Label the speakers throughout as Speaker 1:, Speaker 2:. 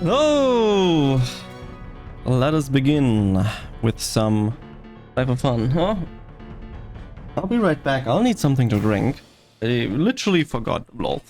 Speaker 1: Oh, let us begin with some type of fun, huh? I'll be right back. I'll need something to drink. I literally forgot. Lol.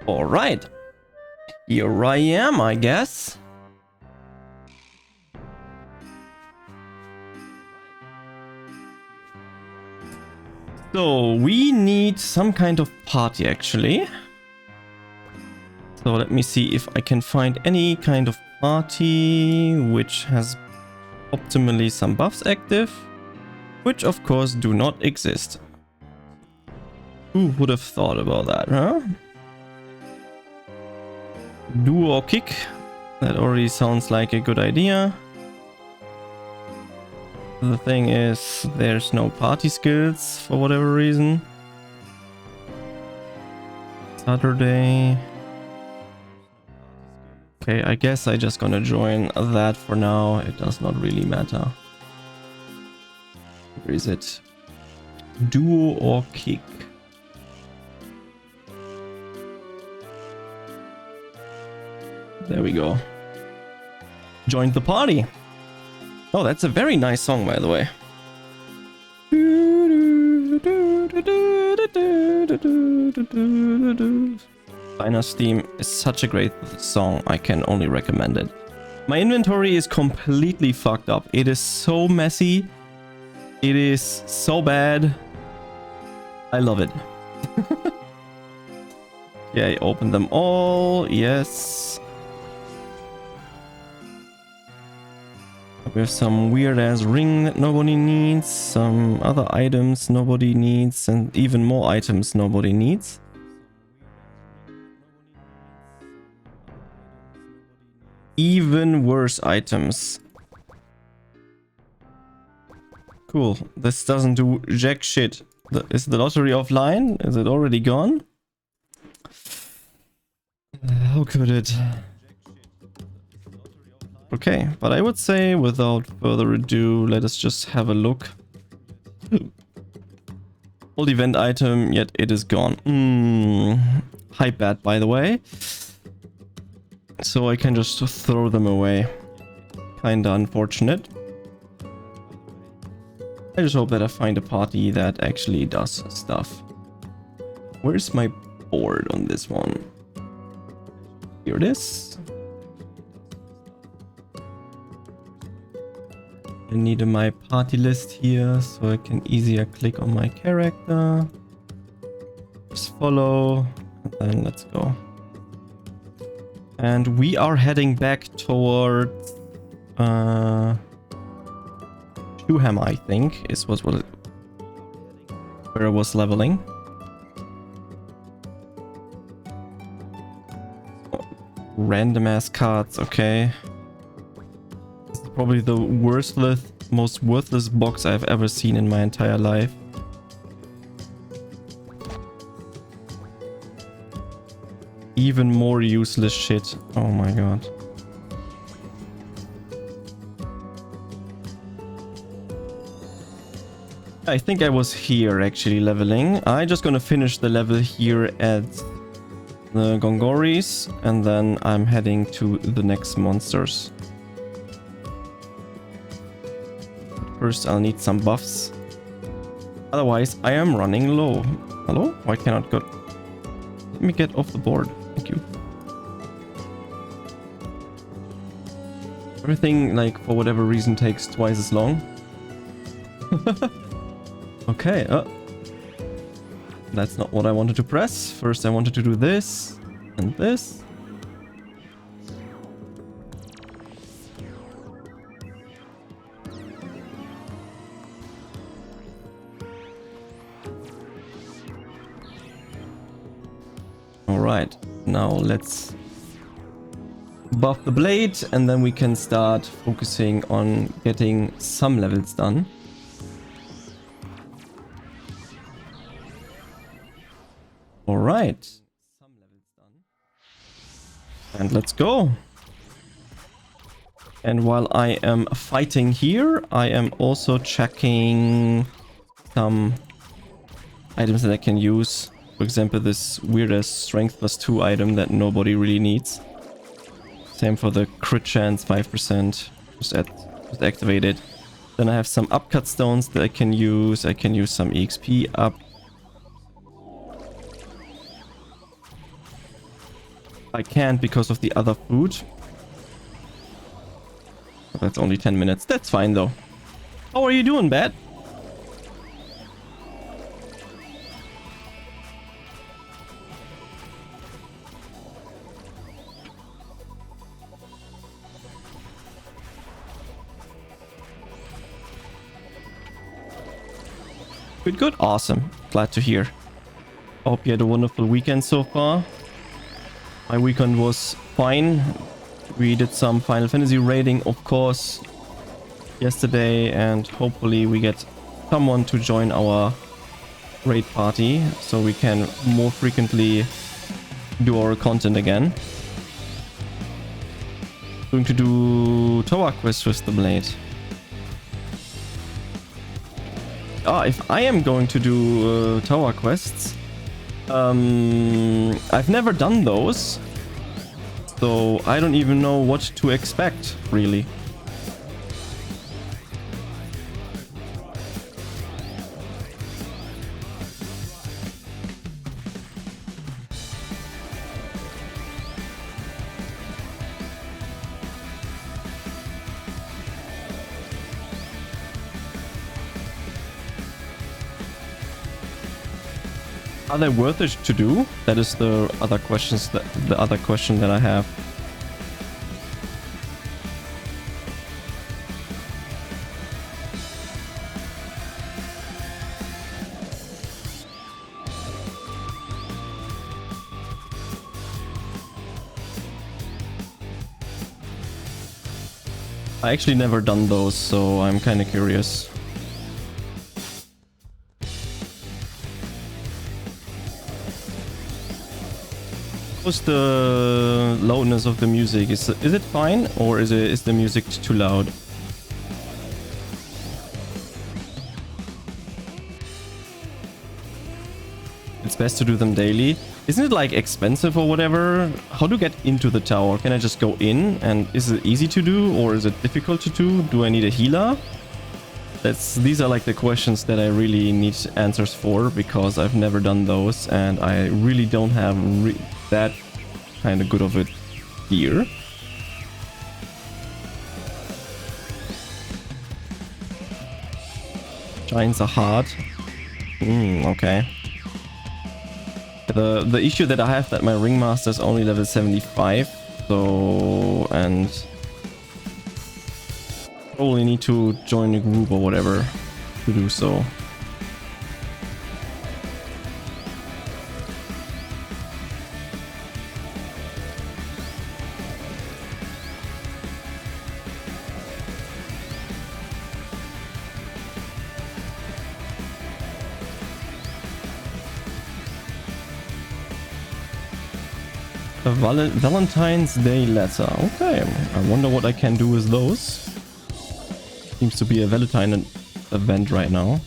Speaker 1: All right, here I am, I guess. So we need some kind of party, actually. So let me see if I can find any kind of party which has optimally some buffs active, which of course do not exist. Who would have thought about that, huh? Duo or kick? That already sounds like a good idea. The thing is, there's no party skills for whatever reason. Saturday. Okay, I guess I just gonna join that for now. It does not really matter. Where is it? Duo or kick? There we go. Joined the party. Oh, that's a very nice song, by the way. Diner's theme is such a great song. I can only recommend it. My inventory is completely fucked up. It is so messy. It is so bad. I love it. Okay, open them all. Yes. We have some weird ass ring that nobody needs, some other items nobody needs, and even more items nobody needs. Even worse items. Cool. This doesn't do jack shit. Is the lottery offline? Is it already gone? How could it? Okay, but I would say without further ado, let us just have a look. Old event item, yet it is gone. Hype bat, by the way. So I can just throw them away. Kinda unfortunate. I just hope that I find a party that actually does stuff. Where's my board on this one? Here it is. I need my party list here so I can easier click on my character. Just follow, and then let's go. And we are heading back towards Shuham, I think, is where I was leveling. Random ass cards, okay. Probably the most worthless box I've ever seen in my entire life. Even more useless shit. Oh my god. I think I was here actually leveling. I'm just gonna finish the level here at the Gongoris, and then I'm heading to the next monsters. First, I'll need some buffs. Otherwise, I am running low. Hello? Why cannot go? Let me get off the board. Thank you. Everything, like, for whatever reason, takes twice as long. Okay. That's not what I wanted to press. First, I wanted to do this and this. Alright, now let's buff the blade, and then we can start focusing on getting some levels done. Alright. And let's go. And while I am fighting here, I am also checking some items that I can use. For example, this weird strength +2 item that nobody really needs. Same for the crit chance, 5%. Just activate it. Then I have some upcut stones that I can use. I can use some EXP up. I can't because of the other food. That's only 10 minutes. That's fine though. How are you doing, Bat? Good. Awesome. Glad to hear. Hope you had a wonderful weekend so far. My weekend was fine. We did some Final Fantasy raiding, of course, yesterday, and hopefully we get someone to join our raid party so we can more frequently do our content again. Going to do Tower Quest with the blade. If I am going to do Tower Quests, I've never done those, so I don't even know what to expect, really. Are they worth it to do? That is the other question that I have. I actually never done those, so I'm kind of curious. How's the loudness of the music? Is it fine, or is the music too loud? It's best to do them daily. Isn't it like expensive or whatever? How to get into the tower? Can I just go in, and is it easy to do, or is it difficult to do? Do I need a healer? These are like the questions that I really need answers for, because I've never done those and I really don't have that kind of good of it here. Giants are hard. Okay. The issue that I have that my ringmaster is only level 75, so and probably need to join a group or whatever to do so. A Valentine's Day letter. Okay, I wonder what I can do with those. Seems to be a Valentine event right now.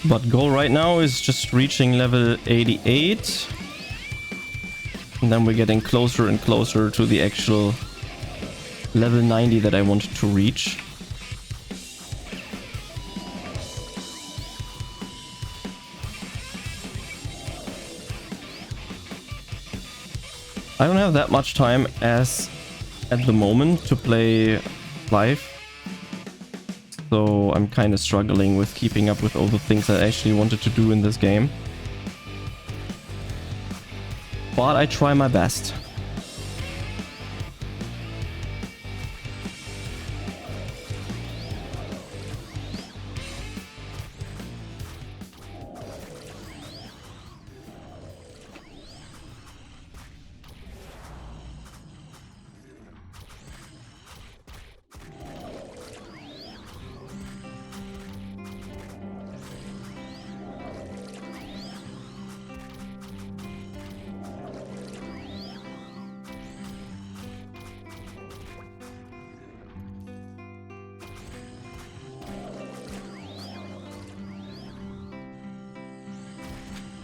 Speaker 1: But goal right now is just reaching level 88. And then we're getting closer and closer to the actual level 90 that I wanted to reach. I don't have that much time at the moment to play live. So I'm kind of struggling with keeping up with all the things I actually wanted to do in this game. But I try my best.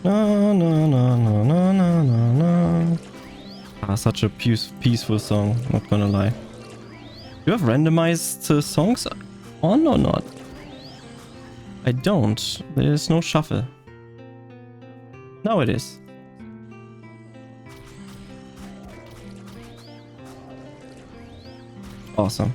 Speaker 1: No, no, no, no, no, no, no, no. Ah, such a peaceful song, not gonna lie. Do you have randomized songs on or not? I don't. There's no shuffle. Now it is. Awesome.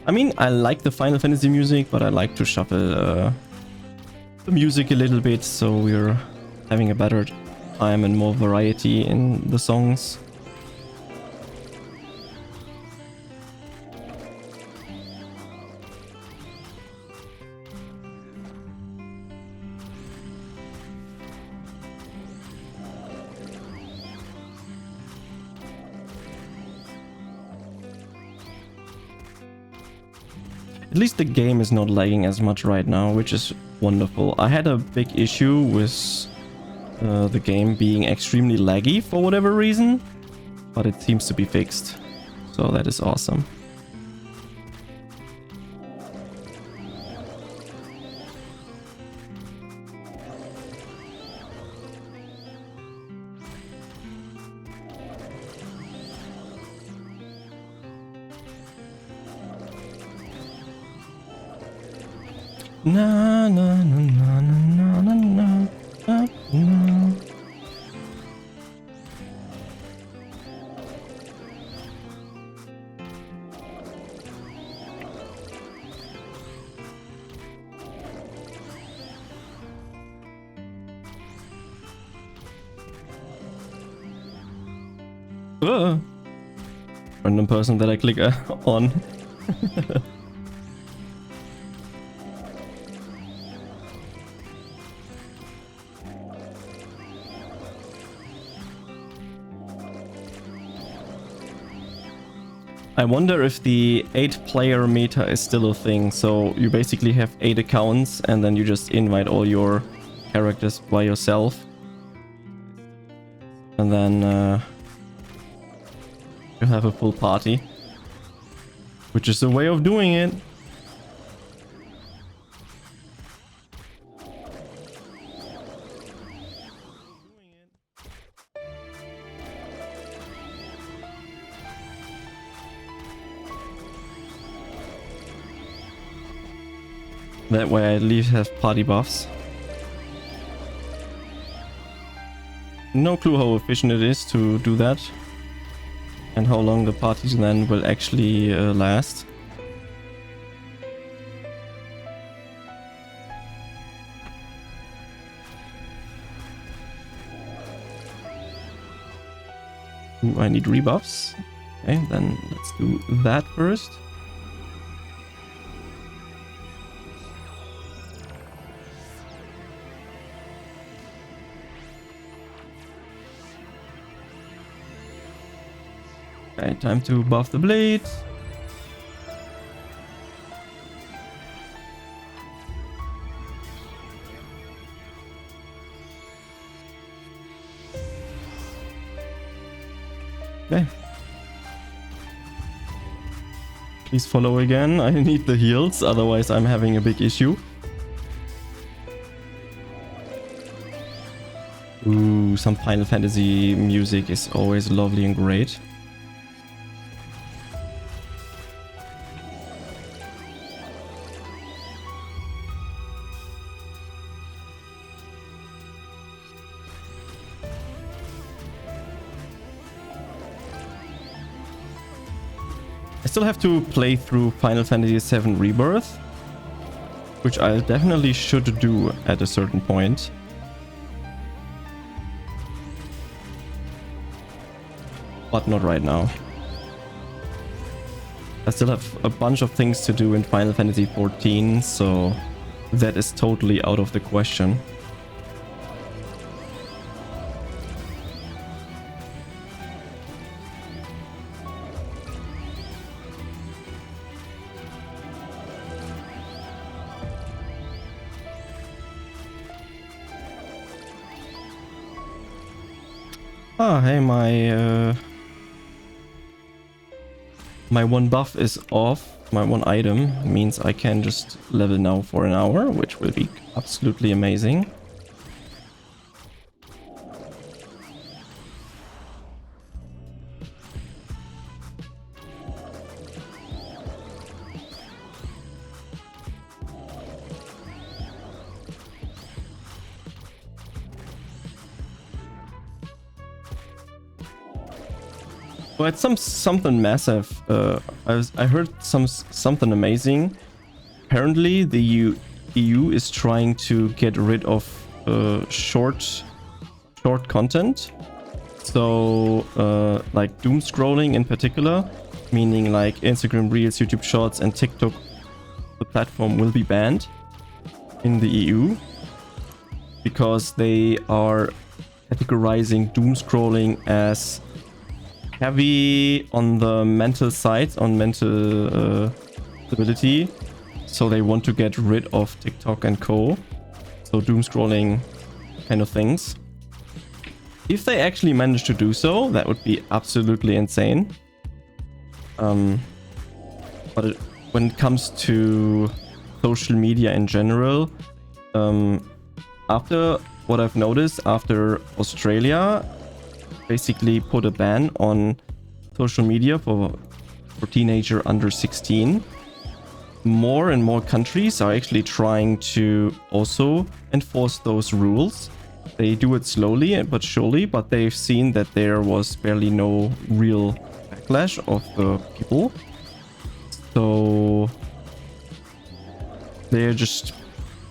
Speaker 1: I mean, I like the Final Fantasy music, but I like to shuffle the music a little bit, so we're having a better time and more variety in the songs. At least the game is not lagging as much right now, which is wonderful. I had a big issue with the game being extremely laggy for whatever reason, but it seems to be fixed. So that is awesome. Na na na na na na na na na. Random person that I click on. I wonder if the 8-player meta is still a thing, so you basically have 8 accounts and then you just invite all your characters by yourself. And then you have a full party. Which is a way of doing it. That way I at least have party buffs. No clue how efficient it is to do that. And how long the parties then will actually last. Ooh, I need rebuffs. Okay, then let's do that first. Okay, time to buff the blade. Okay. Please follow again. I need the heals, otherwise I'm having a big issue. Ooh, some Final Fantasy music is always lovely and great. still have to play through Final Fantasy VII Rebirth, which I definitely should do at a certain point. But not right now. I still have a bunch of things to do in Final Fantasy XIV, so that is totally out of the question. Ah, hey, my one buff is off. My one item means I can just level now for an hour, which will be absolutely amazing. Well, it's something massive. I heard something amazing. Apparently, the EU is trying to get rid of short content. So, like doom scrolling in particular, meaning like Instagram Reels, YouTube Shorts, and TikTok, the platform will be banned in the EU because they are categorizing doom scrolling as heavy on the mental side, on mental stability. So they want to get rid of TikTok and co. So doom scrolling kind of things. If they actually manage to do so, that would be absolutely insane. But when it comes to social media in general, after what I've noticed, after Australia basically put a ban on social media for teenager under 16, more and more countries are actually trying to also enforce those rules. They do it slowly but surely, but they've seen that there was barely no real backlash of the people. So they're just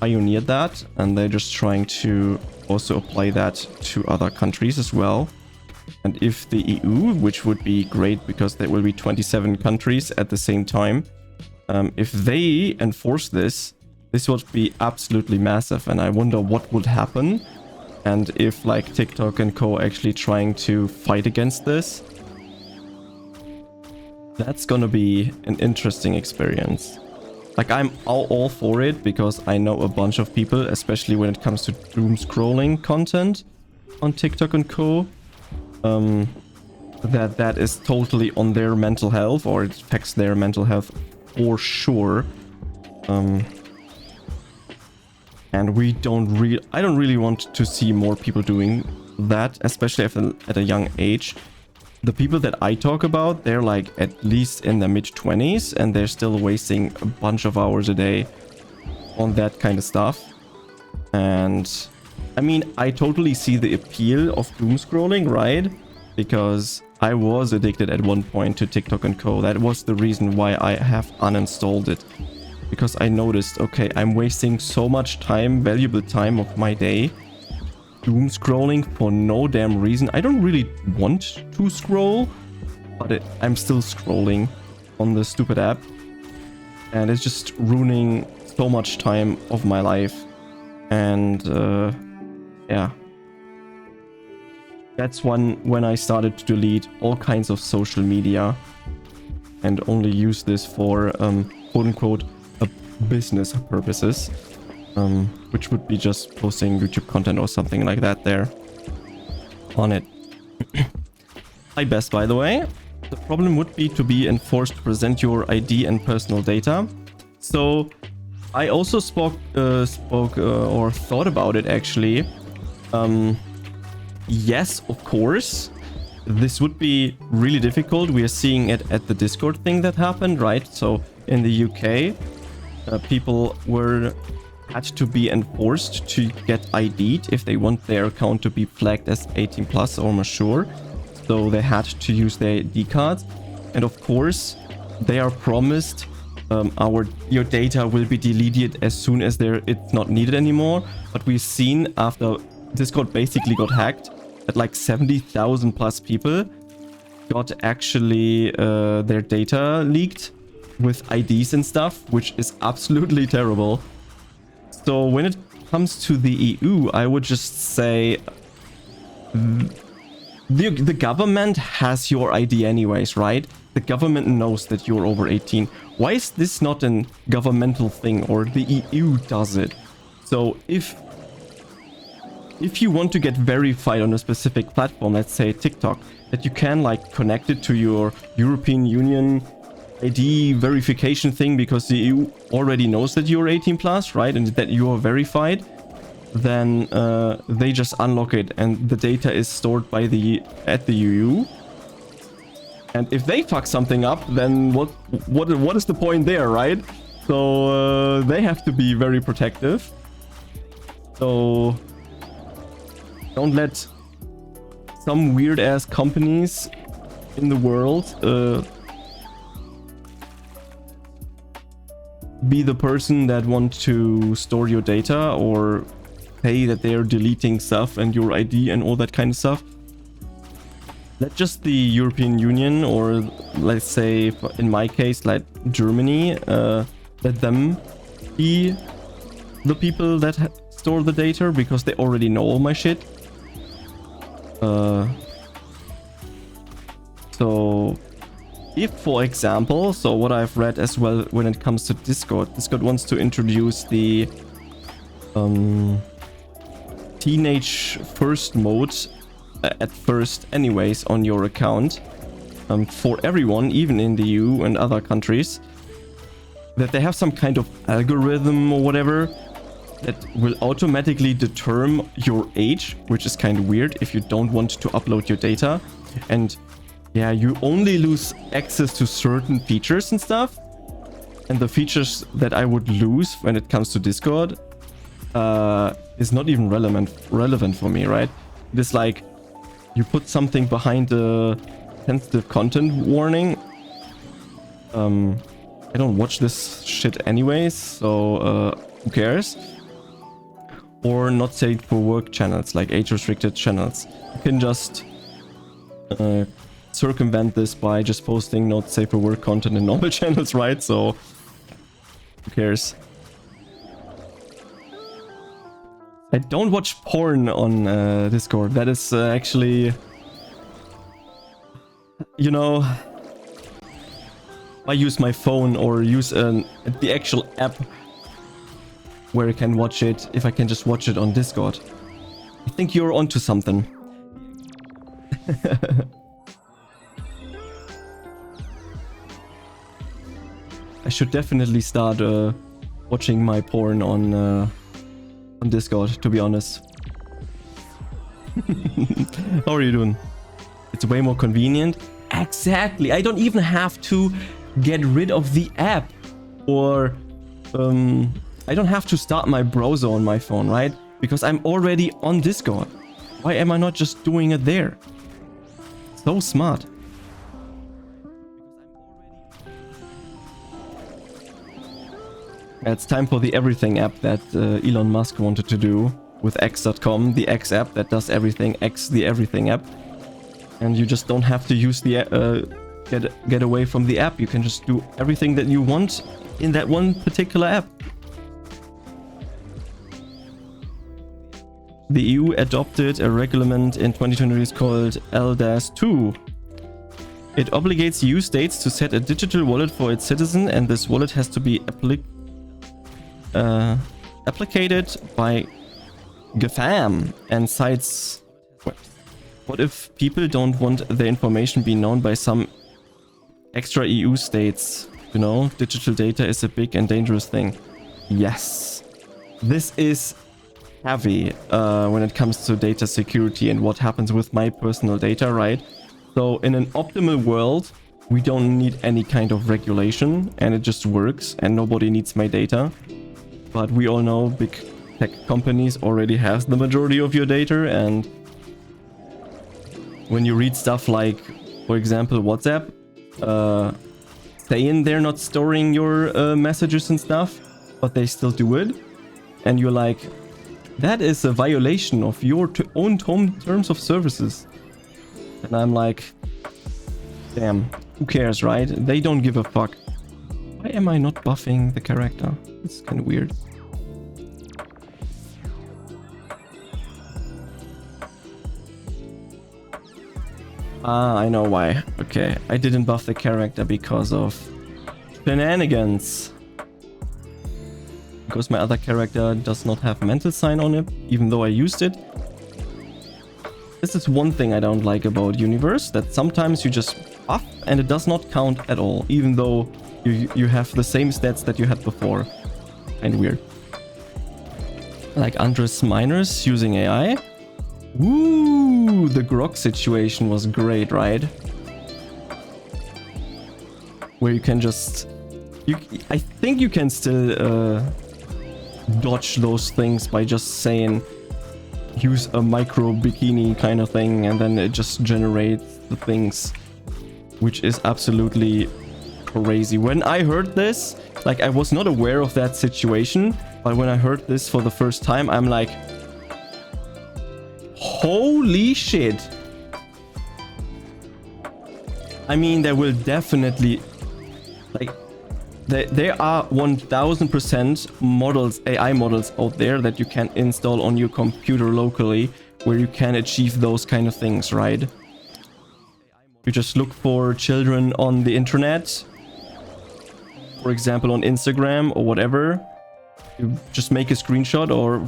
Speaker 1: pioneered that, and they're just trying to also apply that to other countries as well. And if the EU, which would be great because there will be 27 countries at the same time, if they enforce this, this would be absolutely massive. And I wonder what would happen, and if like TikTok and co actually trying to fight against this. That's gonna be an interesting experience. Like, I'm all for it because I know a bunch of people, especially when it comes to doom scrolling content on TikTok and co, that is totally on their mental health, or it affects their mental health for sure. And I don't really want to see more people doing that, especially at a young age. The people that I talk about, they're like at least in their mid-20s, and they're still wasting a bunch of hours a day on that kind of stuff. And I mean, I totally see the appeal of doom scrolling, right? Because I was addicted at one point to TikTok and co. That was the reason why I have uninstalled it. Because I noticed, okay, I'm wasting so much time, valuable time of my day, doom scrolling for no damn reason. I don't really want to scroll, but I'm still scrolling on the stupid app. And it's just ruining so much time of my life. And yeah. That's when I started to delete all kinds of social media and only use this for quote-unquote business purposes, which would be just posting YouTube content or something like that there on it. Hi Best, by the way. The problem would be to be enforced to present your ID and personal data. So I also spoke or thought about it actually. Yes, of course. This would be really difficult. We are seeing it at the Discord thing that happened, right? So in the UK, people had to be enforced to get ID'd if they want their account to be flagged as 18 plus or mature. So they had to use their ID cards. And of course, they are promised your data will be deleted as soon as it's not needed anymore. But we've seen after Discord basically got hacked that like 70,000 plus people got actually their data leaked with IDs and stuff, which is absolutely terrible. So when it comes to the EU, I would just say the government has your ID anyways, right? The government knows that you're over 18. Why is this not a governmental thing, or the EU does it? So if you want to get verified on a specific platform, let's say TikTok, that you can like connect it to your European Union ID verification thing because the EU already knows that you're 18 plus, right? And that you are verified, then they just unlock it and the data is stored by at the EU. And if they fuck something up, then what is the point there, right? So they have to be very protective. So don't let some weird ass companies in the world be the person that want to store your data or say that they're deleting stuff and your ID and all that kind of stuff. Let just the European Union, or let's say in my case like Germany, let them be the people that store the data because they already know all my shit. So if, for example, so what I've read as well when it comes to Discord wants to introduce the teenage first mode at first anyways on your account for everyone, even in the EU and other countries, that they have some kind of algorithm or whatever that will automatically determine your age, which is kind of weird if you don't want to upload your data. And yeah, you only lose access to certain features and stuff. And the features that I would lose when it comes to Discord is not even relevant for me, right? It is like you put something behind the sensitive content warning. I don't watch this shit anyways, so who cares? Or not safe for work channels, like age-restricted channels. You can just circumvent this by just posting not safe for work content in normal channels, right? So who cares? I don't watch porn on Discord. That is actually, you know, I use my phone or use the actual app where I can watch it, if I can just watch it on Discord. I think you're onto something. I should definitely start watching my porn on Discord, to be honest. How are you doing? It's way more convenient. Exactly. I don't even have to get rid of the app, or I don't have to start my browser on my phone, right? Because I'm already on Discord. Why am I not just doing it there? So smart. It's time for the everything app that Elon Musk wanted to do with X.com, the X app that does everything, X the everything app. And you just don't have to use the get away from the app. You can just do everything that you want in that one particular app. The EU adopted a regulation in 2020 called LDAS2. It obligates EU states to set a digital wallet for its citizen, and this wallet has to be applicated by GAFAM and sites. What if people don't want their information be known by some extra EU states? You know, digital data is a big and dangerous thing. Yes, this is heavy when it comes to data security and what happens with my personal data, right? So in an optimal world, we don't need any kind of regulation and it just works and nobody needs my data. But we all know big tech companies already have the majority of your data, and when you read stuff like, for example, WhatsApp, saying they're not storing your messages and stuff, but they still do it. And you're like, that is a violation of your own terms of services. And I'm like, damn, who cares, right? They don't give a fuck. Why am I not buffing the character? It's kind of weird. Ah, I know why. Okay, I didn't buff the character because of shenanigans. Because my other character does not have mental sign on it, even though I used it. This is one thing I don't like about Universe, that sometimes you just buff and it does not count at all, even though you have the same stats that you had before. Kinda weird. Like Andres Miners using AI. Woo! The grog situation was great, right? Where you can just... I think you can still dodge those things by just saying use a micro bikini kind of thing, and then it just generates the things, which is absolutely crazy. When I heard this, like, I was not aware of that situation, but when I heard this for the first time, I'm like, holy shit. I mean, there will definitely, like, there are 1000% models, AI models out there that you can install on your computer locally, where you can achieve those kind of things, right? You just look for children on the internet, for example on Instagram or whatever. You just make a screenshot or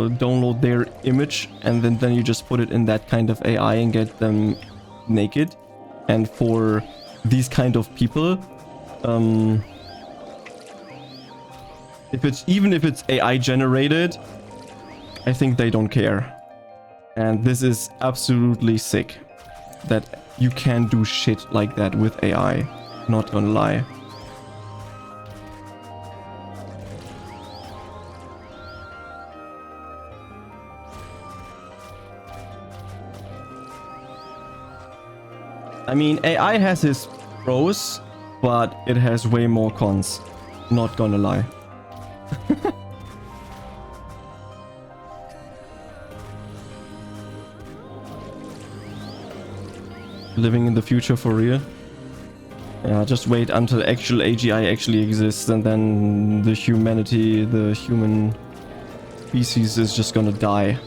Speaker 1: download their image, and then you just put it in that kind of AI and get them naked. And for these kind of people, even if it's AI generated, I think they don't care. And this is absolutely sick that you can do shit like that with AI. Not gonna lie. I mean, AI has its pros, but it has way more cons. Not gonna lie. Living in the future for real? Yeah, just wait until actual AGI actually exists, and then the humanity, the human species is just gonna die.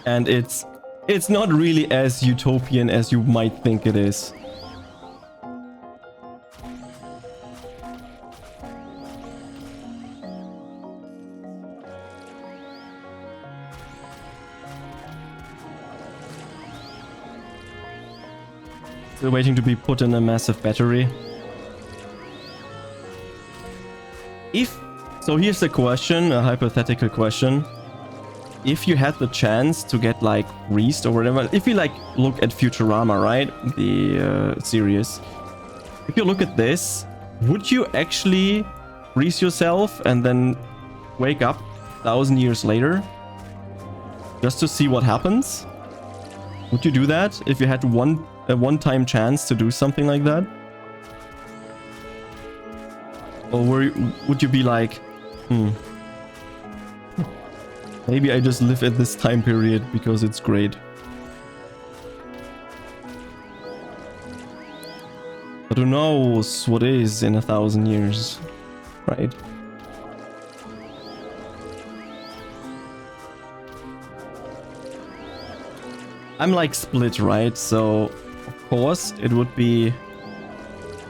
Speaker 1: And it's not really as utopian as you might think it is. Still waiting to be put in a massive battery. So here's the question, a hypothetical question. If you had the chance to get like Reest or whatever, if you like look at Futurama, right? The series. If you look at this, would you actually freeze yourself and then wake up 1,000 years later? Just to see what happens? Would you do that if you had a one-time chance to do something like that? Or would you be like, maybe I just live at this time period because it's great. But who knows what is in 1,000 years, right? I'm like split, right? So, of course, it would be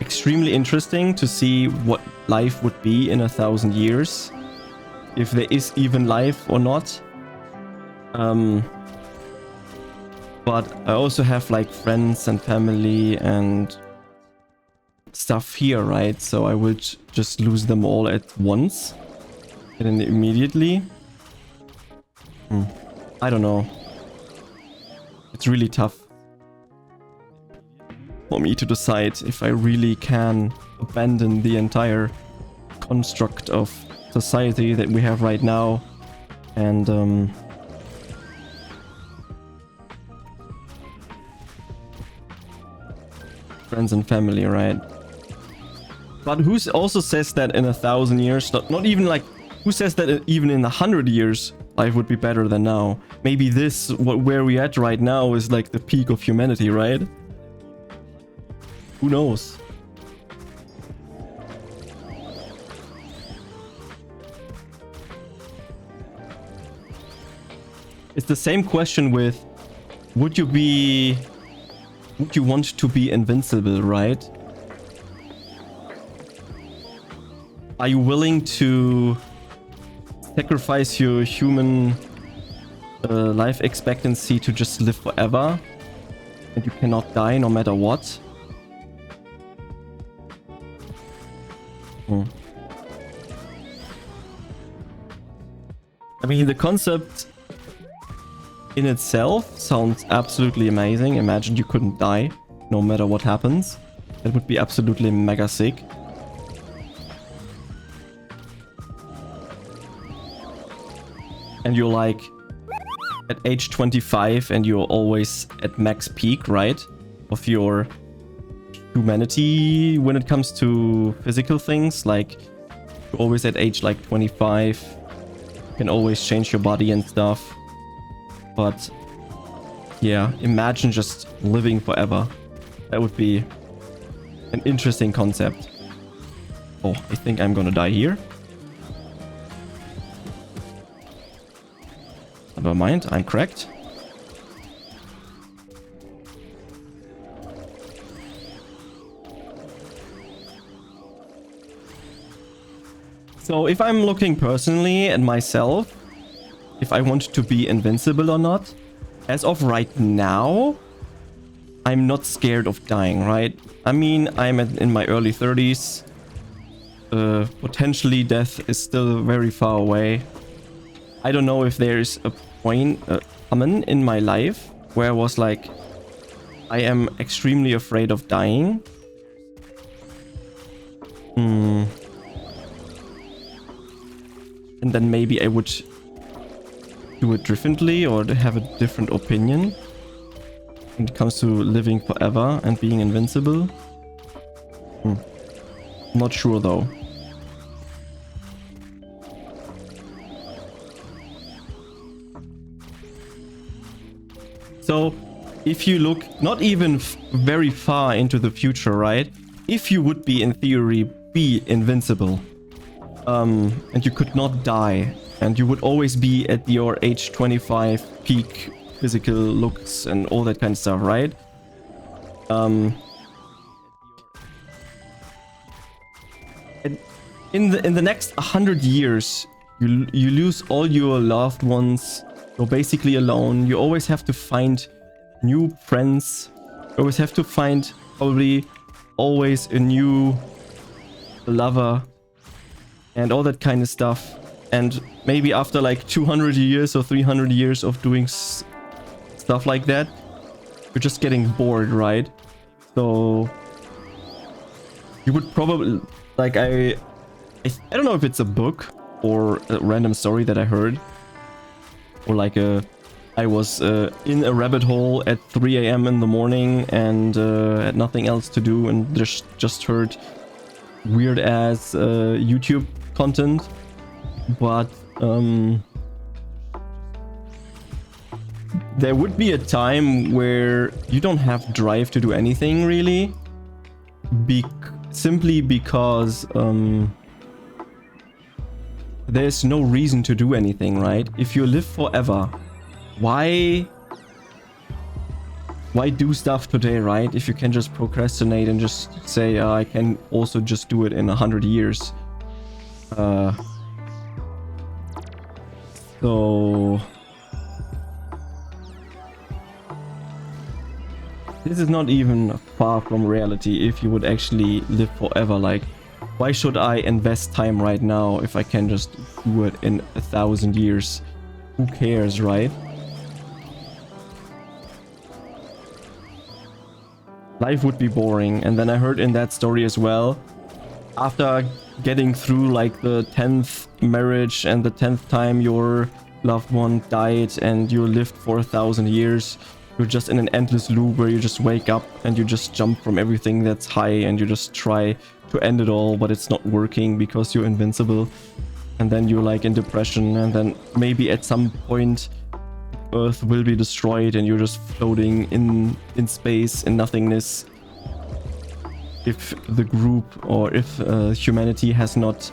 Speaker 1: extremely interesting to see what life would be in 1,000 years. If there is even life or not. But I also have like friends and family and stuff here, right? So I would just lose them all at once. And then immediately. I don't know. It's really tough for me to decide if I really can abandon the entire construct of society that we have right now. And friends and family, right? But who also says that in 1,000 years, not even like, who says that even in 100 years life would be better than now? Maybe this, where we at right now, is like the peak of humanity, right? Who knows? It's the same question with, would you want to be invincible, right? Are you willing to sacrifice your human life expectancy to just live forever? And you cannot die no matter what? I mean, the concept in itself sounds absolutely amazing. Imagine you couldn't die no matter what happens. That would be absolutely mega sick. And you're like at age 25 and you're always at max peak, right? Of your humanity when it comes to physical things. Like, you're always at age like 25. You can always change your body and stuff. But yeah, imagine just living forever. That would be an interesting concept. Oh, I think I'm gonna die here. Never mind, I'm correct. So if I'm looking personally at myself, if I want to be invincible or not, as of right now, I'm not scared of dying, right? I mean, I'm in my early 30s. Potentially death is still very far away. I don't know if there's a point coming in my life where I was like, I am extremely afraid of dying. And then maybe I would do it differently or have a different opinion when it comes to living forever and being invincible. Not sure though. So if you look not even very far into the future, right? If you would be in theory be invincible, and you could not die, and you would always be at your age 25 peak physical looks and all that kind of stuff, right? In the next 100 years, you lose all your loved ones. You're basically alone. You always have to find new friends. You always have to find probably always a new lover and all that kind of stuff. And maybe after like 200 years or 300 years of doing stuff like that, you're just getting bored, right? So you would probably, like, I don't know if it's a book or a random story that I heard, or like I was in a rabbit hole at 3 a.m. in the morning and had nothing else to do and just heard weird ass YouTube content. But there would be a time where you don't have drive to do anything really, simply because there's no reason to do anything, right? If you live forever, why do stuff today, right? If you can just procrastinate and just say, I can also just do it in 100 years. So this is not even far from reality if you would actually live forever. Like, why should I invest time right now if I can just do it in 1,000 years? Who cares, right? Life would be boring. And then I heard in that story as well, after getting through like the 10th marriage and the 10th time your loved one died and you lived for 1,000 years, you're just in an endless loop where you just wake up and you just jump from everything that's high and you just try to end it all, but it's not working because you're invincible. And then you're like in depression, and then maybe at some point Earth will be destroyed and you're just floating in space, in nothingness. If the group or if humanity has not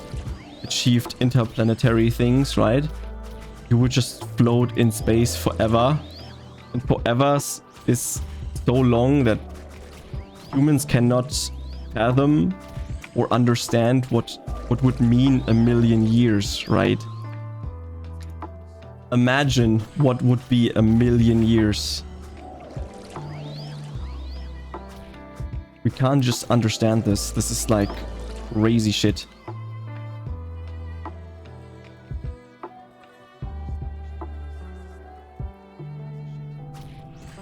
Speaker 1: achieved interplanetary things, right? You would just float in space forever. And forever is so long that humans cannot fathom or understand what would mean a million years, right? Imagine what would be a million years. We can't just understand this. This is like crazy shit.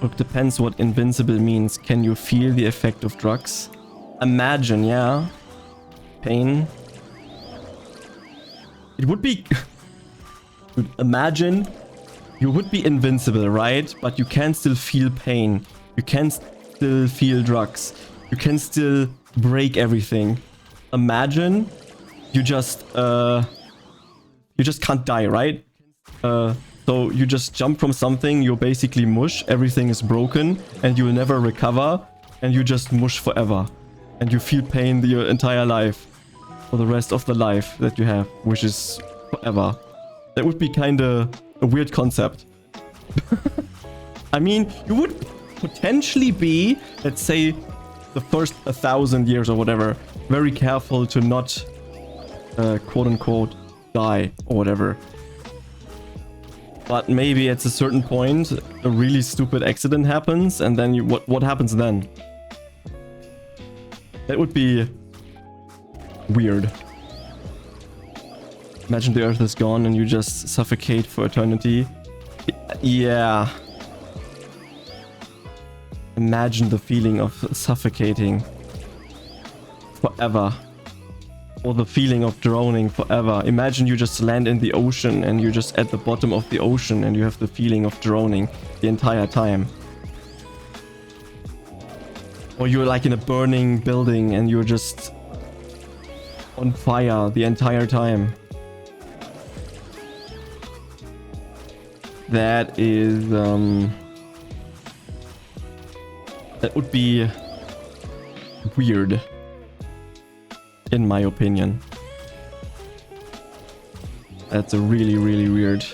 Speaker 1: It depends what invincible means. Can you feel the effect of drugs? Imagine, yeah. Pain. It would be... Imagine you would be invincible, right? But you can still feel pain. You can still feel drugs. You can still break everything. Imagine you just can't die, right? So you just jump from something, you're basically mush, everything is broken, and you will never recover, and you just mush forever. And you feel pain your entire life. For the rest of the life that you have, which is forever. That would be kinda a weird concept. I mean, you would potentially be, let's say, the first 1,000 years or whatever, very careful to not, quote-unquote, die or whatever. But maybe at a certain point, a really stupid accident happens, and then you, what happens then? That would be weird. Imagine the Earth is gone and you just suffocate for eternity. Yeah. Imagine the feeling of suffocating forever. Or the feeling of drowning forever. Imagine you just land in the ocean and you're just at the bottom of the ocean and you have the feeling of drowning the entire time. Or you're like in a burning building and you're just on fire the entire time. That is, that would be weird, in my opinion. That's a really, really weird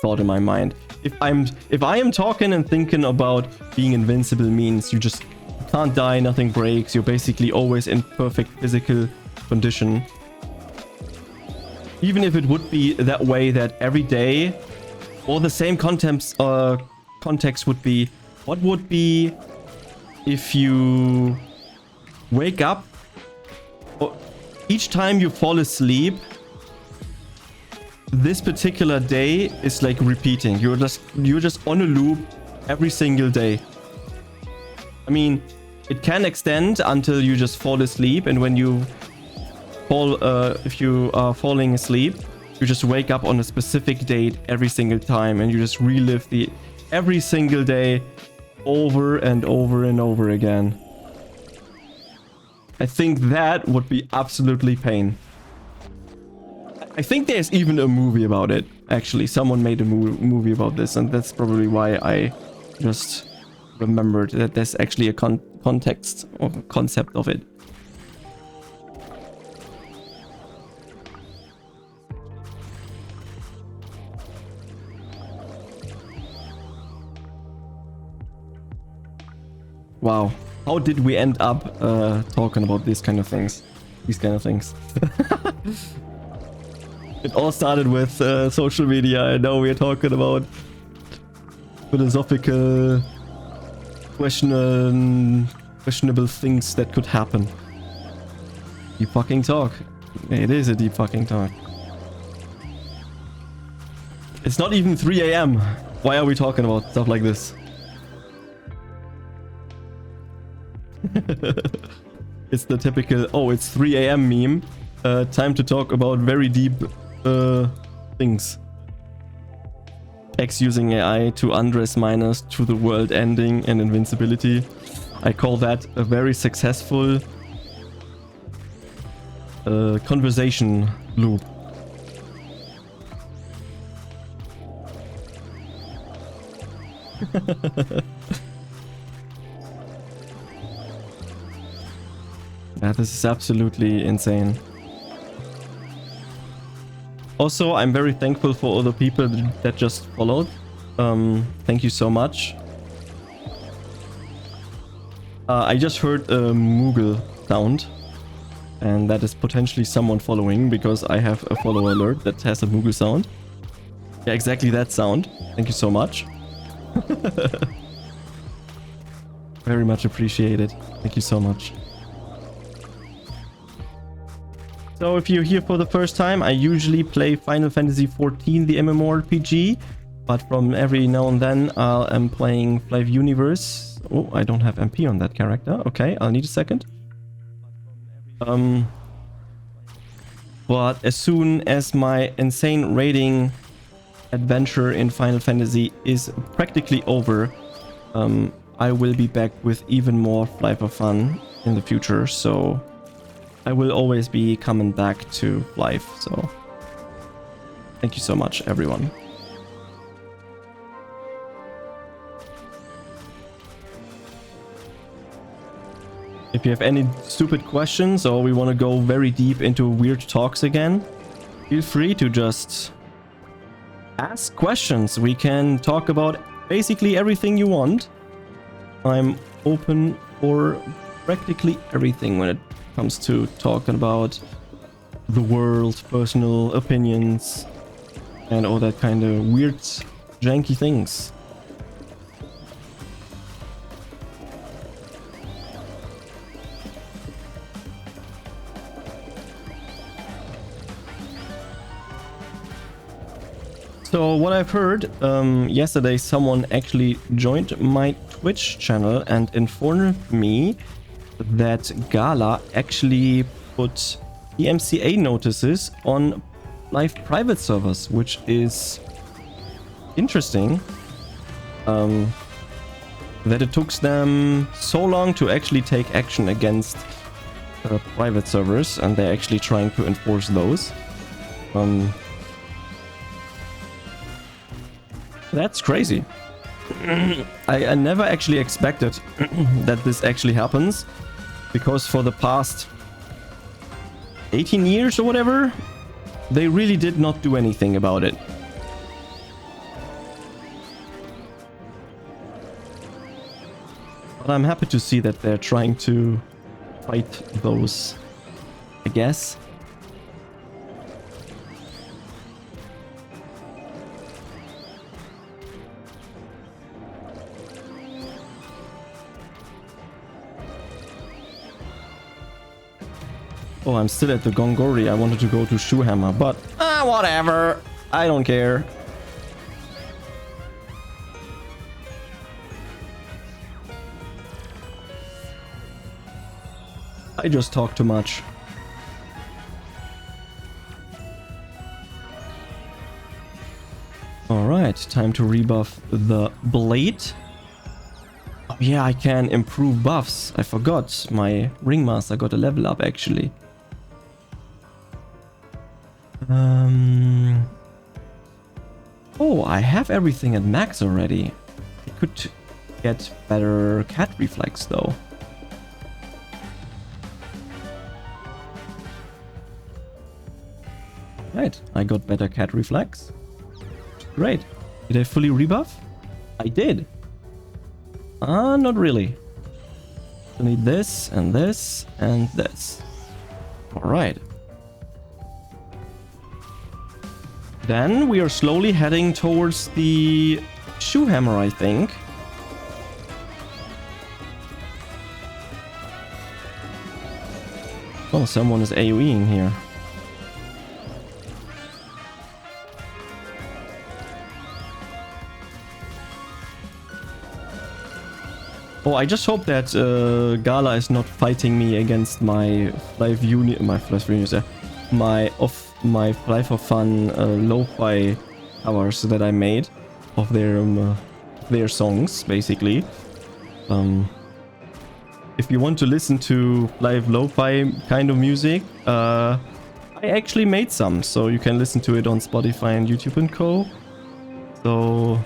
Speaker 1: thought in my mind. If I am talking and thinking about being invincible means you just can't die, nothing breaks, you're basically always in perfect physical condition. Even if it would be that way that every day, or the same context would be, what would be if you wake up, or each time you fall asleep, this particular day is like repeating. You're just on a loop every single day. I mean, it can extend until you just fall asleep, and when you fall, if you are falling asleep, you just wake up on a specific date every single time, and you just relive every single day over and over and over again. I think that would be absolutely pain. I think there's even a movie about it. Actually, someone made a movie about this, and that's probably why I just remembered that there's actually a context or concept of it. Wow, how did we end up talking about these kind of things? These kind of things. It all started with social media, and now we're talking about philosophical, questionable things that could happen. Deep fucking talk. It is a deep fucking talk. It's not even 3 AM. Why are we talking about stuff like this? It's the typical, oh, it's 3 a.m. meme. Time to talk about very deep things. X using AI to undress minors to the world ending and invincibility. I call that a very successful conversation loop. Yeah, this is absolutely insane. Also, I'm very thankful for all the people that just followed. Thank you so much. I just heard a Moogle sound. And that is potentially someone following, because I have a follow alert that has a Moogle sound. Yeah, exactly that sound. Thank you so much. Very much appreciated. Thank you so much. So if you're here for the first time, I usually play Final Fantasy XIV, the MMORPG. But from every now and then, I'm playing FlyFF Universe. Oh, I don't have MP on that character. Okay, I'll need a second. But as soon as my insane raiding adventure in Final Fantasy is practically over, I will be back with even more FlyFF fun in the future. So I will always be coming back to FlyFF. So thank you so much, everyone. If you have any stupid questions or we want to go very deep into weird talks again, feel free to just ask questions. We can talk about basically everything you want. I'm open for practically everything when it comes to talking about the world, personal opinions, and all that kind of weird, janky things. So what I've heard, yesterday someone actually joined my Twitch channel and informed me that Gala actually put EMCA notices on live private servers, which is interesting. That it took them so long to actually take action against private servers, and they're actually trying to enforce those. That's crazy. I never actually expected that this actually happens, because for the past 18 years or whatever, they really did not do anything about it. But I'm happy to see that they're trying to fight those, I guess. Oh, I'm still at the Gongori. I wanted to go to Shoehammer, but whatever. I don't care. I just talk too much. Alright, time to rebuff the blade. Oh yeah, I can improve buffs. I forgot. My Ringmaster got a level up actually. Oh, I have everything at max already. I could get better cat reflex though. Right, I got better cat reflex. Great. Did I fully rebuff? I did. Not really. I need this and this and this. Alright. Then we are slowly heading towards the Shoehammer, I think. Oh, someone is AoEing here. Oh, I just hope that Gala is not fighting me against my my Fly for Fun Lo-Fi covers that I made of their songs, basically. If you want to listen to live Lo-Fi kind of music, I actually made some, so you can listen to it on Spotify and YouTube and co. So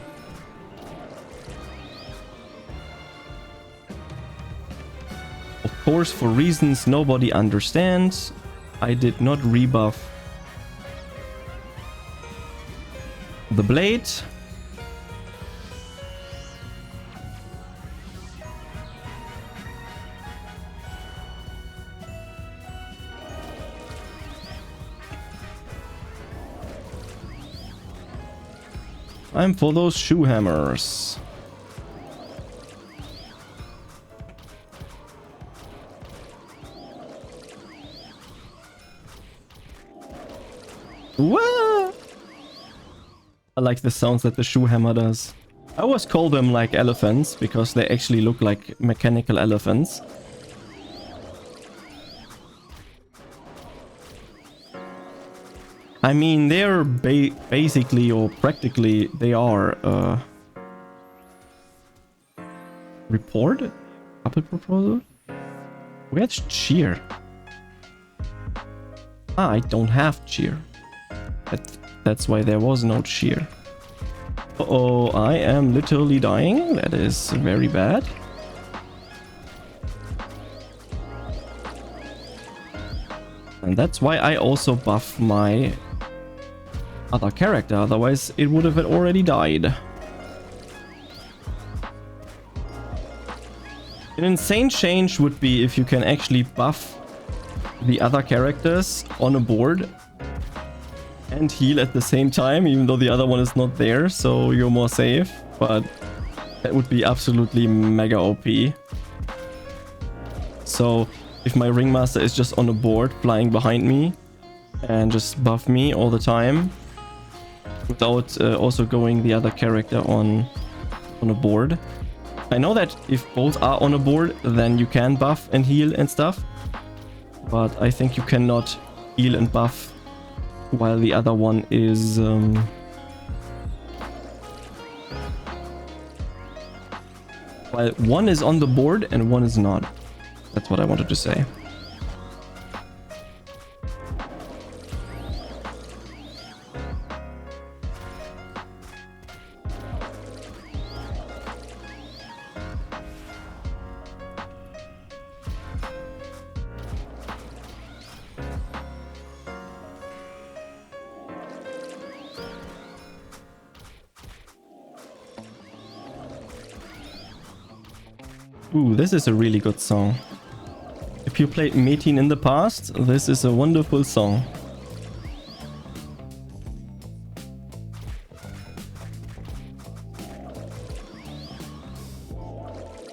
Speaker 1: of course, for reasons nobody understands, I did not rebuff the blade. I'm for those shoe hammers. Whoa! I like the sounds that the shoe hammer does. I always call them like elephants because they actually look like mechanical elephants. I mean, they're basically or practically they are report? Couple proposal? Where's cheer? Ah, I don't have cheer. That's why there was no cheer. Uh-oh, I am literally dying. That is very bad. And that's why I also buff my other character, otherwise it would have already died. An insane change would be if you can actually buff the other characters on a board and heal at the same time, even though the other one is not there, so you're more safe. But that would be absolutely mega OP. So if my ringmaster is just on a board flying behind me and just buff me all the time without also going the other character on a board. I know that if both are on a board, then you can buff and heal and stuff, but I think you cannot heal and buff while the other one is while one is on the board and one is not. That's what I wanted to say. Ooh, this is a really good song. If you played Metin in the past, this is a wonderful song.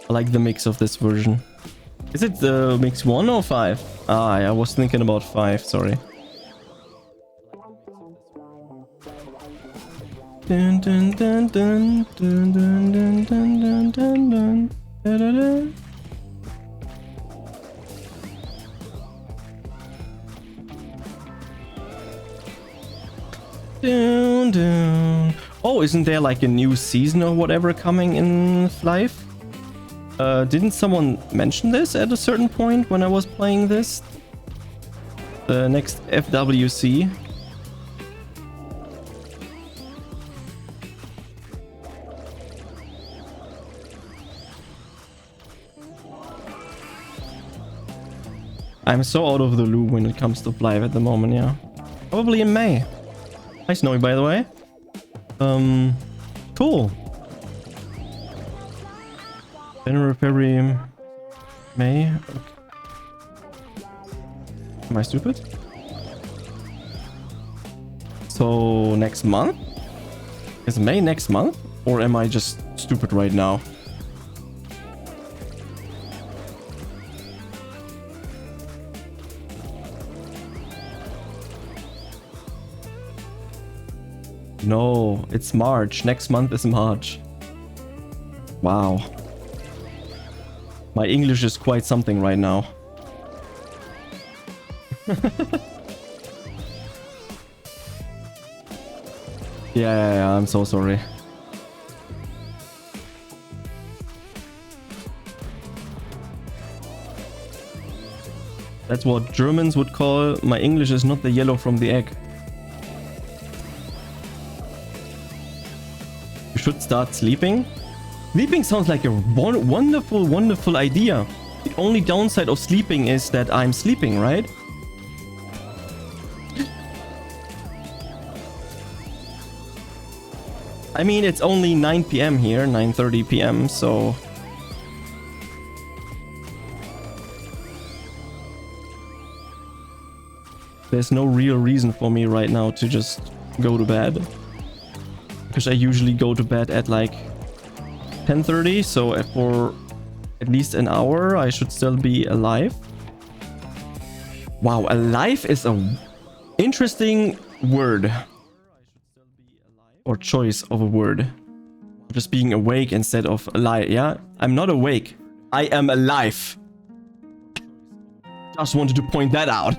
Speaker 1: I like the mix of this version. Is it the mix 1 or 5? Ah, I was thinking about 5, sorry. Dun, dun, dun, dun, dun, dun, dun, dun, dun, dun. Da-da-da. Dun, dun. Oh, isn't there like a new season or whatever coming in FlyFF? Didn't someone mention this at a certain point when I was playing this? The next FWC. I'm so out of the loop when it comes to FlyFF at the moment, yeah. Probably in May. Hi Snowy, by the way. Cool. January, February, May. Okay. Am I stupid? So next month? Is May next month? Or am I just stupid right now? No, it's March. Next month is March. Wow. My English is quite something right now. Yeah, I'm so sorry. That's what Germans would call, my English is not the yellow from the egg. You should start sleeping. Sleeping sounds like a wonderful idea. The only downside of sleeping is that I'm sleeping, right? I mean, it's only 9 PM here, 9:30 PM, so... There's no real reason for me right now to just go to bed. Because I usually go to bed at like 10:30, so for at least an hour I should still be alive. Wow, alive is a interesting word. Or choice of a word. Just being awake instead of alive, yeah? I'm not awake. I am alive. Just wanted to point that out.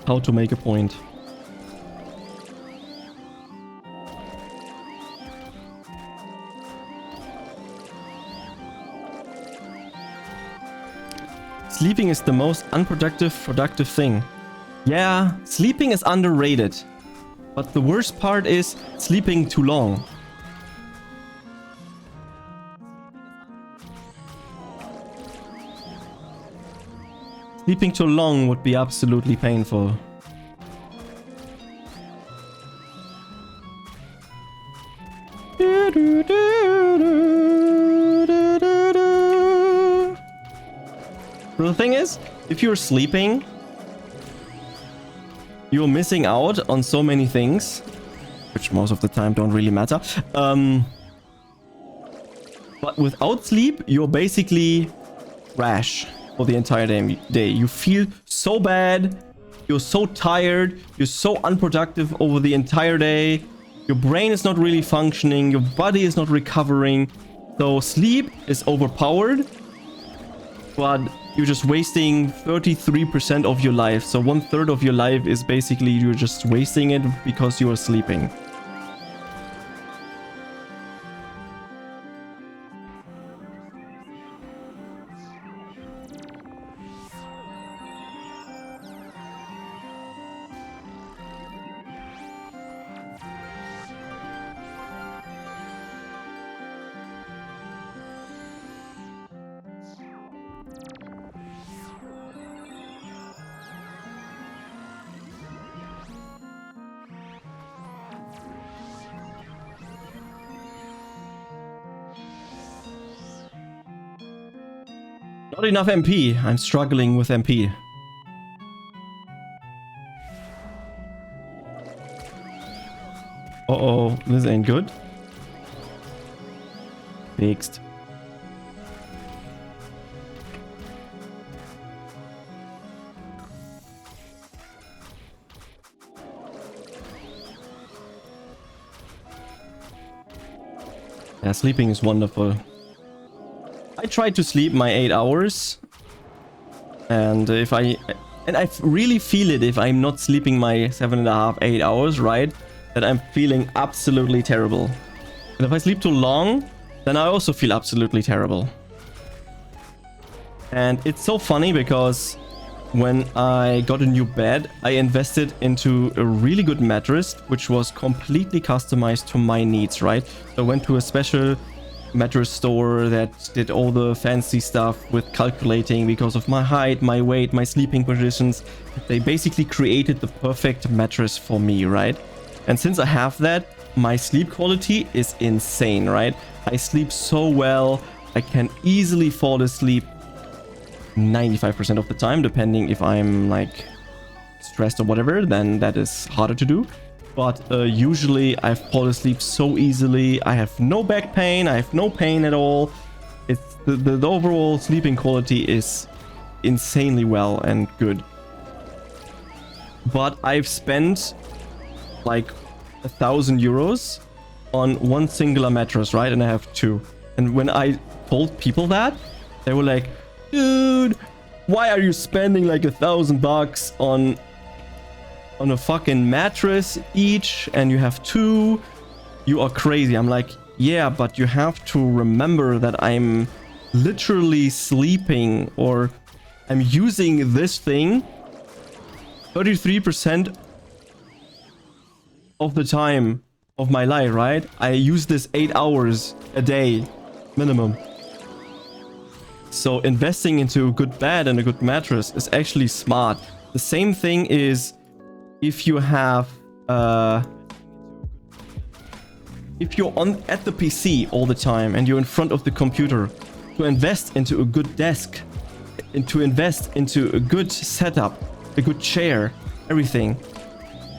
Speaker 1: How to make a point. Sleeping is the most unproductive, productive thing. Yeah, sleeping is underrated. But the worst part is sleeping too long. Sleeping too long would be absolutely painful. The thing is, if you're sleeping, you're missing out on so many things, which most of the time don't really matter. But without sleep, you're basically trash for the entire day. You feel so bad, you're so tired, you're so unproductive over the entire day. Your brain is not really functioning, your body is not recovering. So sleep is overpowered, but you're just wasting 33% of your life. So 1/3 of your life is basically you're just wasting it because you are sleeping. Not enough MP. I'm struggling with MP. Uh-oh, this ain't good. Fixed. Yeah, sleeping is wonderful. I try to sleep my 8 hours, and I really feel it if I'm not sleeping my 7.5, 8 hours, right? That I'm feeling absolutely terrible. And if I sleep too long, then I also feel absolutely terrible. And it's so funny because when I got a new bed, I invested into a really good mattress, which was completely customized to my needs, right? So I went to a special mattress store that did all the fancy stuff with calculating because of my height, my weight, my sleeping positions. They basically created the perfect mattress for me, right? And since I have that, my sleep quality is insane, right? I sleep so well. I can easily fall asleep 95% of the time, depending if I'm like stressed or whatever, then that is harder to do. But usually I fall asleep so easily. I have no back pain. I have no pain at all. It's the overall sleeping quality is insanely well and good. but I've spent like 1,000 euros on one singular mattress, right? And I have two. And when I told people that, they were like, dude, why are you spending like $1,000 on a fucking mattress each and you have two? You are crazy. I'm like, yeah, but you have to remember that I'm literally sleeping, or I'm using this thing 33% of the time of my life, right? I use this 8 hours a day minimum. So investing into a good bed and a good mattress is actually smart. The same thing is if you have if you're at the PC all the time and you're in front of the computer, to invest into a good desk, and to invest into a good setup, a good chair, everything.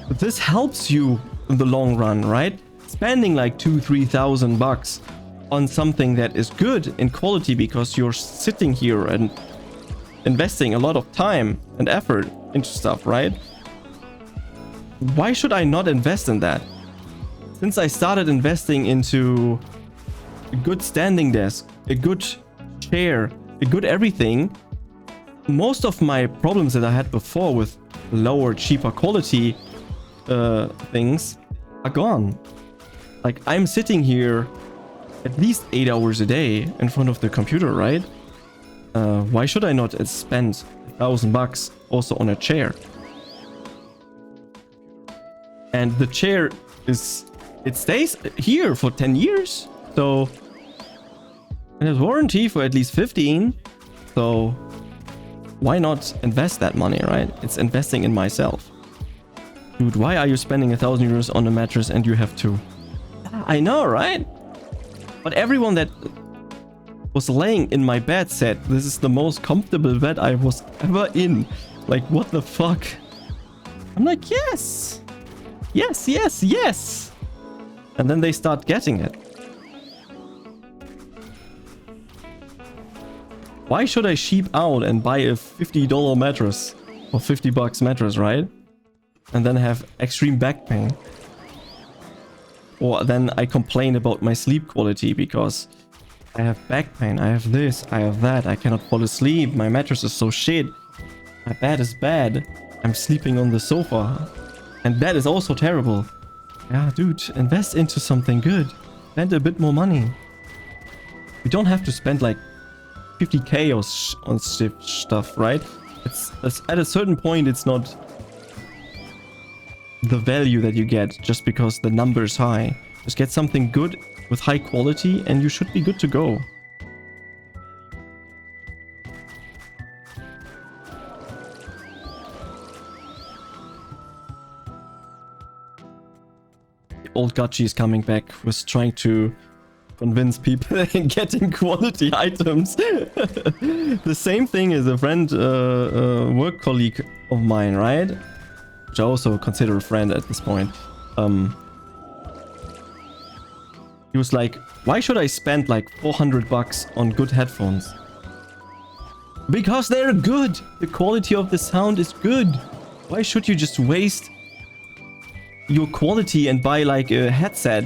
Speaker 1: But this helps you in the long run, right? Spending like $2,000-3,000 on something that is good in quality because you're sitting here and investing a lot of time and effort into stuff, right? Why should I not invest in that? Since I started investing into a good standing desk, a good chair, a good everything, most of my problems that I had before with lower, cheaper quality things are gone. Like, I'm sitting here at least 8 hours a day in front of the computer, right? Why should I not spend $1,000 also on a chair? And the chair it stays here for 10 years. So, and there's warranty for at least 15. So, why not invest that money, right? It's investing in myself. Dude, why are you spending 1,000 euros on a mattress and you have two? I know, right? But everyone that was laying in my bed said, this is the most comfortable bed I was ever in. Like, what the fuck? I'm like, yes! Yes, yes, yes! And then they start getting it. Why should I sheep out and buy a $50 mattress or $50 mattress, right? And then have extreme back pain? Or then I complain about my sleep quality because I have back pain, I have this, I have that, I cannot fall asleep, my mattress is so shit, my bed is bad, I'm sleeping on the sofa, and that is also terrible. Yeah, dude, invest into something good. Spend a bit more money. You don't have to spend like 50k on stuff, right? It's at a certain point, it's not the value that you get just because the number is high. Just get something good with high quality and you should be good to go. Old Jugachi is coming back, was trying to convince people in getting quality items. The same thing as a friend, work colleague of mine, right? Which I also consider a friend at this point. He was like, why should I spend like $400 on good headphones? Because they're good! The quality of the sound is good! Why should you just waste your quality and buy like a headset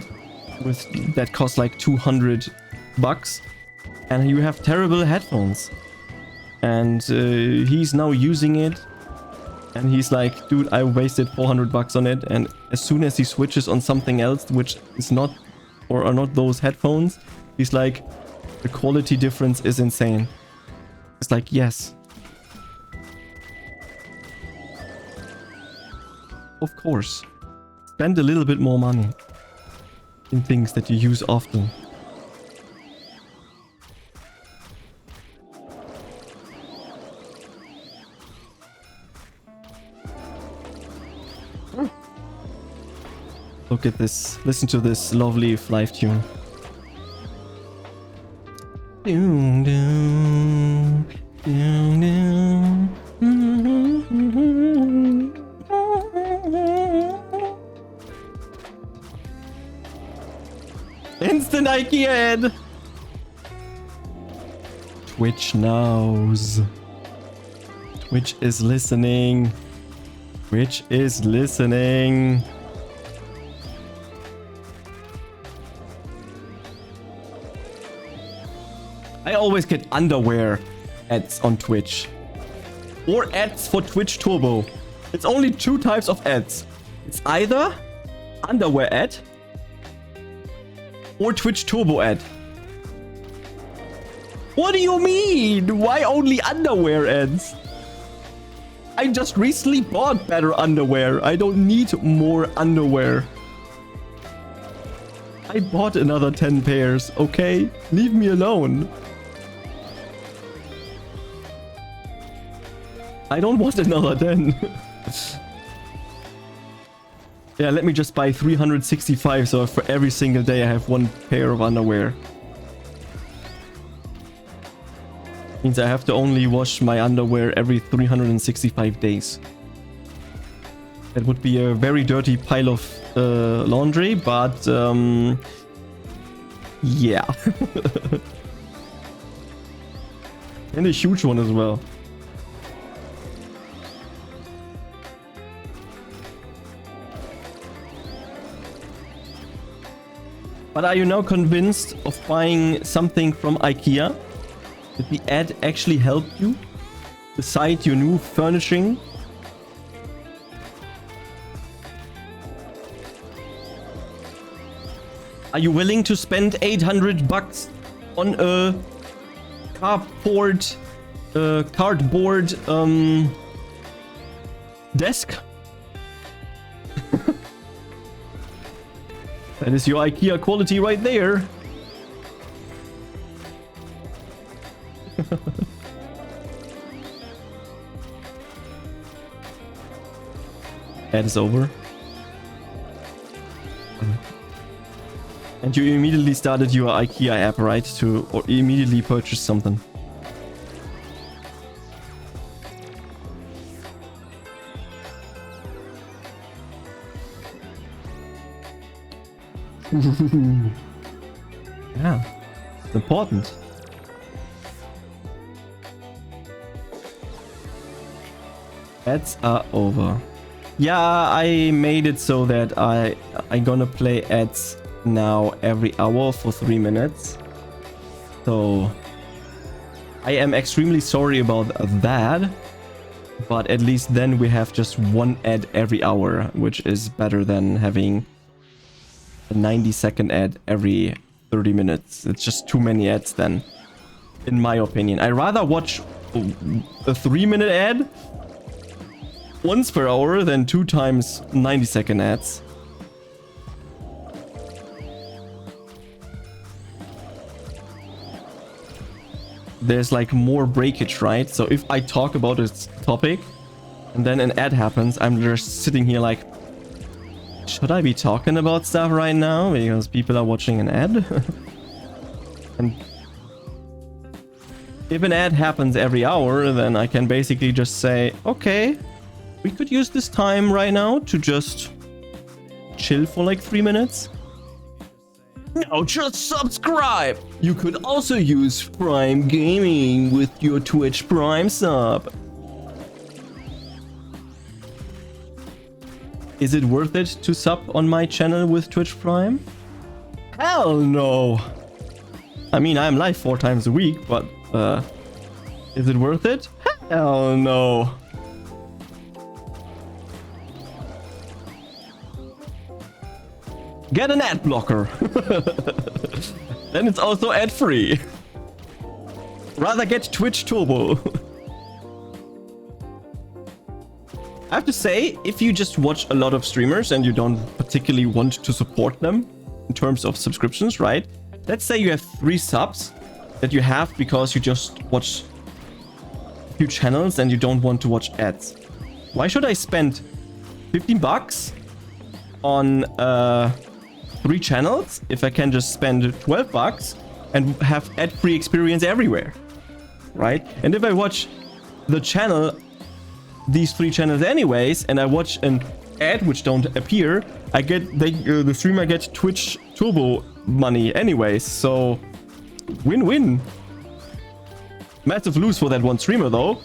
Speaker 1: that costs like $200 and you have terrible headphones? And he's now using it and he's like, dude, I wasted $400 on it, and as soon as he switches on something else which is not or are not those headphones, he's like, the quality difference is insane. It's like, yes, of course. Spend a little bit more money in things that you use often. Look at this. Listen to this lovely FlyFF tune. Doom, doom, doom, doom. Instant IKEA head! Twitch knows. Twitch is listening. Which is listening. I always get underwear ads on Twitch. Or ads for Twitch Turbo. It's only two types of ads. It's either underwear ad or Twitch Turbo ad. What do you mean? Why only underwear ads? I just recently bought better underwear. I don't need more underwear. I bought another 10 pairs, okay? Leave me alone. I don't want another 10. Yeah, let me just buy 365 so for every single day I have one pair of underwear. Means I have to only wash my underwear every 365 days. That would be a very dirty pile of laundry, but yeah. And a huge one as well. But are you now convinced of buying something from IKEA? Did the ad actually help you? Beside your new furnishing? Are you willing to spend 800 bucks on a cardboard desk? That is your IKEA quality right there. Ad is over. And you immediately started your IKEA app, right? Or immediately purchase something. Yeah, it's important. Ads are over. Yeah, I made it so that I'm gonna play ads now every hour for 3 minutes. So I am extremely sorry about that. But at least then we have just one ad every hour, which is better than having a 90-second ad every 30 minutes. It's just too many ads then, in my opinion. I'd rather watch a 3-minute ad once per hour than 2 times 90-second ads. There's like more breakage, right? So if I talk about a topic and then an ad happens, I'm just sitting here like, should I be talking about stuff right now? Because people are watching an ad. And if an ad happens every hour, then I can basically just say, okay, we could use this time right now to just chill for like 3 minutes. No, just subscribe! You could also use Prime Gaming with your Twitch Prime sub. Is it worth it to sub on my channel with Twitch Prime? Hell no! I mean, I'm live 4 times a week, but is it worth it? Hell no! Get an ad blocker. Then it's also ad free. Rather get Twitch Turbo. I have to say, if you just watch a lot of streamers and you don't particularly want to support them in terms of subscriptions, right? Let's say you have 3 subs that you have because you just watch a few channels and you don't want to watch ads. Why should I spend 15 bucks on 3 channels if I can just spend 12 bucks and have ad-free experience everywhere, right? And if I watch the channel, these 3 channels anyways, and I watch an ad which don't appear, I get the streamer gets Twitch Turbo money anyways, so win-win. Massive lose for that one streamer though.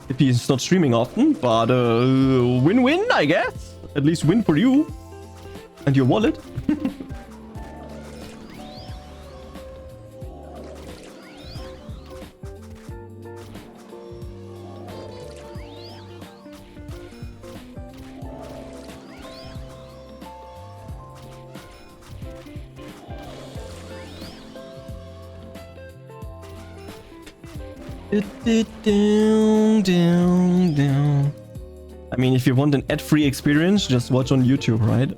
Speaker 1: if he's not streaming often, but win-win, I guess. At least win for you and your wallet. I mean, if you want an ad-free experience, just watch on YouTube, right?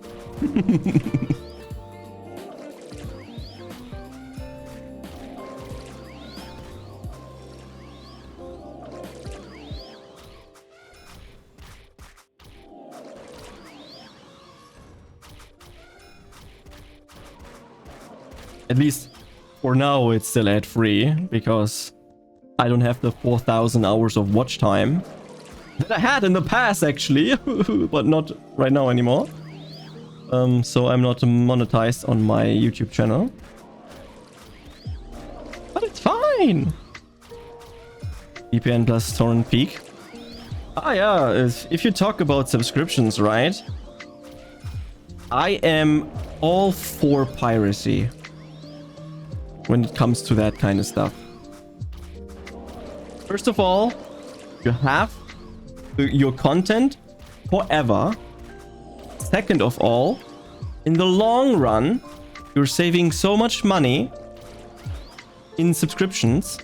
Speaker 1: At least for now, it's still ad-free because I don't have the 4,000 hours of watch time that I had in the past, actually, but not right now anymore. So I'm not monetized on my YouTube channel. But it's fine. VPN plus torrent peak. Ah yeah, if you talk about subscriptions, right? I am all for piracy when it comes to that kind of stuff. First of all, you have your content forever. Second of all, in the long run, you're saving so much money in subscriptions.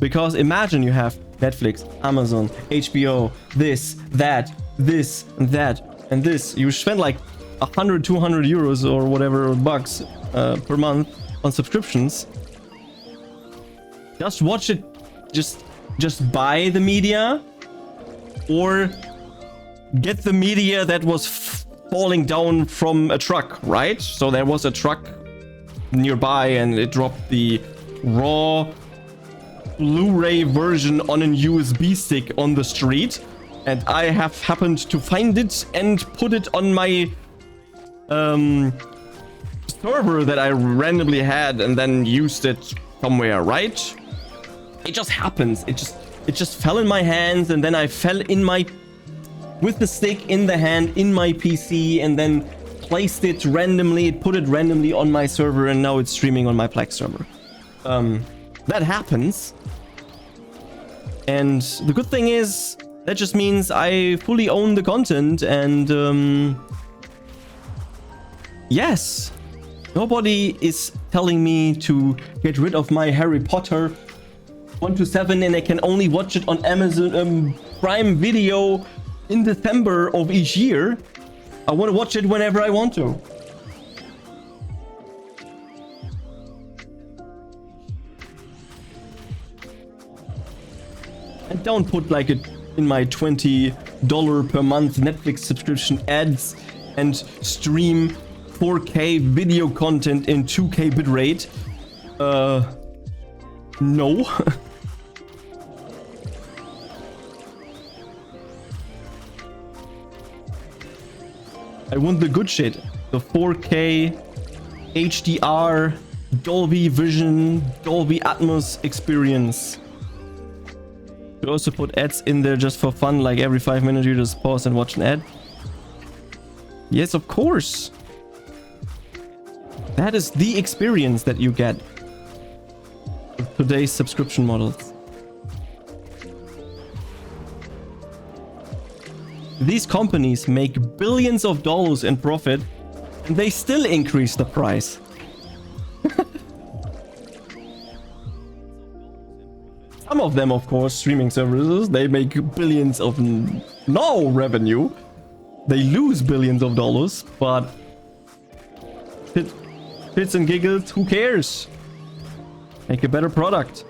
Speaker 1: Because imagine you have Netflix, Amazon, HBO, this, that, this, and that, and this. You spend like 100, 200 euros or whatever bucks per month on subscriptions. Just watch it. Just buy the media, or get the media that was falling down from a truck, right? So there was a truck nearby and it dropped the raw Blu-ray version on a USB stick on the street, and I have happened to find it and put it on my server that I randomly had and then used it somewhere, right? It just happens. It just fell in my hands, and then I fell in with the stick in the hand in my PC, and then placed it randomly, put it randomly on my server, and now it's streaming on my Plex server. That happens. And the good thing is, that just means I fully own the content, and yes, nobody is telling me to get rid of my Harry Potter 1 to 7, and I can only watch it on Amazon Prime Video in December of each year. I want to watch it whenever I want to. And don't put like it in my $20 per month Netflix subscription ads and stream 4K video content in 2K bitrate. No. I want the good shit. The 4K, HDR, Dolby Vision, Dolby Atmos experience. You also put ads in there just for fun, like every 5 minutes you just pause and watch an ad. Yes, of course. That is the experience that you get with today's subscription models. These companies make billions of dollars in profit, and they still increase the price. Some of them, of course, streaming services, they make billions of no revenue. They lose billions of dollars, but shits and giggles, who cares? Make a better product.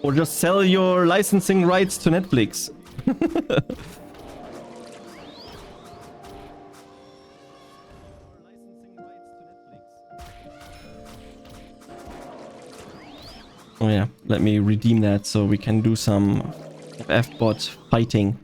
Speaker 1: Or just sell your licensing rights to Netflix. Oh yeah, let me redeem that so we can do some F-bot fighting.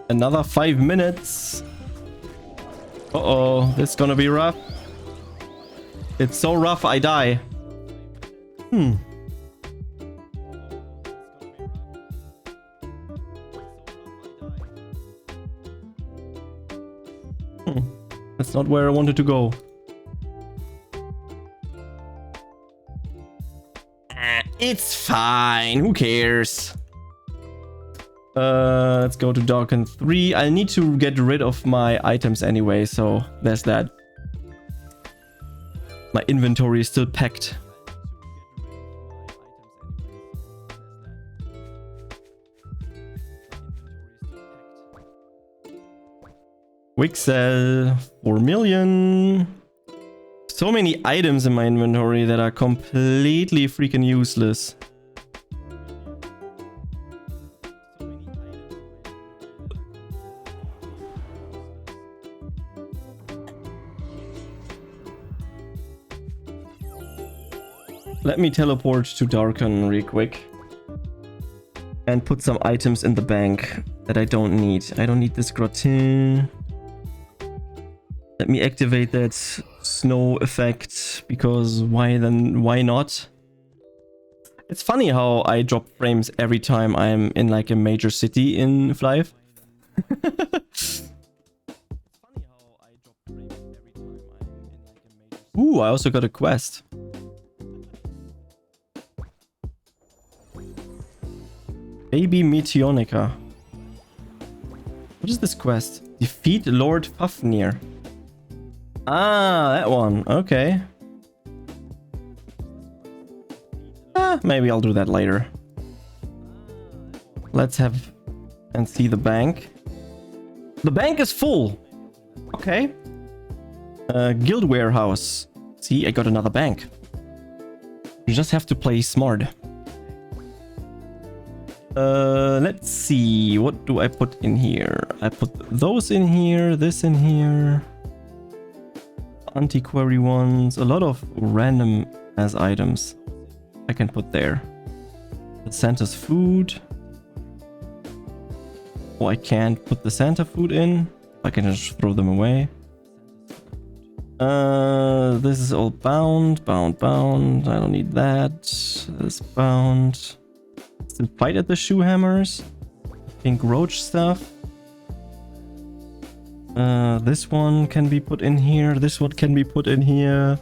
Speaker 1: Another 5 minutes. Uh-oh, this is gonna be rough. It's so rough I die. That's not where I wanted to go. It's fine. Who cares? Let's go to Darken 3. I need to get rid of my items anyway, so there's that. My inventory is still packed. Wixel, 4 million. So many items in my inventory that are completely freaking useless. Let me teleport to Darken real quick. And put some items in the bank that I don't need. I don't need this gratin. Let me activate that snow effect, because why not? It's funny how I drop frames every time I'm in like a major city in FlyFF. Ooh, I also got a quest. Baby Meteonica. What is this quest? Defeat Lord Fafnir. Ah, that one. Okay. Maybe I'll do that later. Let's have and see the bank. The bank is full. Okay. Guild warehouse. See, I got another bank. You just have to play smart. Let's see. What do I put in here? I put those in here, this in here. Antiquary ones. A lot of random as items I can put there. The Santa's food. Oh, I can't put the Santa food in. I can just throw them away. This is all bound. I don't need that. This bound. Still fight at the shoe hammers. Pink roach stuff. This one can be put in here. This one can be put in here.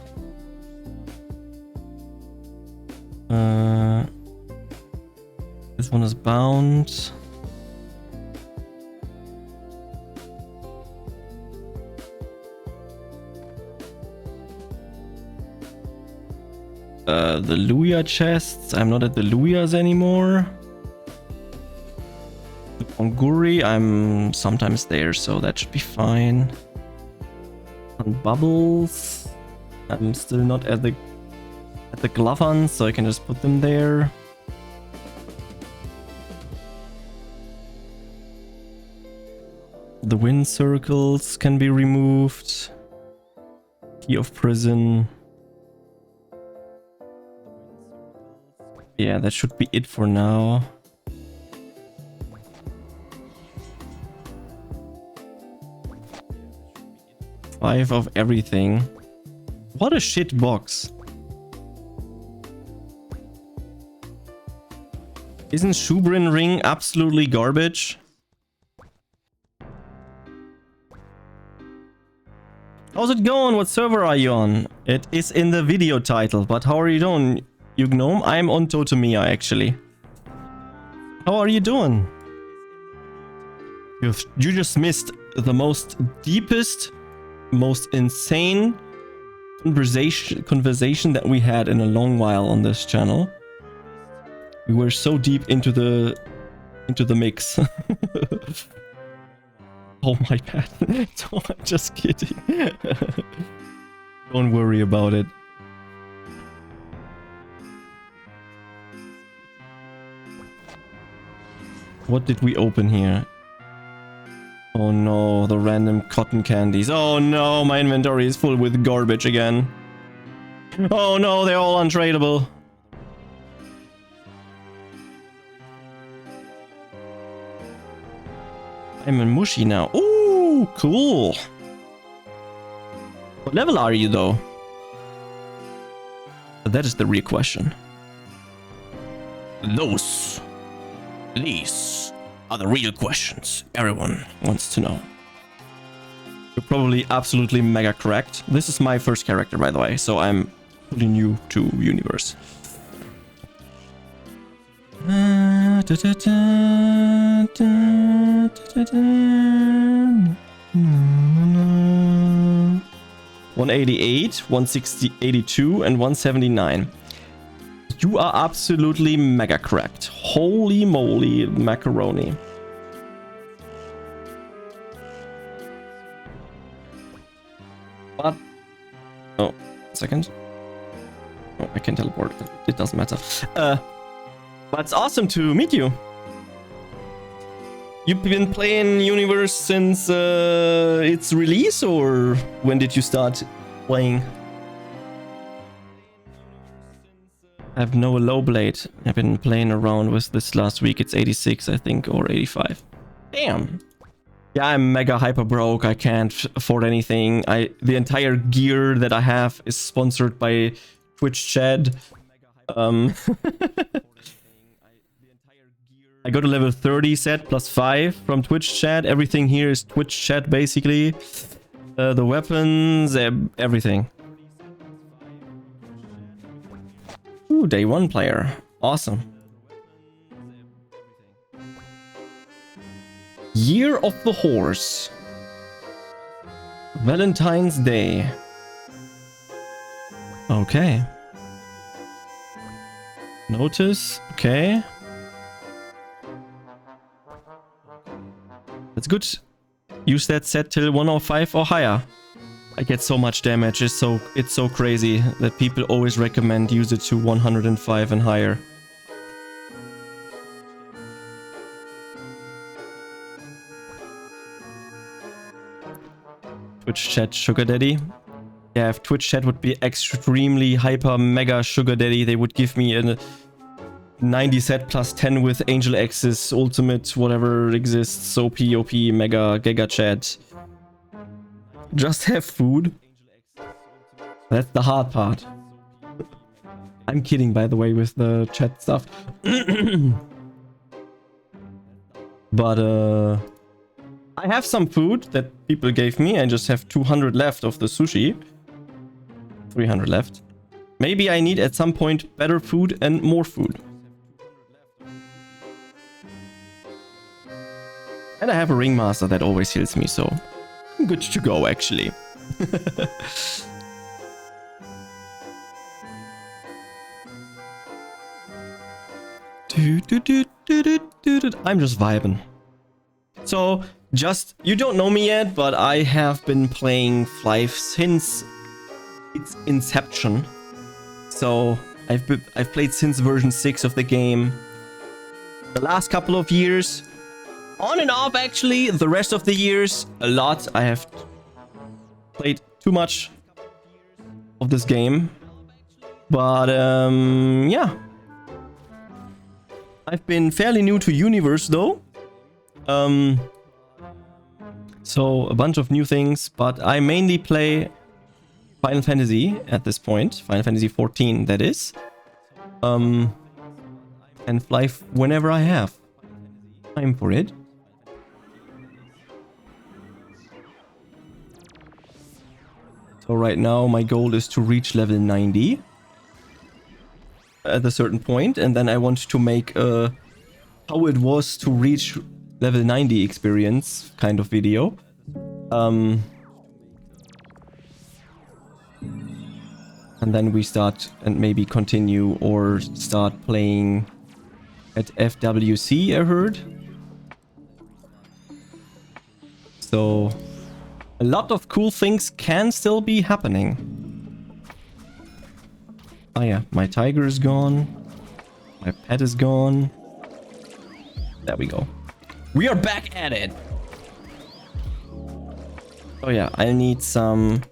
Speaker 1: This one is bound. The Luya chests. I'm not at the Luyas anymore. The Ponguri, I'm sometimes there, so that should be fine. On bubbles, I'm still not at the Glovans, so I can just put them there. The wind circles can be removed. Key of prison. Yeah, that should be it for now. Five of everything. What a shit box. Isn't Shubrin Ring absolutely garbage? How's it going? What server are you on? It is in the video title, but how are you doing, you gnome? I'm on Totemiya actually. How are you doing? You just missed the most deepest, most insane conversation that we had in a long while on this channel. We were so deep into the mix. Oh my bad. No, I'm just kidding. Don't worry about it. What did we open here? Oh no, the random cotton candies. Oh no, my inventory is full with garbage again. Oh no, they're all untradeable. I'm in Mushi now. Ooh, cool. What level are you though? That is the real question. These are the real questions everyone wants to know. You're probably absolutely mega correct. This is my first character, by the way, so I'm pretty new to Universe. 188, 160, 82, and 179. You are absolutely mega correct. Holy moly macaroni. But... oh, second. Oh, I can teleport. It doesn't matter. But it's awesome to meet you. You've been playing Universe since its release, or when did you start playing? I have no low blade. I've been playing around with this last week. It's 86, I think, or 85. Damn. Yeah, I'm mega hyper broke. I can't afford anything. The entire gear that I have is sponsored by Twitch chat. I got a level 30 set plus 5 from Twitch chat. Everything here is Twitch chat, basically. The weapons, everything. Ooh, day 1 player. Awesome. Year of the Horse. Valentine's Day. Okay. Notice. Okay. That's good. Use that set till 105 or higher. I get so much damage. It's so crazy that people always recommend use it to 105 and higher. Twitch chat sugar daddy. Yeah, if Twitch chat would be extremely hyper mega sugar daddy, they would give me a 90 set plus 10 with Angel Axis, Ultimate, whatever exists, OP, mega, giga chat. Just have food. That's the hard part. I'm kidding, by the way, with the chat stuff. But, I have some food that people gave me. I just have 200 left of the sushi. 300 left. Maybe I need at some point better food and more food. And I have a ringmaster that always heals me, so I'm good to go, actually. I'm just vibing. So, you don't know me yet, but I have been playing FlyFF since its inception. So, I've played since version 6 of the game. The last couple of years, on and off actually, the rest of the years, a lot. I have played too much of this game. But, yeah. I've been fairly new to Universe though. So a bunch of new things, but I mainly play Final Fantasy at this point. Final Fantasy 14, that is. And FlyFF whenever I have time for it. So right now my goal is to reach level 90 at a certain point, and then I want to make a how it was to reach level 90 experience kind of video. And then we start and maybe continue or start playing at FWC, I heard. So a lot of cool things can still be happening. Oh yeah, my tiger is gone. My pet is gone. There we go. We are back at it. Oh yeah, I need some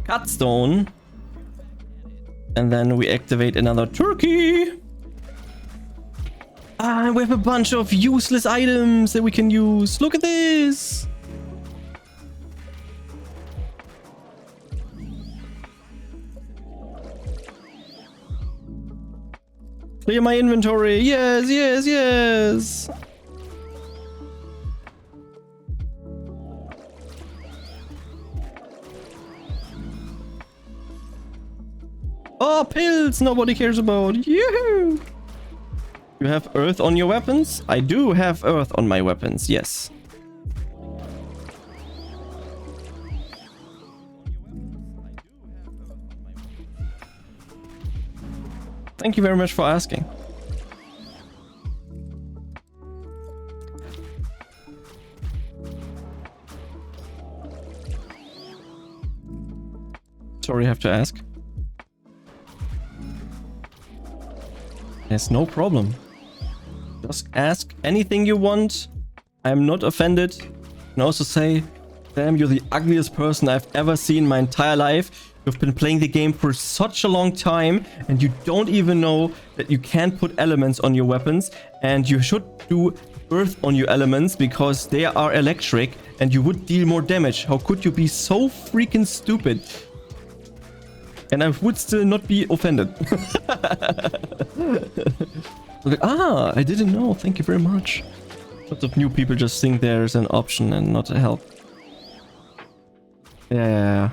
Speaker 1: cutstone. And then we activate another turkey. Ah, we have a bunch of useless items that we can use. Look at this. Clear my inventory. Yes, yes, yes. Oh, pills nobody cares about. Yoo-hoo! You have earth on your weapons? I do have earth on my weapons, yes. Thank you very much for asking. Sorry, I have to ask. There's no problem. Just ask anything you want. I'm not offended. And also say, damn, you're the ugliest person I've ever seen in my entire life. You've been playing the game for such a long time and you don't even know that you can't put elements on your weapons, and you should do earth on your elements because they are electric and you would deal more damage. How could you be so freaking stupid? And I would still not be offended. Like, ah, I didn't know. Thank you very much. Lots of new people just think there's an option and not a help. Yeah.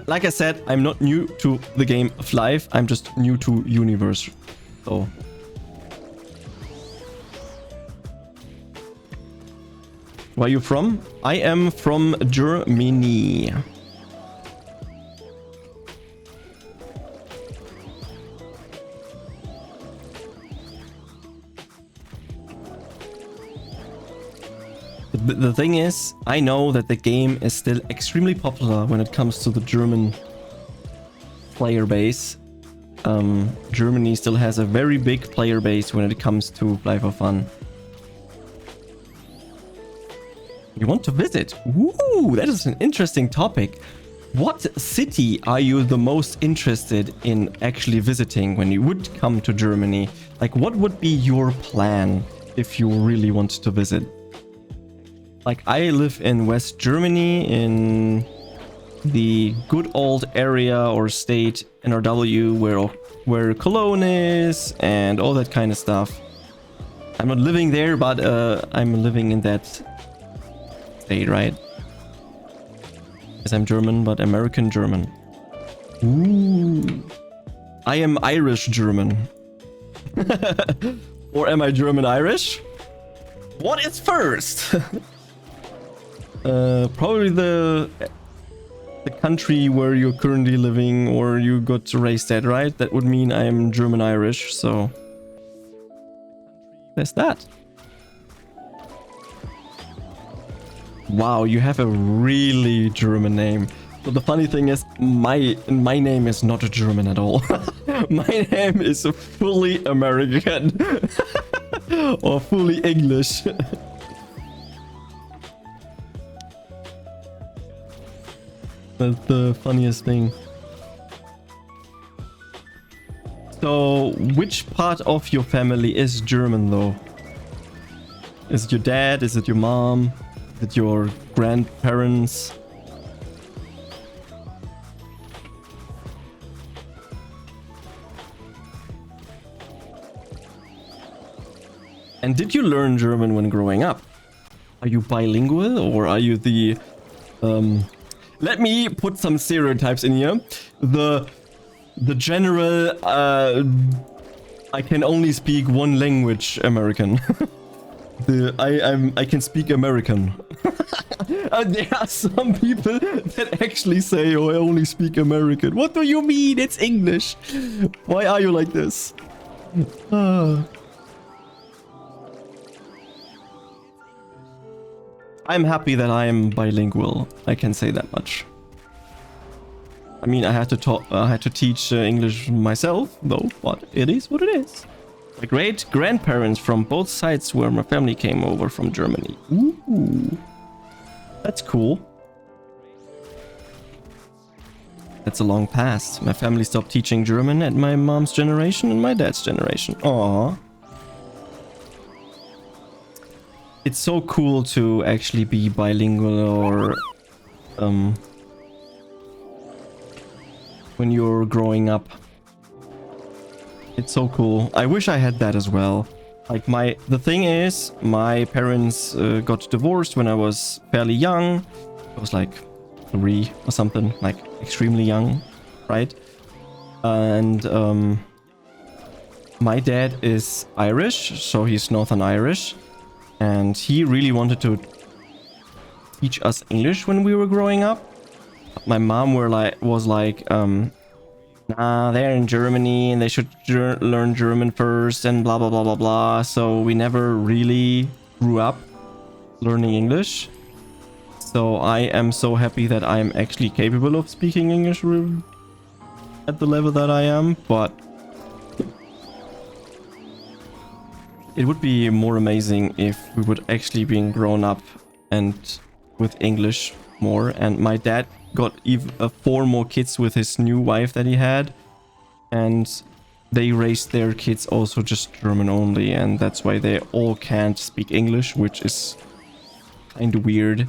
Speaker 1: Like I said, I'm not new to the game of life. I'm just new to universe. So. Where are you from? I am from Germany. The thing is, I know that the game is still extremely popular when it comes to the German player base. Germany still has a very big player base when it comes to FlyFF. You want to visit? Ooh, that is an interesting topic. What city are you the most interested in actually visiting when you would come to Germany? Like, what would be your plan if you really want to visit? Like, I live in West Germany, in the good old area or state NRW where Cologne is and all that kind of stuff. I'm not living there, but I'm living in that state, right? Yes, I'm German, but American German. Ooh. I am Irish German. Or am I German Irish? What is first? Probably the country where you're currently living or you got raised at, right? That would mean I am German Irish, so there's that. Wow, you have a really German name. But the funny thing is, my name is not German at all. My name is fully American. Or fully English. That's the funniest thing. So, which part of your family is German though? Is it your dad? Is it your mom? Is it your grandparents? And did you learn German when growing up? Are you bilingual or are you the... Let me put some stereotypes in here. The general, I can only speak one language American. I can speak American. There are some people that actually say, oh, I only speak American. What do you mean? It's English. Why are you like this? I'm happy that I am bilingual. I can say that much. I mean, I had to teach English myself, though. But it is what it is. My great grandparents from both sides where my family came over from Germany. Ooh, that's cool. That's a long past. My family stopped teaching German at my mom's generation and my dad's generation. Aww. It's so cool to actually be bilingual or when you're growing up. It's so cool. I wish I had that as well. Like the thing is, my parents got divorced when I was fairly young. I was like 3 or something, like extremely young, right? And my dad is Irish, so he's Northern Irish. And he really wanted to teach us English when we were growing up. My mom was like, nah, they're in Germany and they should learn German first and blah, blah, blah, blah, blah. So we never really grew up learning English. So I am so happy that I'm actually capable of speaking English at the level that I am. But it would be more amazing if we would actually be grown up and with English more. And my dad got 4 more kids with his new wife that he had, and they raised their kids also just German only, and that's why they all can't speak English, which is kind of weird.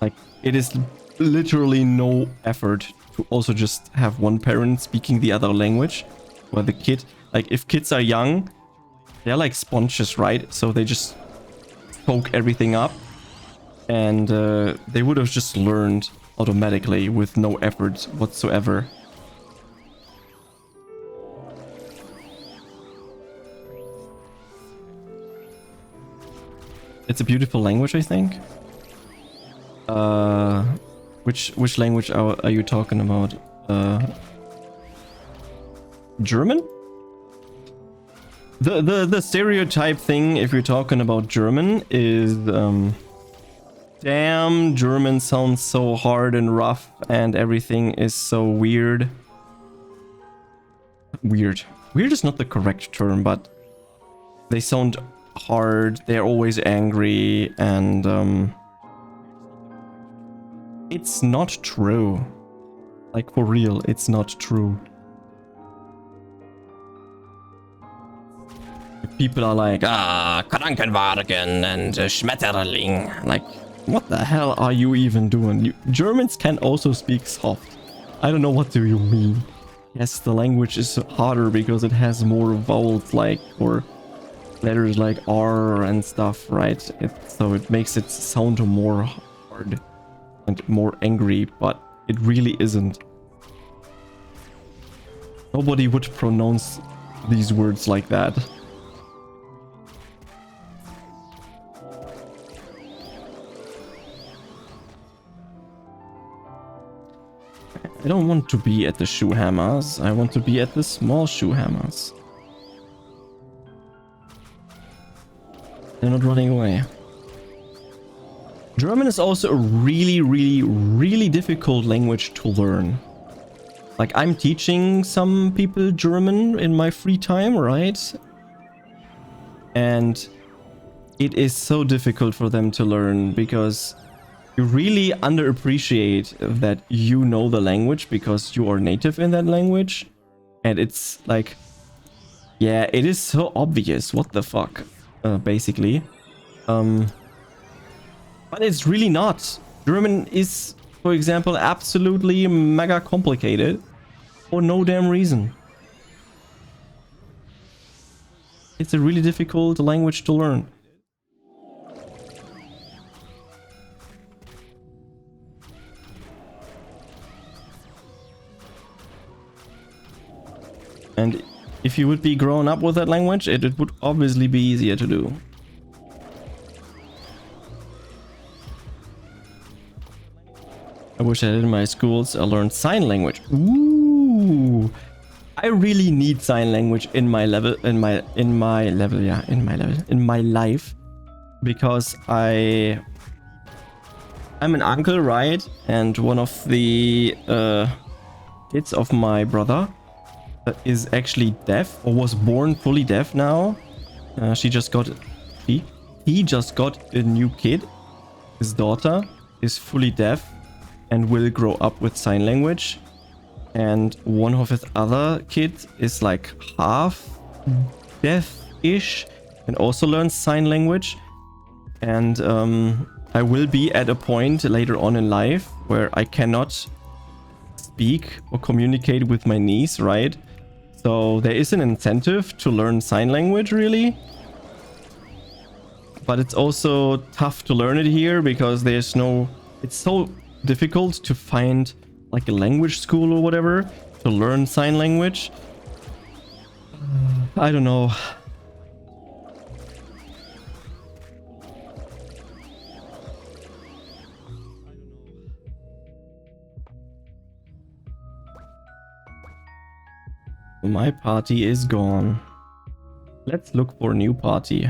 Speaker 1: Like, it is literally no effort to also just have one parent speaking the other language, where the kid, like, if kids are young, they're like sponges, right? So they just soak everything up, and they would have just learned automatically with no effort whatsoever. It's a beautiful language, I think. Which language are you talking about? German? The stereotype thing, if you're talking about German, is damn, German sounds so hard and rough, and everything is so weird. Weird is not the correct term, but they sound hard. They're always angry, and it's not true. Like, for real, it's not true. People are like, Krankenwagen and Schmetterling. Like, what the hell are you even doing? Germans can also speak soft. I don't know, what do you mean? Yes, the language is harder because it has more vowels, like, or letters like R and stuff, right? So it makes it sound more hard and more angry, but it really isn't. Nobody would pronounce these words like that. I don't want to be at the shoe hammers. I want to be at the small shoe hammers. They're not running away. German is also a really, really, really difficult language to learn. Like, I'm teaching some people German in my free time, right? And it is so difficult for them to learn because you really underappreciate that you know the language because you are native in that language. And it's like, yeah, it is so obvious. What the fuck, basically. But it's really not. German is, for example, absolutely mega complicated for no damn reason. It's a really difficult language to learn. And if you would be grown up with that language, it would obviously be easier to do. I wish I did in my schools. I learned sign language. Ooh, I really need sign language in my level, in my life, because I'm an uncle, right? And one of the kids of my brother is actually deaf, or was born fully deaf now. He just got a new kid. His daughter is fully deaf, and will grow up with sign language. And one of his other kids is like half deaf-ish and also learns sign language. And I will be at a point later on in life where I cannot speak or communicate with my niece, right? So there is an incentive to learn sign language, really. But it's also tough to learn it here because there's no... It's so difficult to find like a language school or whatever to learn sign language. I don't know. My party is gone. Let's look for a new party.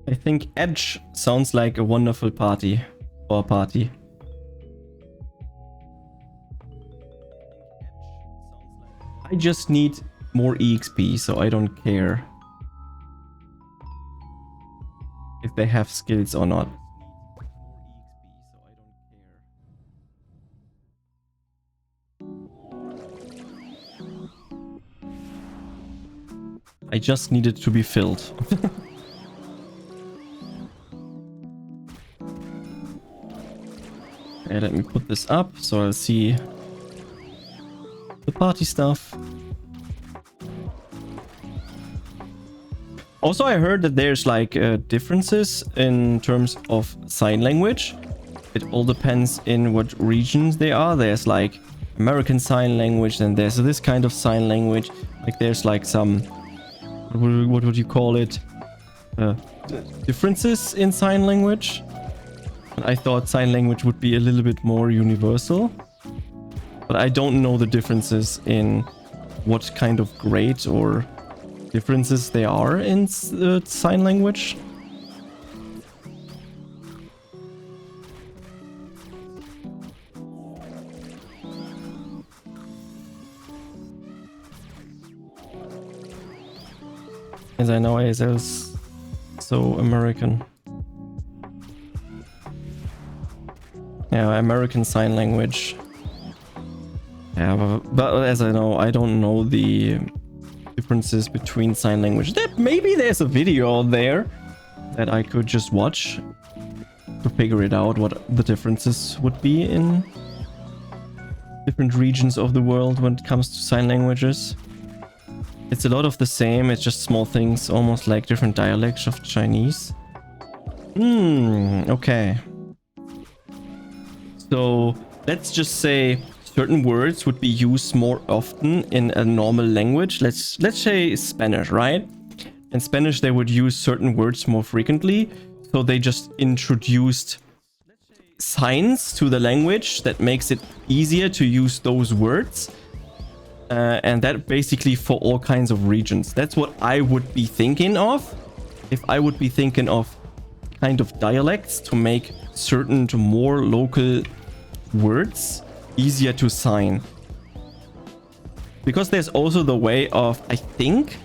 Speaker 1: I think Edge sounds like a wonderful party. Or party. I just need more EXP, so I don't care if they have skills or not. I just need it to be filled. Okay, let me put this up so I'll see the party stuff. Also, I heard that there's like differences in terms of sign language. It all depends in what regions they are. There's like American Sign Language, and there's this kind of sign language. Like there's like some, what would you call it? Differences in sign language. And I thought sign language would be a little bit more universal. But I don't know the differences in what kind of grade or differences there are in sign language. As I know, ASL is so American. Yeah, American Sign Language. Yeah, but as I know, I don't know the differences between sign language. Maybe there's a video out there that I could just watch to figure it out, what the differences would be in different regions of the world when it comes to sign languages. It's a lot of the same, it's just small things, almost like different dialects of Chinese. Okay. So let's just say certain words would be used more often in a normal language. Let's say Spanish, right? In Spanish they would use certain words more frequently, so they just introduced signs to the language that makes it easier to use those words. And that basically for all kinds of regions. That's what I would be thinking of if I would be thinking of kind of dialects to make certain more local words easier to sign. Because there's also the way of, I think,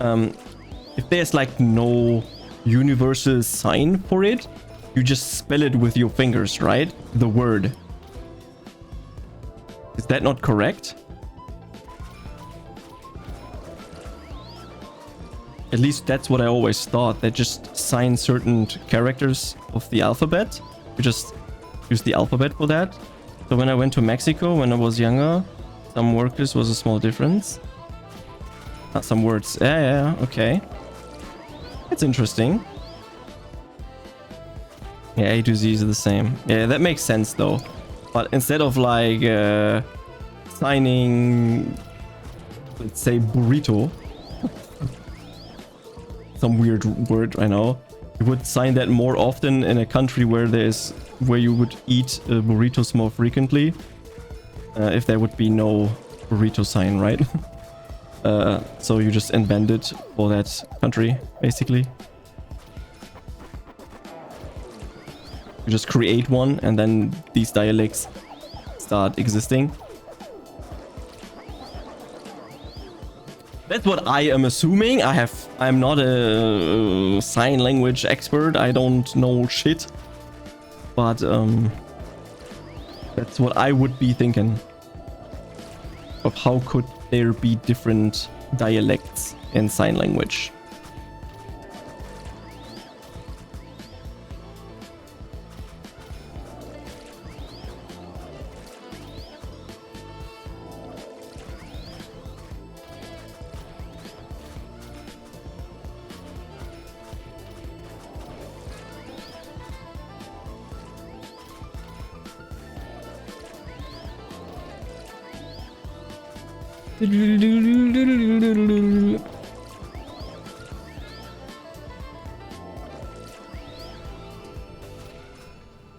Speaker 1: if there's like no universal sign for it, you just spell it with your fingers, right? The word. Is that not correct? At least that's what I always thought. They just sign certain characters of the alphabet. You just use the alphabet for that. So when I went to Mexico when I was younger, some words was a small difference. Some words. Yeah, okay. It's interesting. Yeah, A to Z is the same. Yeah, that makes sense though. But instead of like signing, let's say burrito, some weird word, I know, you would sign that more often in a country where you would eat burritos more frequently. If there would be no burrito sign, right? So you just invent it for that country, basically. You just create one and then these dialects start existing. That's what I am assuming. I'm not a sign language expert. I don't know shit. But that's what I would be thinking. Of how could there be different dialects in sign language.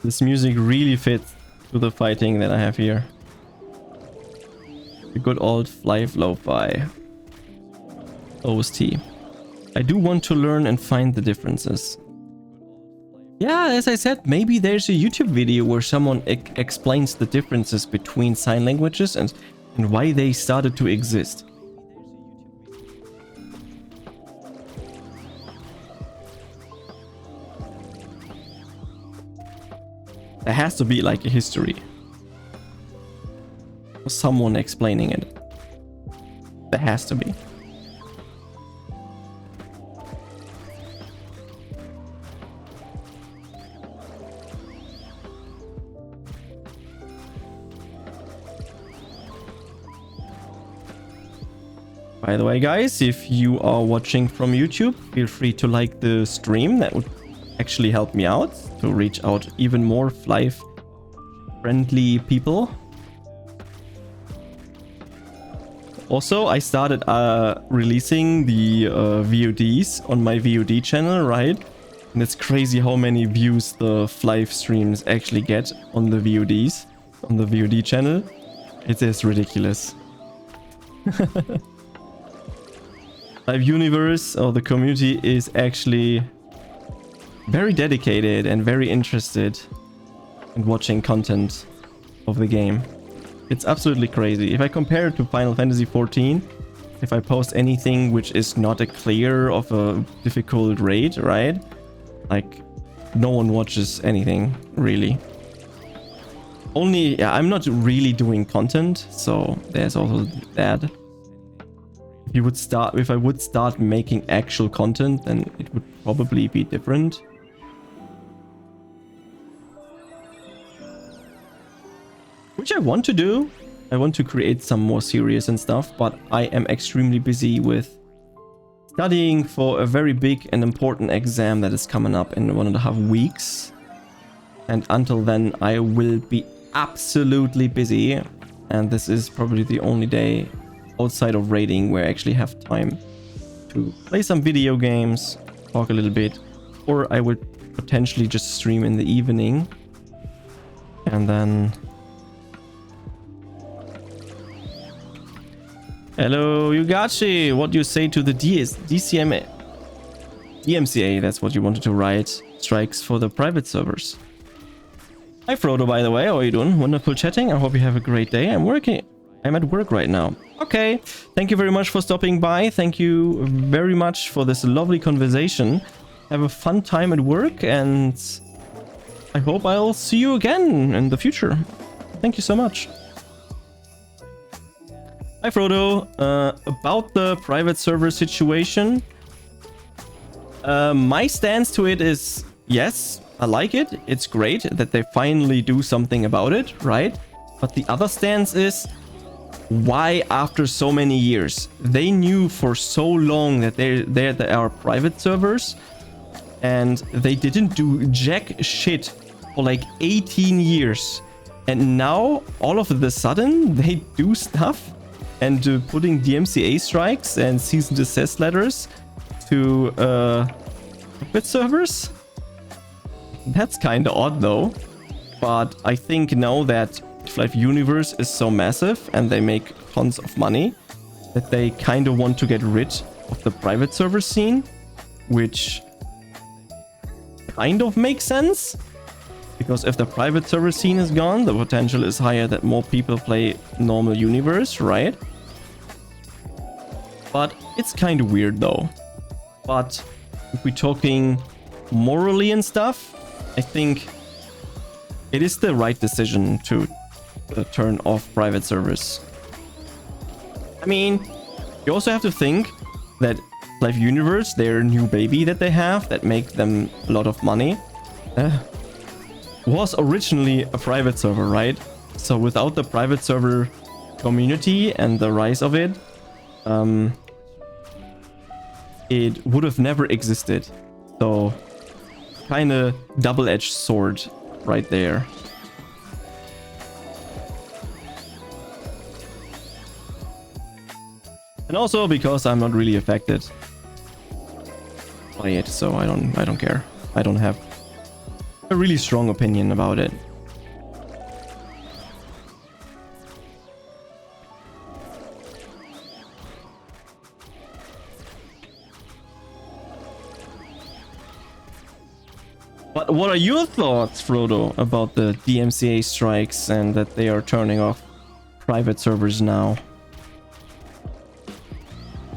Speaker 1: This music really fits to the fighting that I have here. The good old FlyFF Lo-Fi OST. I do want to learn and find the differences. Yeah, as I said, maybe there's a YouTube video where someone explains the differences between sign languages and why they started to exist. There has to be like a history. Someone explaining it. There has to be. By the way, guys, if you are watching from YouTube, feel free to like the stream. That would actually help me out to reach out even more FlyFF friendly people. Also, I started releasing the VODs on my VOD channel, right? And it's crazy how many views the FlyFF streams actually get on the VODs, on the VOD channel. It is ridiculous. FlyFF Universe, or the community, is actually very dedicated and very interested in watching content of the game. It's absolutely crazy. If I compare it to Final Fantasy XIV, if I post anything which is not a clear of a difficult raid, right? Like, no one watches anything, really. Only, yeah, I'm not really doing content, so there's also that. If I would start making actual content, then it would probably be different. Which I want to do. I want to create some more series and stuff, but I am extremely busy with studying for a very big and important exam that is coming up in 1.5 weeks. And until then, I will be absolutely busy. And this is probably the only day outside of raiding where I actually have time to play some video games, talk a little bit, or I would potentially just stream in the evening. And then... Hello, Jugachi! What do you say to the DMCA, that's what you wanted to write, strikes for the private servers? Hi Frodo, by the way, how are you doing? Wonderful chatting, I hope you have a great day. I'm at work right now. Okay, thank you very much for stopping by. Thank you very much for this lovely conversation. Have a fun time at work, and I hope I'll see you again in the future. Thank you so much. Hi Frodo, about the private server situation, my stance to it is yes, I like it. It's great that they finally do something about it, right? But the other stance is, why after so many years? They knew for so long that there are private servers, and they didn't do jack shit for like 18 years. And now, all of a sudden, they do stuff, and putting DMCA strikes and cease and desist letters to private servers? That's kinda odd though. But I think now that FlyFF Universe is so massive and they make tons of money, that they kind of want to get rid of the private server scene, which kind of makes sense, because if the private server scene is gone, the potential is higher that more people play normal Universe, right? But it's kind of weird though. But if we're talking morally and stuff, I think it is the right decision to turn off private servers. I mean, you also have to think that Live Universe, their new baby that they have that make them a lot of money, was originally a private server, right? So without the private server community and the rise of it, it would have never existed. So kind of double-edged sword right there. And also because I'm not really affected by it, so I don't care. I don't have a really strong opinion about it. But what are your thoughts, Frodo, about the DMCA strikes and that they are turning off private servers now?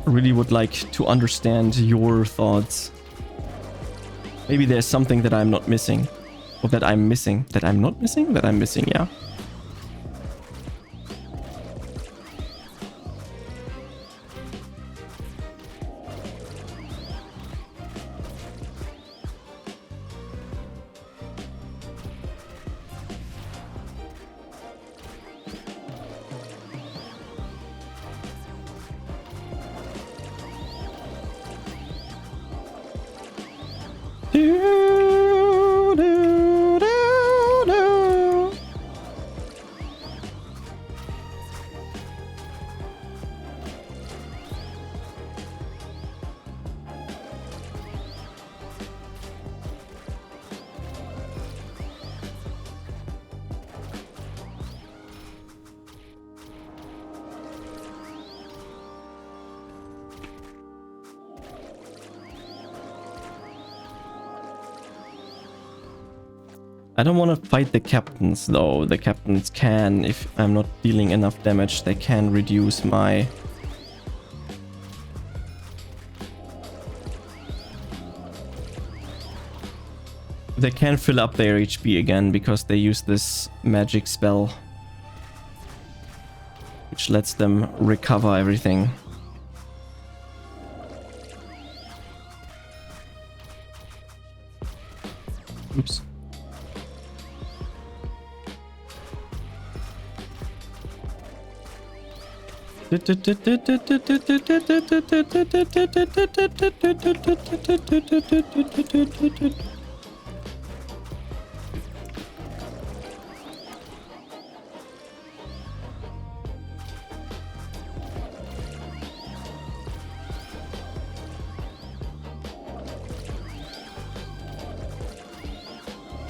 Speaker 1: Really would like to understand your thoughts. Maybe there's something that I'm not missing. Or that I'm missing. That I'm not missing? That I'm missing, yeah. I don't want to fight the captains though. The captains can, if I'm not dealing enough damage, they can reduce my... They can fill up their HP again because they use this magic spell, which lets them recover everything. Oops.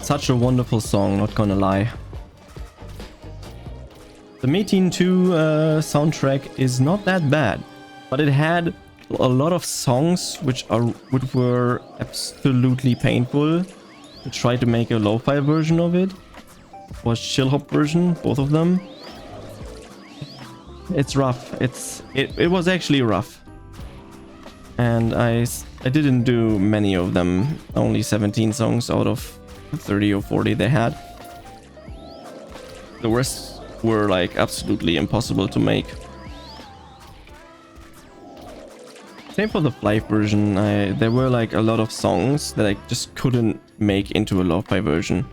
Speaker 1: Such a wonderful song, not gonna lie. The Metin 2 soundtrack is not that bad, but it had a lot of songs which were absolutely painful. To try to make a lo-fi version of it, or chill hop version, both of them. It's rough. It was actually rough, and I didn't do many of them. Only 17 songs out of 30 or 40 they had. The rest were like absolutely impossible to make. Same for the FlyFF version. There were like a lot of songs that I just couldn't make into a lo-fi version.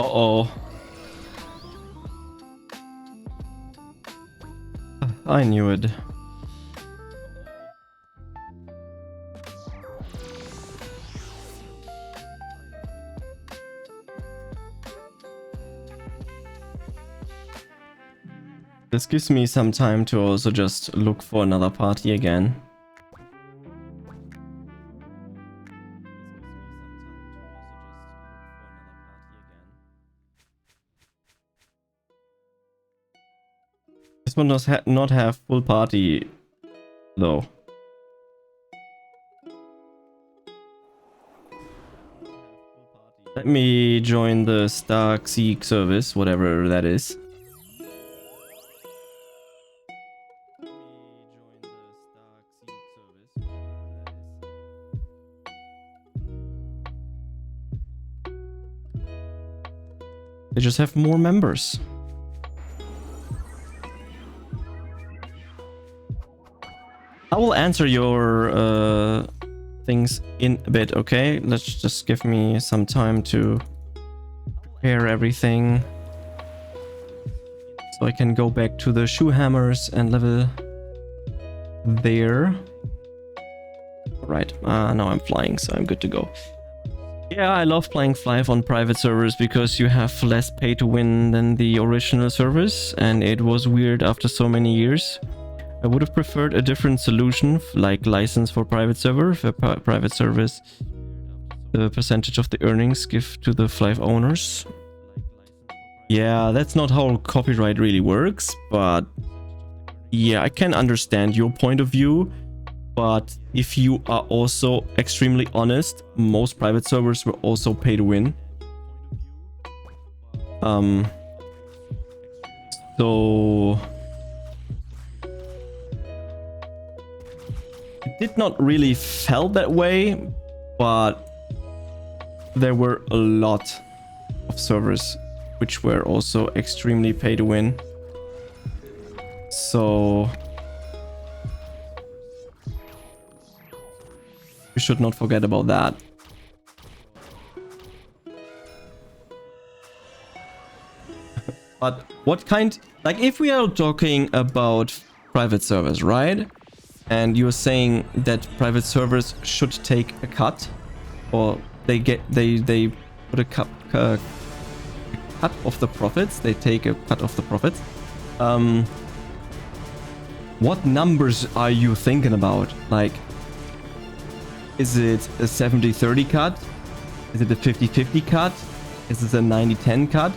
Speaker 1: Uh-oh. I knew it. This gives me some time to also just look for another party again. This one does not have full party though. Let me join the Stark Seek service, whatever that is. They just have more members. I will answer your things in a bit, okay? Let's just give me some time to prepare everything. So I can go back to the shoe hammers and level there. Right, now I'm flying, so I'm good to go. Yeah, I love playing FlyFF on private servers because you have less pay to win than the original servers, and it was weird after so many years. I would have preferred a different solution, like license for private server. For private service, the percentage of the earnings give to the FlyFF owners. Yeah, that's not how copyright really works, but yeah, I can understand your point of view. But if you are also extremely honest, most private servers were also pay to win. So it did not really felt that way, but there were a lot of servers which were also extremely pay to win. So we should not forget about that. But what kind, like if we are talking about private servers, right? And you're saying that private servers should take a cut, or they put a cut of the profits, they take a cut of the profits. What numbers are you thinking about? Like, is it a 70-30 cut? Is it a 50-50 cut? Is it a 90-10 cut?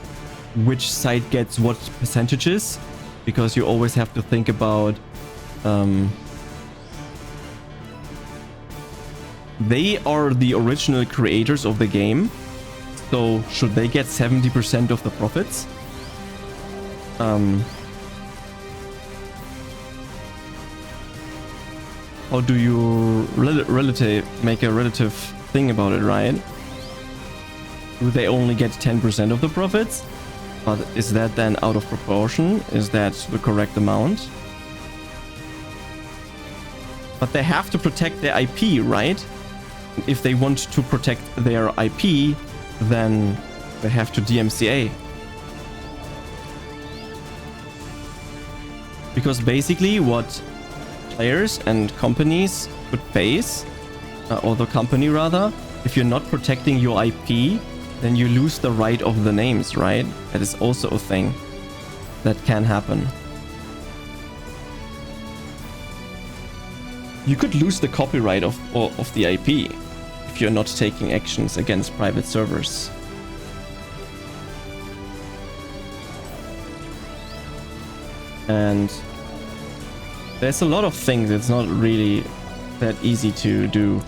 Speaker 1: Which side gets what percentages? Because you always have to think about they are the original creators of the game, so should they get 70% of the profits? How do you make a relative thing about it, right? Do they only get 10% of the profits? But is that then out of proportion? Is that the correct amount? But they have to protect their IP, right? If they want to protect their IP, then they have to DMCA. Because basically what players and companies could face, or the company rather, if you're not protecting your IP, then you lose the right of the names, right? That is also a thing that can happen. You could lose the copyright of the IP if you're not taking actions against private servers. And there's a lot of things it's not really that easy to do.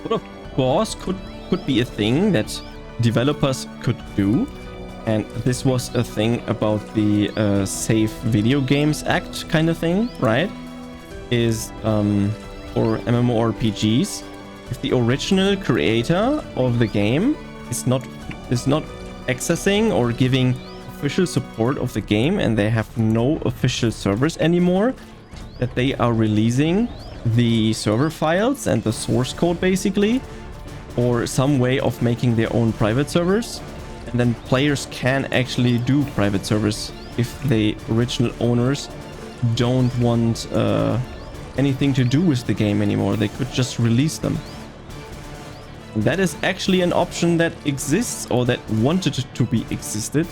Speaker 1: What of course could be a thing that developers could do, and this was a thing about the Safe Video Games Act kind of thing, right? Is for MMORPGs, if the original creator of the game is not accessing or giving official support of the game, and they have no official servers anymore, that they are releasing the server files and the source code basically, or some way of making their own private servers, and then players can actually do private servers if the original owners don't want anything to do with the game anymore. They could just release them. That is actually an option that exists or that wanted to be existed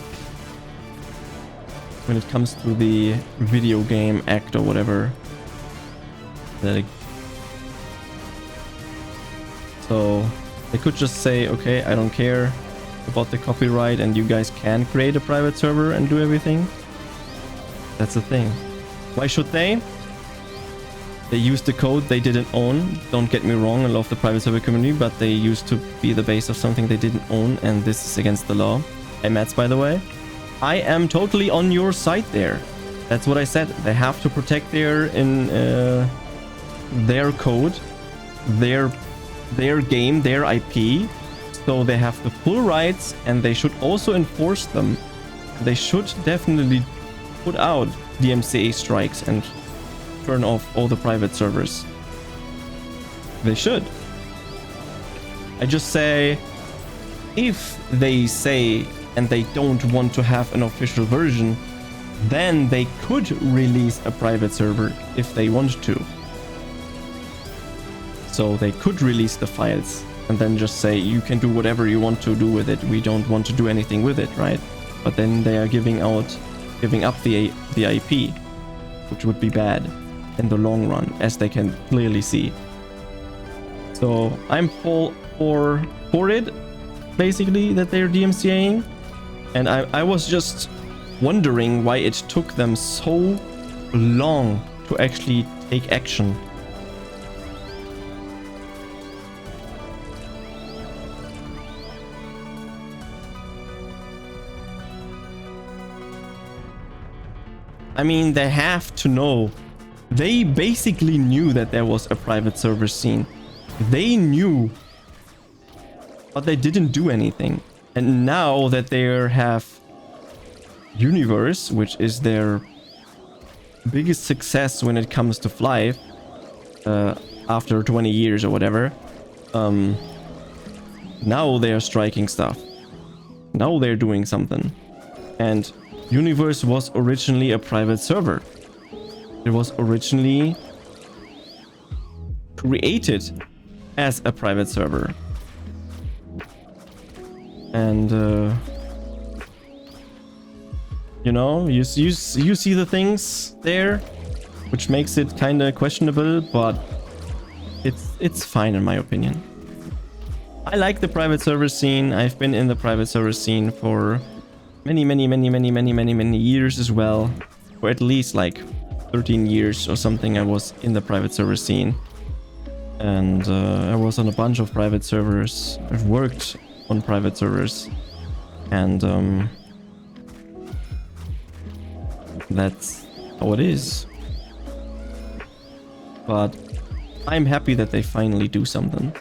Speaker 1: when it comes to the video game act or whatever. So they could just say, okay, I don't care about the copyright and you guys can create a private server and do everything. That's the thing. Why should they? They used the code they didn't own. Don't get me wrong, I love the private server community, but they used to be the base of something they didn't own, and this is against the law. Hey Mats, by the way. I am totally on your side there. That's what I said. They have to protect their code, their game, their IP. So they have the full rights and they should also enforce them. They should definitely put out DMCA strikes and turn off all the private servers. They should. I just say, if they say and they don't want to have an official version, then they could release a private server if they want to. So they could release the files and then just say, you can do whatever you want to do with it. We don't want to do anything with it, right? But then they are giving up the IP, which would be bad in the long run, as they can clearly see. So I'm for it, basically, that they're DMCAing. And I was just wondering why it took them so long to actually take action. I mean, they have to know. They basically knew that there was a private server scene. They knew, but they didn't do anything. And now that they have Universe, which is their biggest success when it comes to FlyFF, after 20 years or whatever, now they are striking stuff. Now they're doing something. And Universe was originally a private server. It was originally created as a private server. And you know, you see the things there, which makes it kind of questionable, but it's fine in my opinion. I like the private server scene. I've been in the private server scene for many years as well. For at least like 13 years or something I was in the private server scene. And I was on a bunch of private servers. I've worked on private servers. And that's how it is. But I'm happy that they finally do something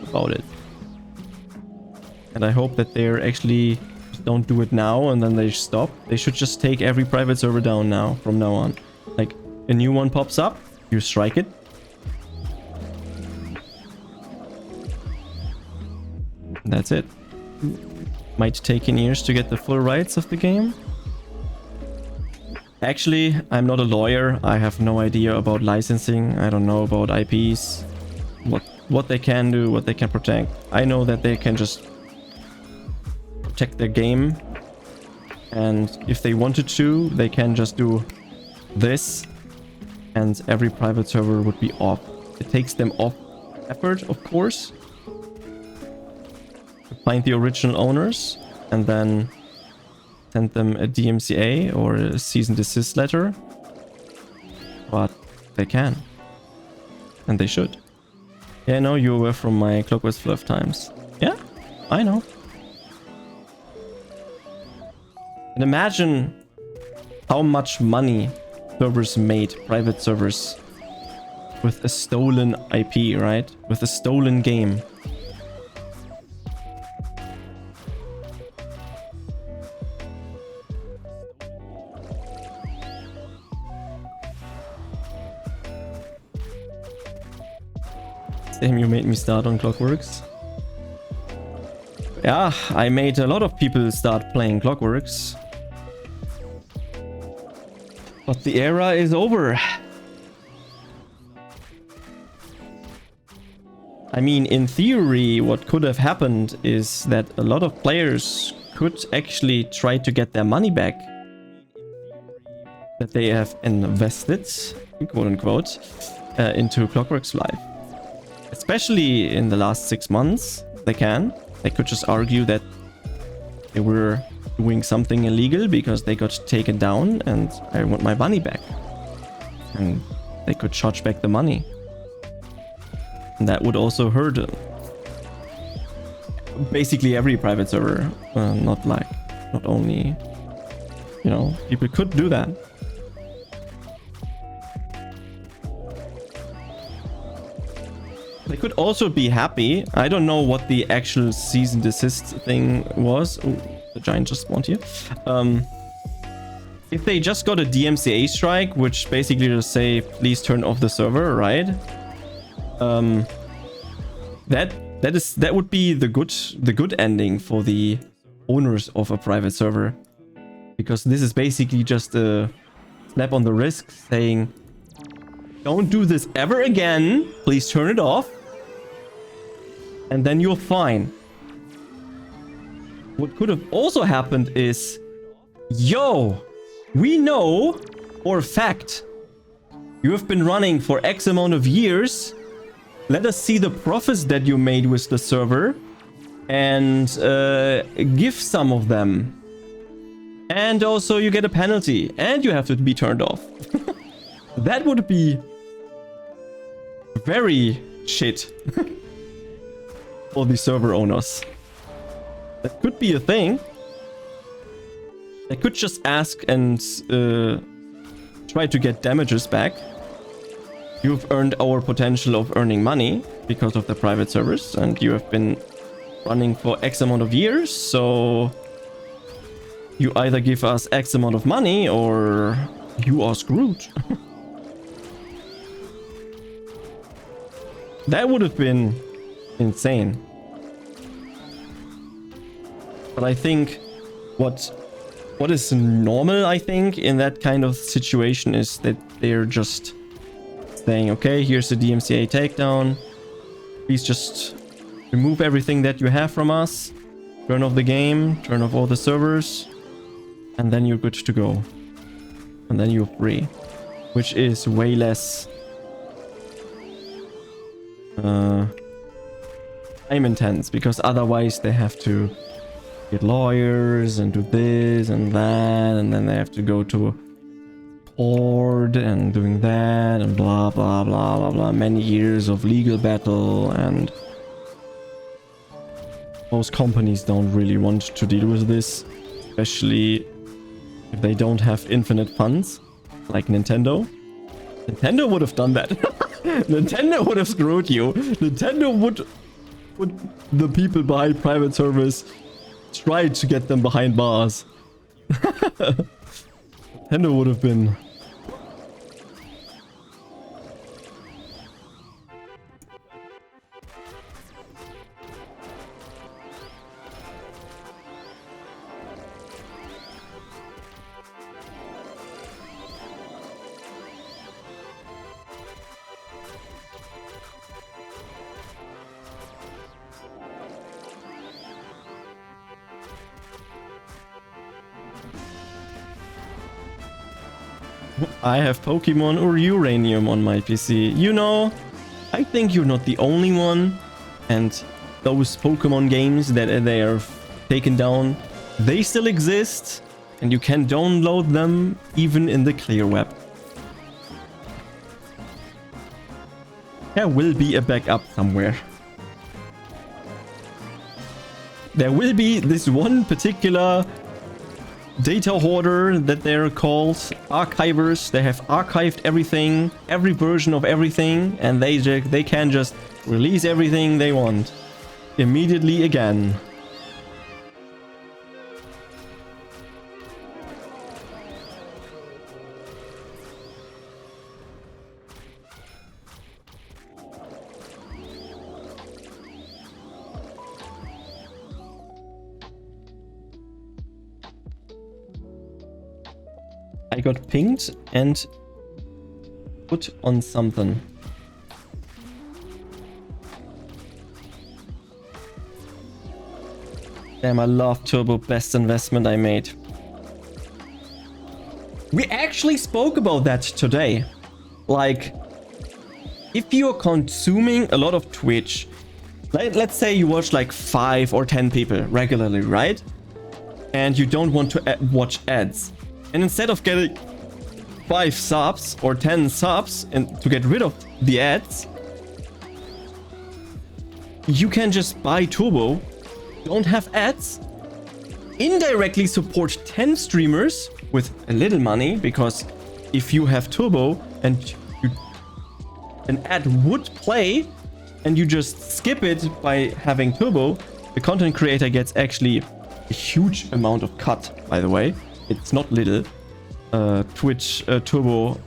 Speaker 1: about it. And I hope that they're actually don't do it now and then they stop. They should just take every private server down now, from now on. Like, a new one pops up, you strike it. That's it. Might take in years to get the full rights of the game. Actually, I'm not a lawyer. I have no idea about licensing. I don't know about IPs. What they can do, what they can protect. I know that they can just protect their game. And if they wanted to, they can just do this. And every private server would be off. It takes them off effort, of course. To find the original owners and then send them a DMCA or a cease and desist letter. But they can. And they should. Yeah, I know you were from my Clockwork FluF times. Yeah, I know. And imagine how much money servers made, private servers, with a stolen IP, right? With a stolen game. Damn, you made me start on Clockworks. Yeah, I made a lot of people start playing Clockworks. But the era is over. I mean, in theory, what could have happened is that a lot of players could actually try to get their money back that they have invested, quote unquote, into Clockwork's life. Especially in the last 6 months, they can. They could just argue that they were doing something illegal because they got taken down and I want my money back. And they could charge back the money. And that would also hurt basically every private server. Not only, you know, people could do that. They could also be happy. I don't know what the actual cease and desist thing was. Oh, the giant just spawned here. If they just got a DMCA strike, which basically just say, please turn off the server, right? That would be the good ending for the owners of a private server, because this is basically just a slap on the wrist saying, don't do this ever again, please turn it off, and then you're fine. What could have also happened is, yo, we know for a fact you have been running for X amount of years. Let us see the profits that you made with the server and give some of them. And also you get a penalty and you have to be turned off. That would be very shit for the server owners. That could be a thing. They could just ask and try to get damages back. You've earned our potential of earning money because of the private servers, and you have been running for X amount of years, so you either give us X amount of money or you are screwed. That would have been insane. But I think what is normal, I think, in that kind of situation is that they're just saying, okay, here's the DMCA takedown. Please just remove everything that you have from us. Turn off the game, turn off all the servers, and then you're good to go. And then you're free. Which is way less time intense, because otherwise they have to get lawyers and do this and that, and then they have to go to court and doing that and blah blah blah blah blah. Many years of legal battle, and most companies don't really want to deal with this, especially if they don't have infinite funds like Nintendo. Nintendo would have done that. Nintendo would have screwed you. Nintendo would put the people behind private servers, try to get them behind bars. Nintendo would have been... I have Pokemon or Uranium on my PC. You know, I think you're not the only one. And those Pokemon games that they are taken down, they still exist. And you can download them even in the clear web. There will be a backup somewhere. There will be this one particular data hoarder that they're called archivers. They have archived everything, every version of everything, and they can just release everything they want immediately again. I got pinged and put on something. Damn, I love Turbo. Best investment I made. We actually spoke about that today. Like, if you're consuming a lot of Twitch, let's say you watch like 5 or 10 people regularly, right? And you don't want to watch ads. And instead of getting 5 subs or 10 subs and to get rid of the ads, you can just buy Turbo, don't have ads, indirectly support 10 streamers with a little money, because if you have Turbo and an ad would play and you just skip it by having Turbo, the content creator gets actually a huge amount of cut, by the way. It's not little. Twitch Turbo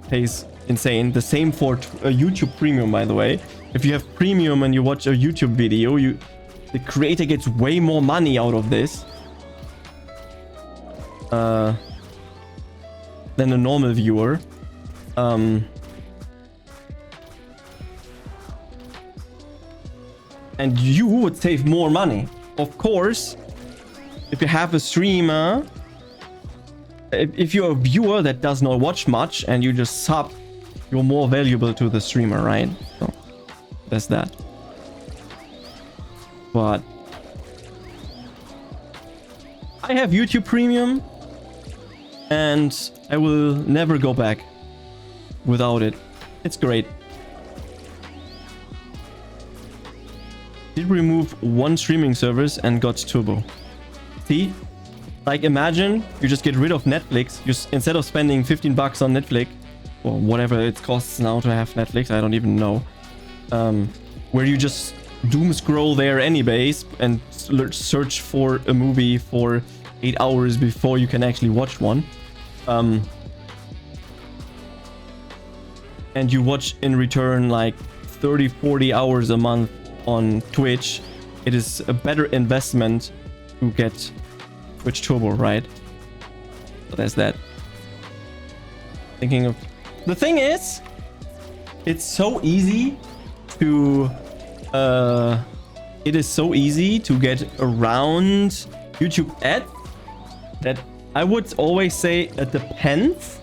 Speaker 1: pays insane. The same for YouTube Premium, by the way. If you have Premium and you watch a YouTube video, the creator gets way more money out of this than a normal viewer. And you would save more money. Of course, if you have a streamer, if you're a viewer that does not watch much and you just sub, you're more valuable to the streamer, right? So that's that. But I have YouTube Premium and I will never go back without it. It's great. Did remove one streaming service and got Turbo. See? Like, imagine you just get rid of Netflix. Instead of spending 15 bucks on Netflix, or whatever it costs now to have Netflix, I don't even know. Where you just doom scroll there anyways and search for a movie for 8 hours before you can actually watch one. And you watch in return like 30-40 hours a month on Twitch. It is a better investment to get Twitch Turbo, right? So there's that. Thinking of... The thing is, it's so easy to... it is so easy to get around YouTube ads that I would always say it depends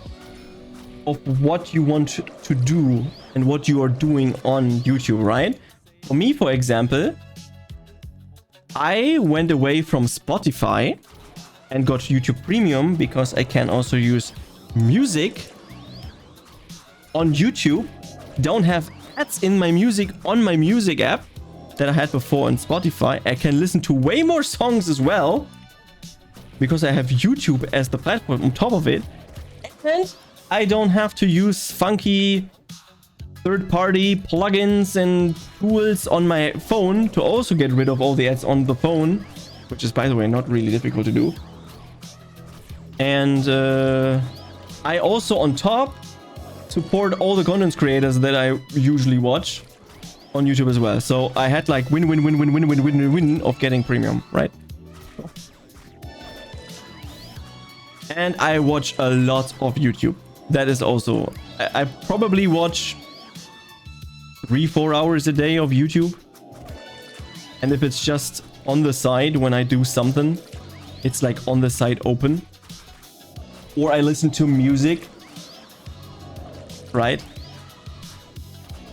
Speaker 1: of what you want to do and what you are doing on YouTube, right? For me, for example, I went away from Spotify and got YouTube Premium because I can also use music on YouTube. Don't have ads in my music on my music app that I had before on Spotify. I can listen to way more songs as well because I have YouTube as the platform on top of it. And I don't have to use funky third-party plugins and tools on my phone to also get rid of all the ads on the phone, which is, by the way, not really difficult to do. And I also, on top, support all the content creators that I usually watch on YouTube as well. So I had like win of getting premium, right? And I watch a lot of YouTube. That is also... I probably watch 3-4 hours a day of YouTube. And if it's just on the side when I do something, it's like on the side open. Or I listen to music, right?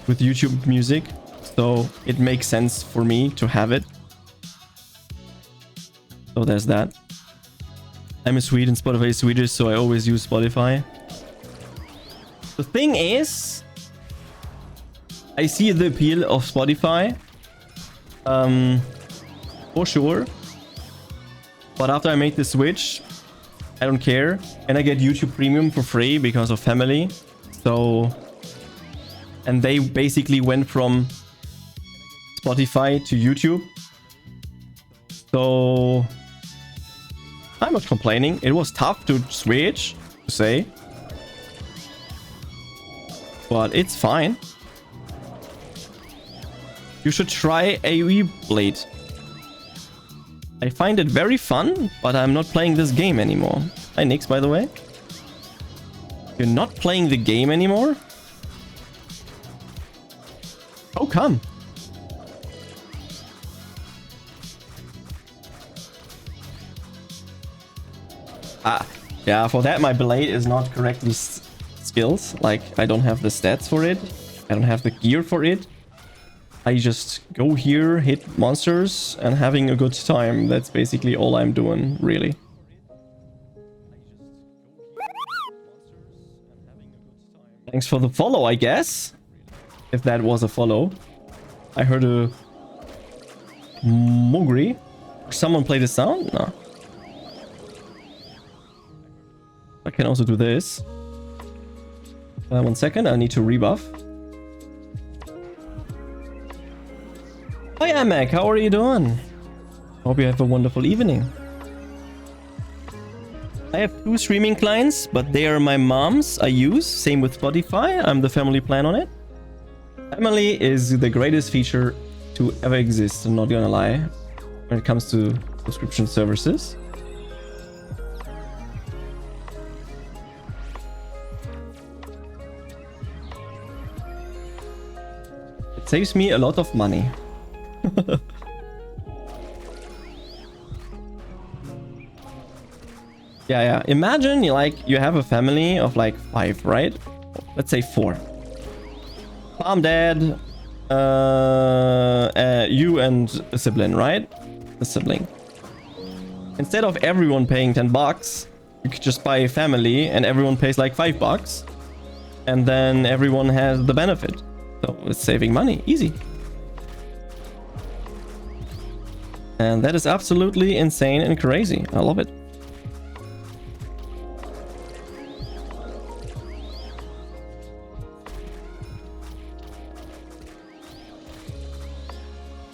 Speaker 1: With YouTube music. So it makes sense for me to have it. So there's that. I'm a Swede and Spotify is Swedish, so I always use Spotify. The thing is, I see the appeal of Spotify, for sure. But after I made the switch, I don't care. And I get YouTube Premium for free because of family. So, and they basically went from Spotify to YouTube. So, I'm not complaining. It was tough to switch, to say. But it's fine. You should try AoE Blade. I find it very fun, but I'm not playing this game anymore. Hi Nix, by the way. You're not playing the game anymore? Oh, come. Yeah, for that my blade is not correctly skilled. Like, I don't have the stats for it. I don't have the gear for it. I just go here, hit monsters, and having a good time. That's basically all I'm doing, really. Thanks for the follow, I guess. If that was a follow. I heard a Mogri. Someone play the sound? No. I can also do this. 1 second, I need to rebuff. Hi Amek, how are you doing? Hope you have a wonderful evening. I have 2 streaming clients, but they are my mom's I use. Same with Spotify, I'm the family plan on it. Family is the greatest feature to ever exist, I'm not gonna lie, when it comes to subscription services. It saves me a lot of money. Yeah. Imagine you have a family of like 5, right? Let's say 4. Mom, dad, you and a sibling, right? A sibling. Instead of everyone paying 10 bucks, you could just buy a family and everyone pays like 5 bucks. And then everyone has the benefit. So it's saving money. Easy. And that is absolutely insane and crazy. I love it.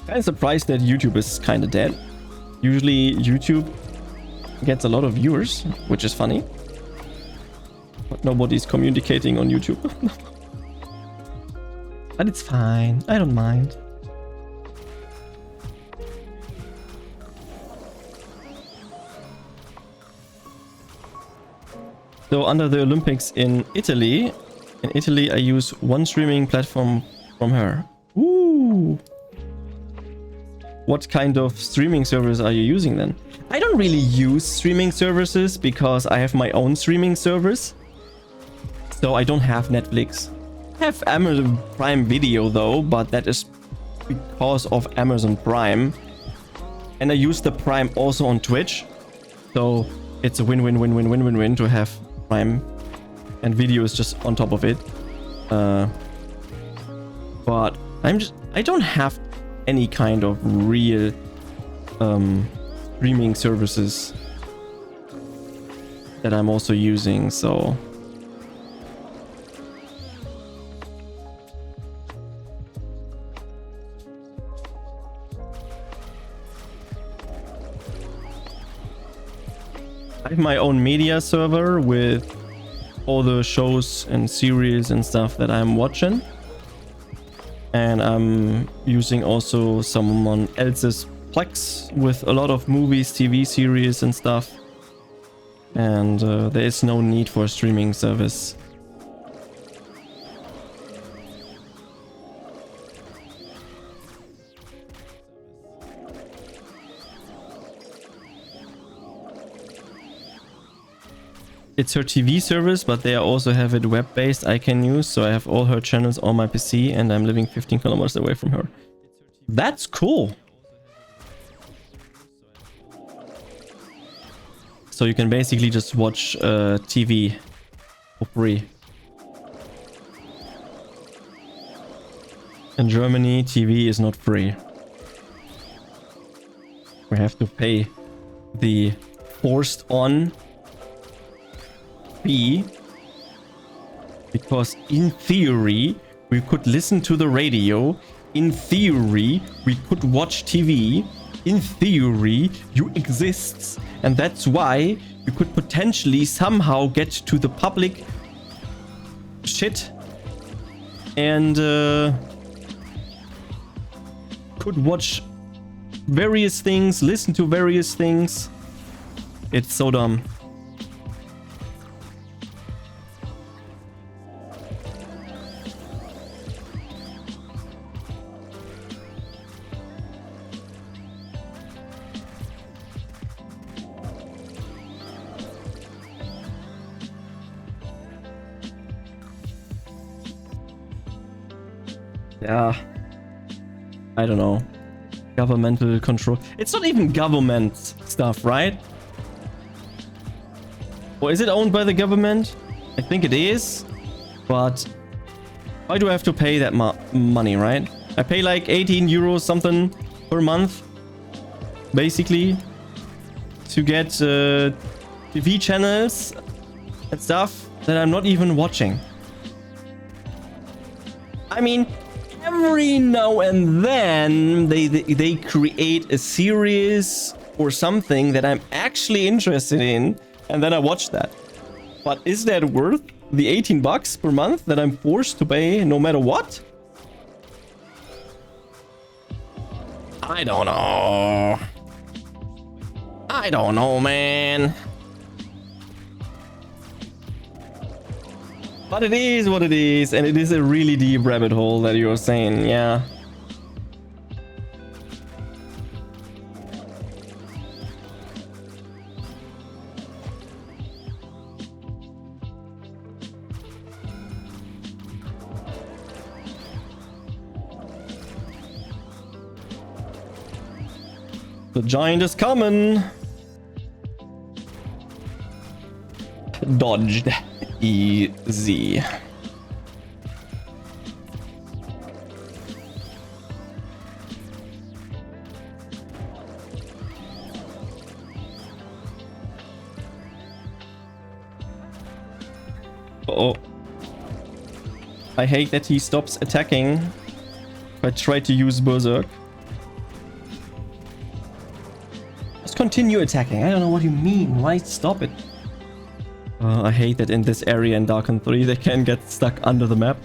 Speaker 1: Kind of surprised that YouTube is kind of dead. Usually YouTube gets a lot of viewers, which is funny. But nobody's communicating on YouTube. But it's fine. I don't mind. So under the Olympics in Italy I use one streaming platform from her. Ooh. What kind of streaming service are you using then? I don't really use streaming services because I have my own streaming service. So I don't have Netflix. I have Amazon Prime Video though, but that is because of Amazon Prime. And I use the Prime also on Twitch. So it's a win-win-win-win-win-win-win to have Prime. And video is just on top of it. But I don't have any kind of real streaming services that I'm also using, so I have my own media server with all the shows and series and stuff that I'm watching. And I'm using also someone else's Plex with a lot of movies, TV series and stuff. And there is no need for a streaming service. It's her TV service, but they also have it web-based I can use, so I have all her channels on my PC and I'm living 15 kilometers away from her. That's cool! So you can basically just watch TV for free. In Germany, TV is not free. We have to pay the forced on fee, because in theory we could listen to the radio, in theory we could watch TV, in theory you exist, and that's why you could potentially somehow get to the public shit and could watch various things, listen to various things. It's so dumb. Yeah. I don't know. Governmental control. It's not even government stuff, right? Or is it owned by the government? I think it is. But why do I have to pay that money, right? I pay like 18 euros something per month. Basically. To get TV channels and stuff that I'm not even watching. I mean, every now and then they create a series or something that I'm actually interested in, and then I watch that. But is that worth the 18 bucks per month that I'm forced to pay no matter what? I don't know. I don't know, man. But it is what it is, and it is a really deep rabbit hole that you're saying, yeah. The giant is coming. Dodged. Easy. Uh-oh. I hate that he stops attacking if I try to use Berserk. Just continue attacking. I don't know what you mean. Why stop it? I hate that in this area in Darken 3 they can get stuck under the map.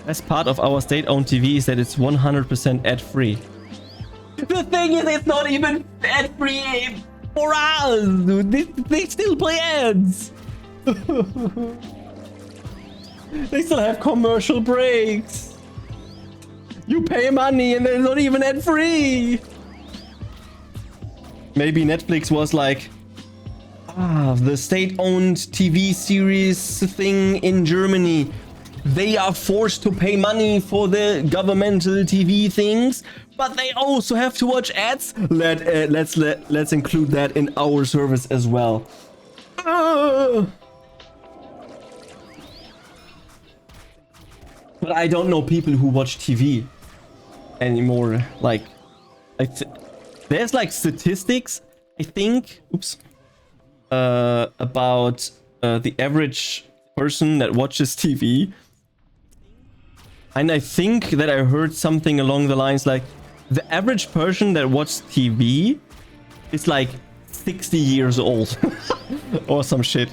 Speaker 1: Best part of our state-owned TV is that it's 100% ad-free. The thing is, it's not even ad-free for us, dude. They still play ads. They still have commercial breaks. You pay money and they're not even ad-free. Maybe Netflix was like, the state-owned TV series thing in Germany. They are forced to pay money for the governmental TV things, but they also have to watch ads. Let's include that in our service as well. But I don't know people who watch TV anymore. Like there's like statistics, I think. Oops. About the average person that watches TV. And I think that I heard something along the lines like the average person that watches TV is like 60 years old or some shit.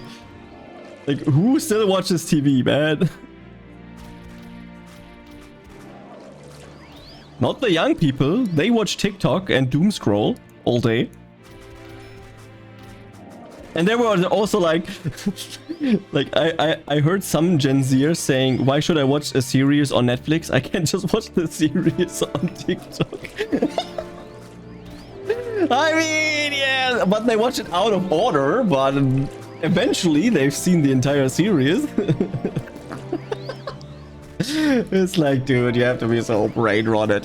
Speaker 1: Like, who still watches TV, man? Not the young people. They watch TikTok and doom scroll all day. And there were also like, I heard some Gen Zers saying, why should I watch a series on Netflix? I can just watch the series on TikTok. I mean, yeah, but they watch it out of order, but eventually they've seen the entire series. It's like, dude, you have to be so brain rotted.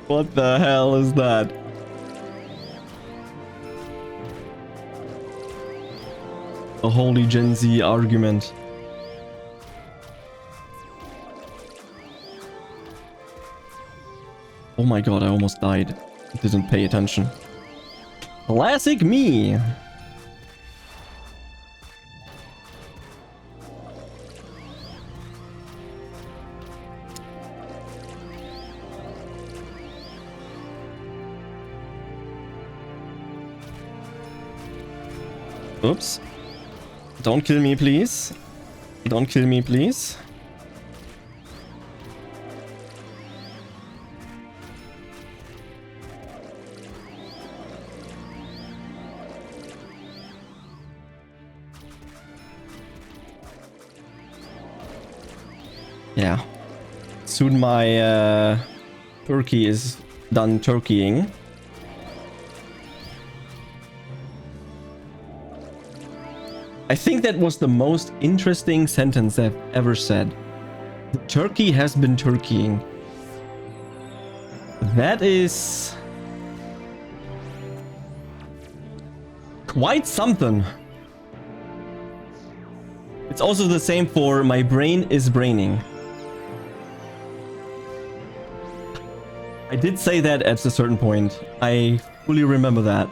Speaker 1: What the hell is that? A holy Gen Z argument. Oh my god, I almost died. Didn't pay attention. Classic me! Oops. Don't kill me, please. Don't kill me, please. Yeah. Soon my turkey is done turkeying. I think that was the most interesting sentence I've ever said. The turkey has been turkeying. That is quite something. It's also the same for my brain is braining. I did say that at a certain point. I fully remember that.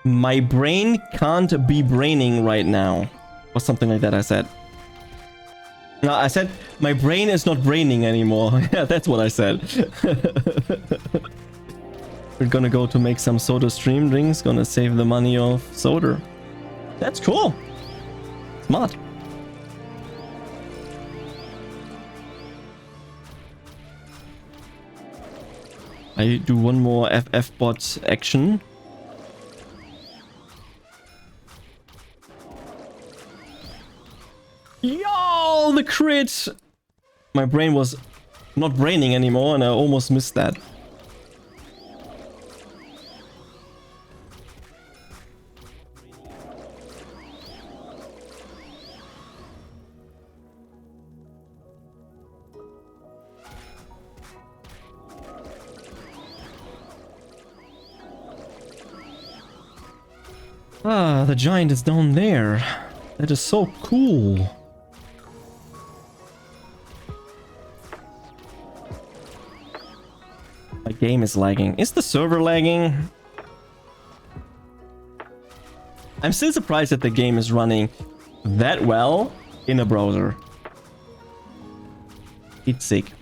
Speaker 1: My brain can't be braining right now. Or something like that I said. No, I said my brain is not braining anymore. Yeah, that's what I said. We're gonna go to make some soda stream drinks. Gonna save the money of soda. That's cool. Smart. I do one more FF bot action. Yo, the crit! My brain was not braining anymore and I almost missed that. Ah, the giant is down there. That is so cool. My game is lagging. Is the server lagging? I'm still surprised that the game is running that well in a browser. It's sick.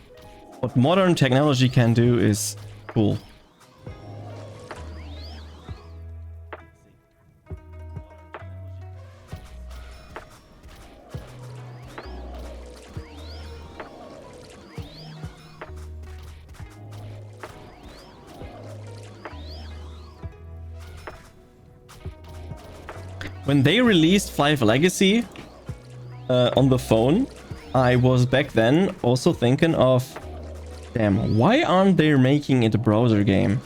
Speaker 1: What modern technology can do is cool. When they released FlyFF Legacy on the phone, I was back then also thinking of, damn, why aren't they making it a browser game?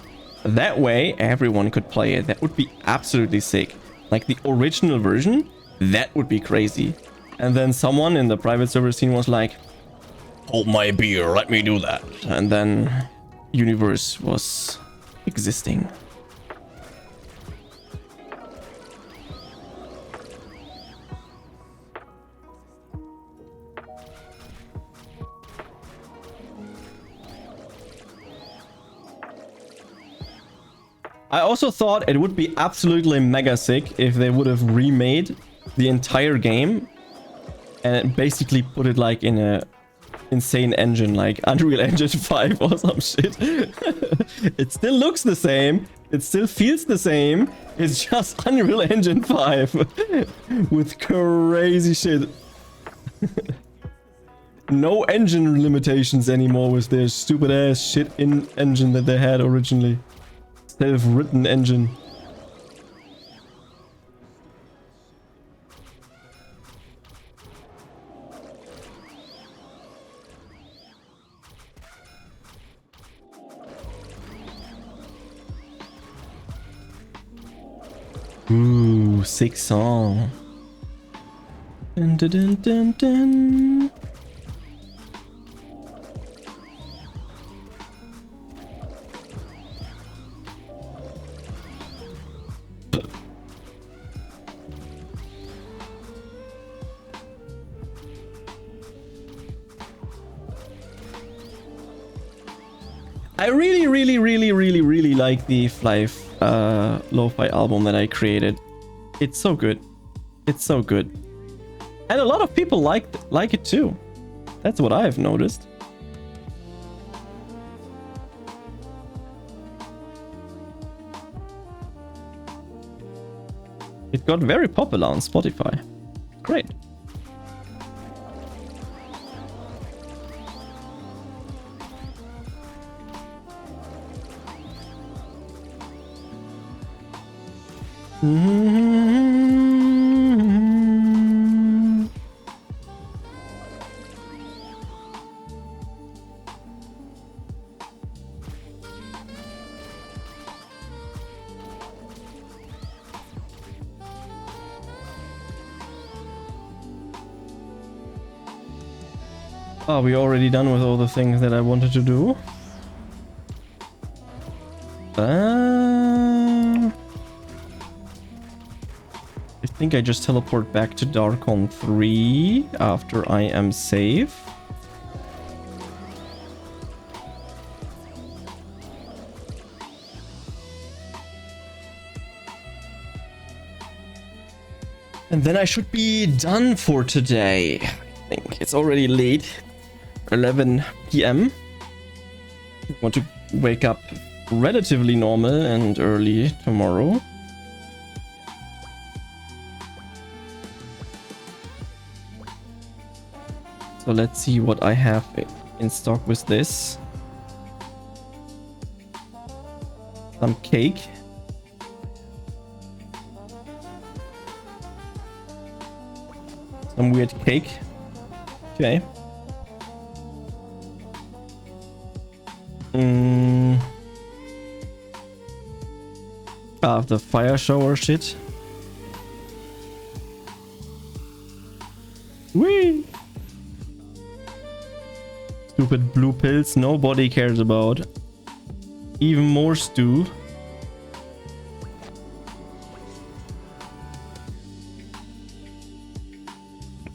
Speaker 1: That way everyone could play it. That would be absolutely sick. Like the original version, that would be crazy. And then someone in the private server scene was like, hold my beer, let me do that. And then Universe was existing. I also thought it would be absolutely mega sick if they would have remade the entire game and basically put it like in a insane engine like Unreal Engine 5 or some shit. It still looks the same, it still feels the same, it's just Unreal Engine 5 with crazy shit. No engine limitations anymore with their stupid ass shit in engine that they had originally. Self-written engine. Ooh, sick song. Dun, dun, dun, dun, dun. I really like the FlyFF Lo-Fi album that I created. It's so good. It's so good. And a lot of people like it too. That's what I've noticed. It got very popular on Spotify. Great. Oh, we already done with all the things that I wanted to do. I think I just teleport back to Darkon 3 after I am safe. And then I should be done for today. I think it's already late, 11 p.m. I want to wake up relatively normal and early tomorrow. So let's see what I have in stock with this. Some cake. Some weird cake. Okay. The fire shower shit. Whee! Stupid blue pills nobody cares about. Even more stew.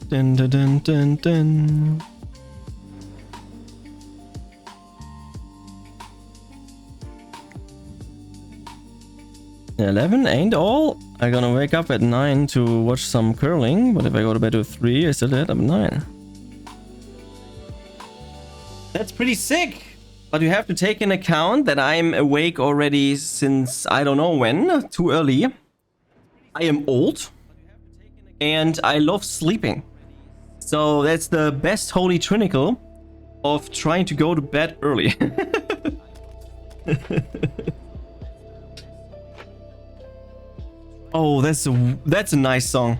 Speaker 1: Dun dun dun dun dun. $11 ain't all. I'm gonna wake up at 9 to watch some curling, but if I go to bed at 3, I still end up at 9. That's pretty sick. But you have to take in account that I'm awake already since I don't know when, too early. I am old and I love sleeping. So that's the best holy trinity of trying to go to bed early. Oh, that's a nice song.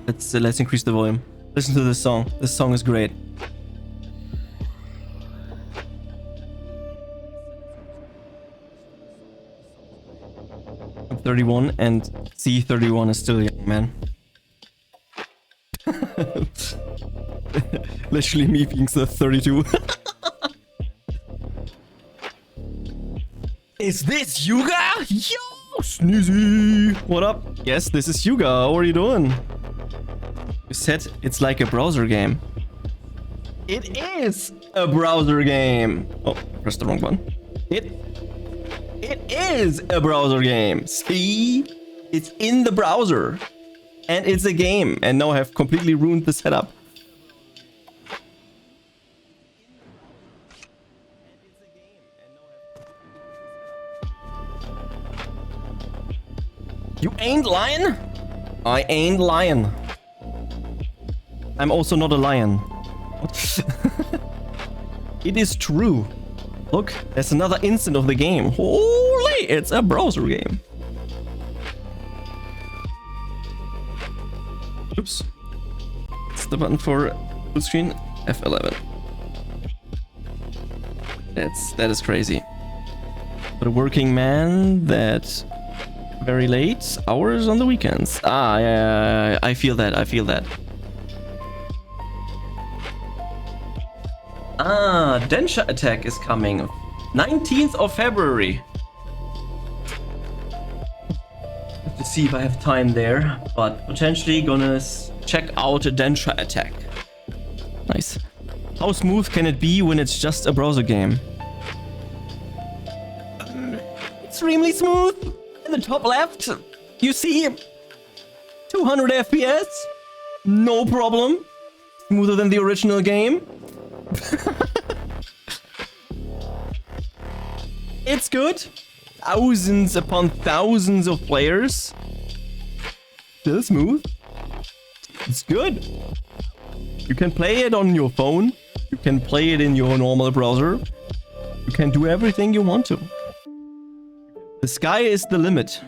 Speaker 1: Let's increase the volume. Listen to this song. This song is great. I'm 31 and C31 is still young, man. Literally me being 32. Is this Yuga? Yo, Sneezy. What up? Yes, this is Yuga. How are you doing? You said it's like a browser game. It is a browser game. Oh, pressed the wrong button. It is a browser game. See? It's in the browser. And it's a game. And now I have completely ruined the setup. You ain't lying? I ain't lying. I'm also not a lion. It is true. Look, there's another instant of the game. Holy, it's a browser game. Oops. It's the button for full screen. F11. That is crazy. But a working man that very late hours on the weekends. Ah, yeah, I feel that. I feel that. Ah, Densha attack is coming. 19th of February. Have to see if I have time there, but potentially gonna check out a Densha attack. Nice. How smooth can it be when it's just a browser game? Extremely smooth. In the top left, you see 200 FPS. No problem. Smoother than the original game. It's good. Thousands upon thousands of players. Still smooth. It's good. You can play it on your phone. You can play it in your normal browser. You can do everything you want to. The sky is the limit.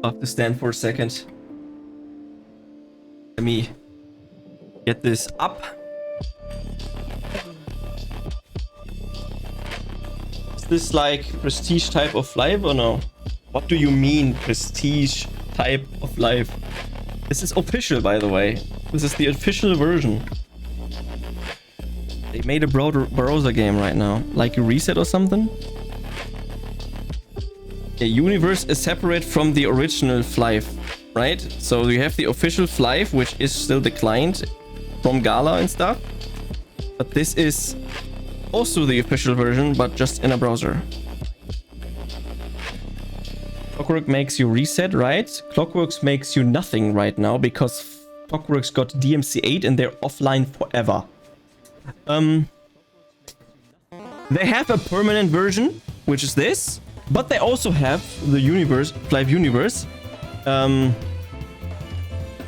Speaker 1: I'll have to stand for a second. Let me get this up. this like prestige type of life or no? What do you mean prestige type of life? This is official, by the way. This is the official version. They made a browser game right now. Like a reset or something? The universe is separate from the original FlyFF, right? So you have the official FlyFF, which is still the client from Gala and stuff. But this is also the official version, but just in a browser. Clockwork makes you reset, right? Clockworks makes you nothing right now because Clockworks got DMC 8 and they're offline forever. They have a permanent version, which is this, but they also have the universe, FlyFF universe.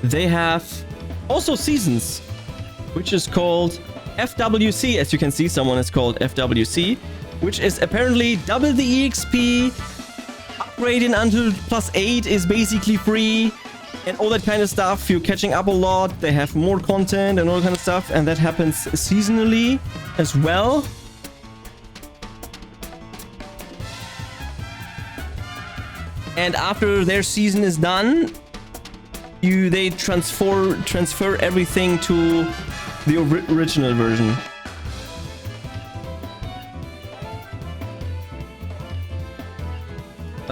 Speaker 1: They have also seasons, which is called FWC. As you can see, someone is called FWC, which is apparently double the EXP, upgrading until +8 is basically free, and all that kind of stuff. You're catching up a lot. They have more content and all kind of stuff, and that happens seasonally as well. And after their season is done, they transfer everything to the original version.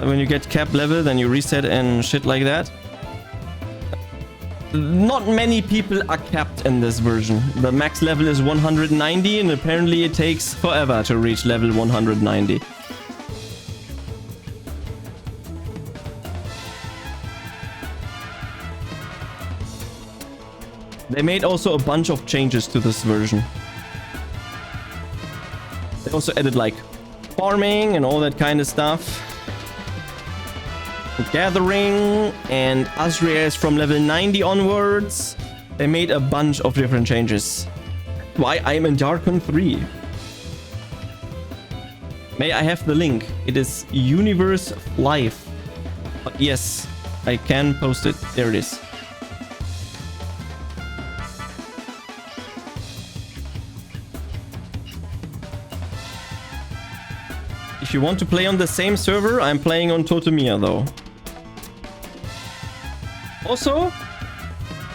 Speaker 1: When you get cap level, then you reset and shit like that. Not many people are capped in this version. The max level is 190, and apparently it takes forever to reach level 190. They made also a bunch of changes to this version. They also added like farming and all that kind of stuff. Gathering and Azria is from level 90 onwards. They made a bunch of different changes. Why I'm in Darkon 3. May I have the link? It is Universe Life. Yes, I can post it. There it is. If you want to play on the same server, I'm playing on Totemiya though. Also,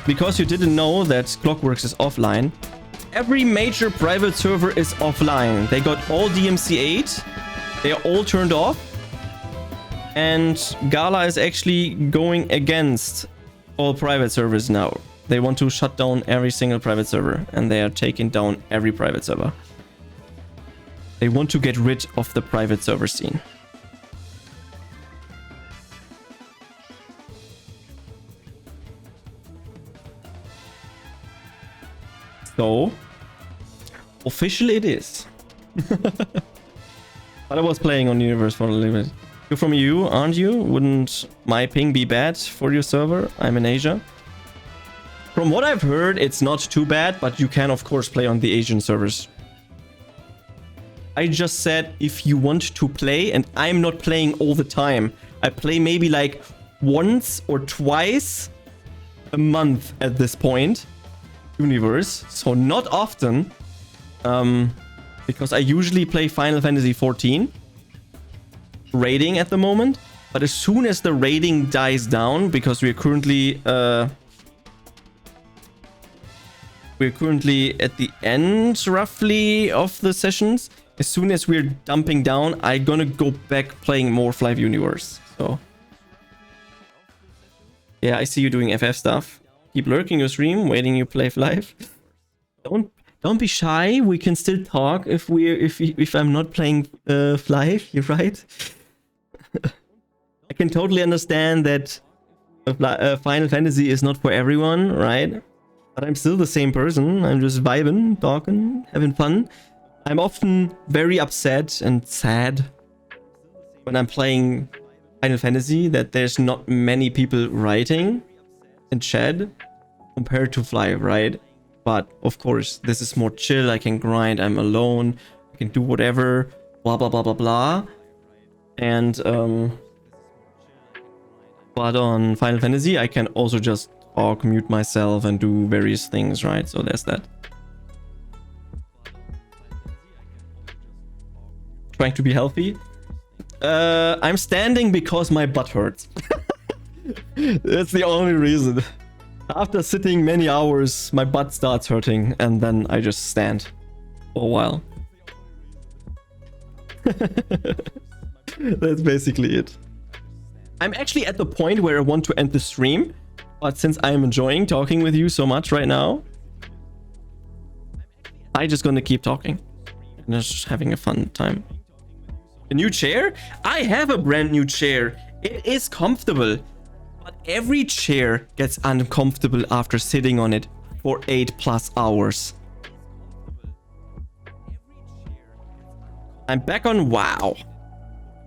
Speaker 1: because you didn't know that Clockworks is offline, every major private server is offline. They got all DMC 8. They are all turned off. And Gala is actually going against all private servers now. They want to shut down every single private server, and they are taking down every private server. They want to get rid of the private server scene. So, official it is. But I was playing on Universe for a little bit. You're from EU, aren't you? Wouldn't my ping be bad for your server? I'm in Asia. From what I've heard, it's not too bad, but you can of course play on the Asian servers. I just said if you want to play, and I'm not playing all the time. I play maybe like once or twice a month at this point. Universe, so not often. Because I usually play Final Fantasy 14 raiding at the moment. But as soon as the raiding dies down, because we're currently at the end roughly of the sessions. As soon as we're dumping down, I'm gonna go back playing more FlyFF Universe. So yeah, I see you doing FF stuff. Keep lurking your stream, waiting you play FlyFF. Don't be shy. We can still talk if I'm not playing FlyFF. You're right. I can totally understand that Final Fantasy is not for everyone, right? But I'm still the same person. I'm just vibing, talking, having fun. I'm often very upset and sad when I'm playing Final Fantasy that there's not many people writing in chat compared to FlyFF, right? But of course, this is more chill. I can grind. I'm alone. I can do whatever. Blah blah blah blah blah. And but on Final Fantasy, I can also just talk, mute myself, and do various things, right? So there's that. trying to be healthy. I'm standing because my butt hurts. That's the only reason. After sitting many hours, my butt starts hurting, and then I just stand for a while. That's basically it. I'm actually at the point where I want to end the stream, but since I'm enjoying talking with you so much right now, I'm just gonna keep talking and just having a fun time. A new chair? I have a brand new chair. It is comfortable, but every chair gets uncomfortable after sitting on it for 8+ hours. I'm back on WoW.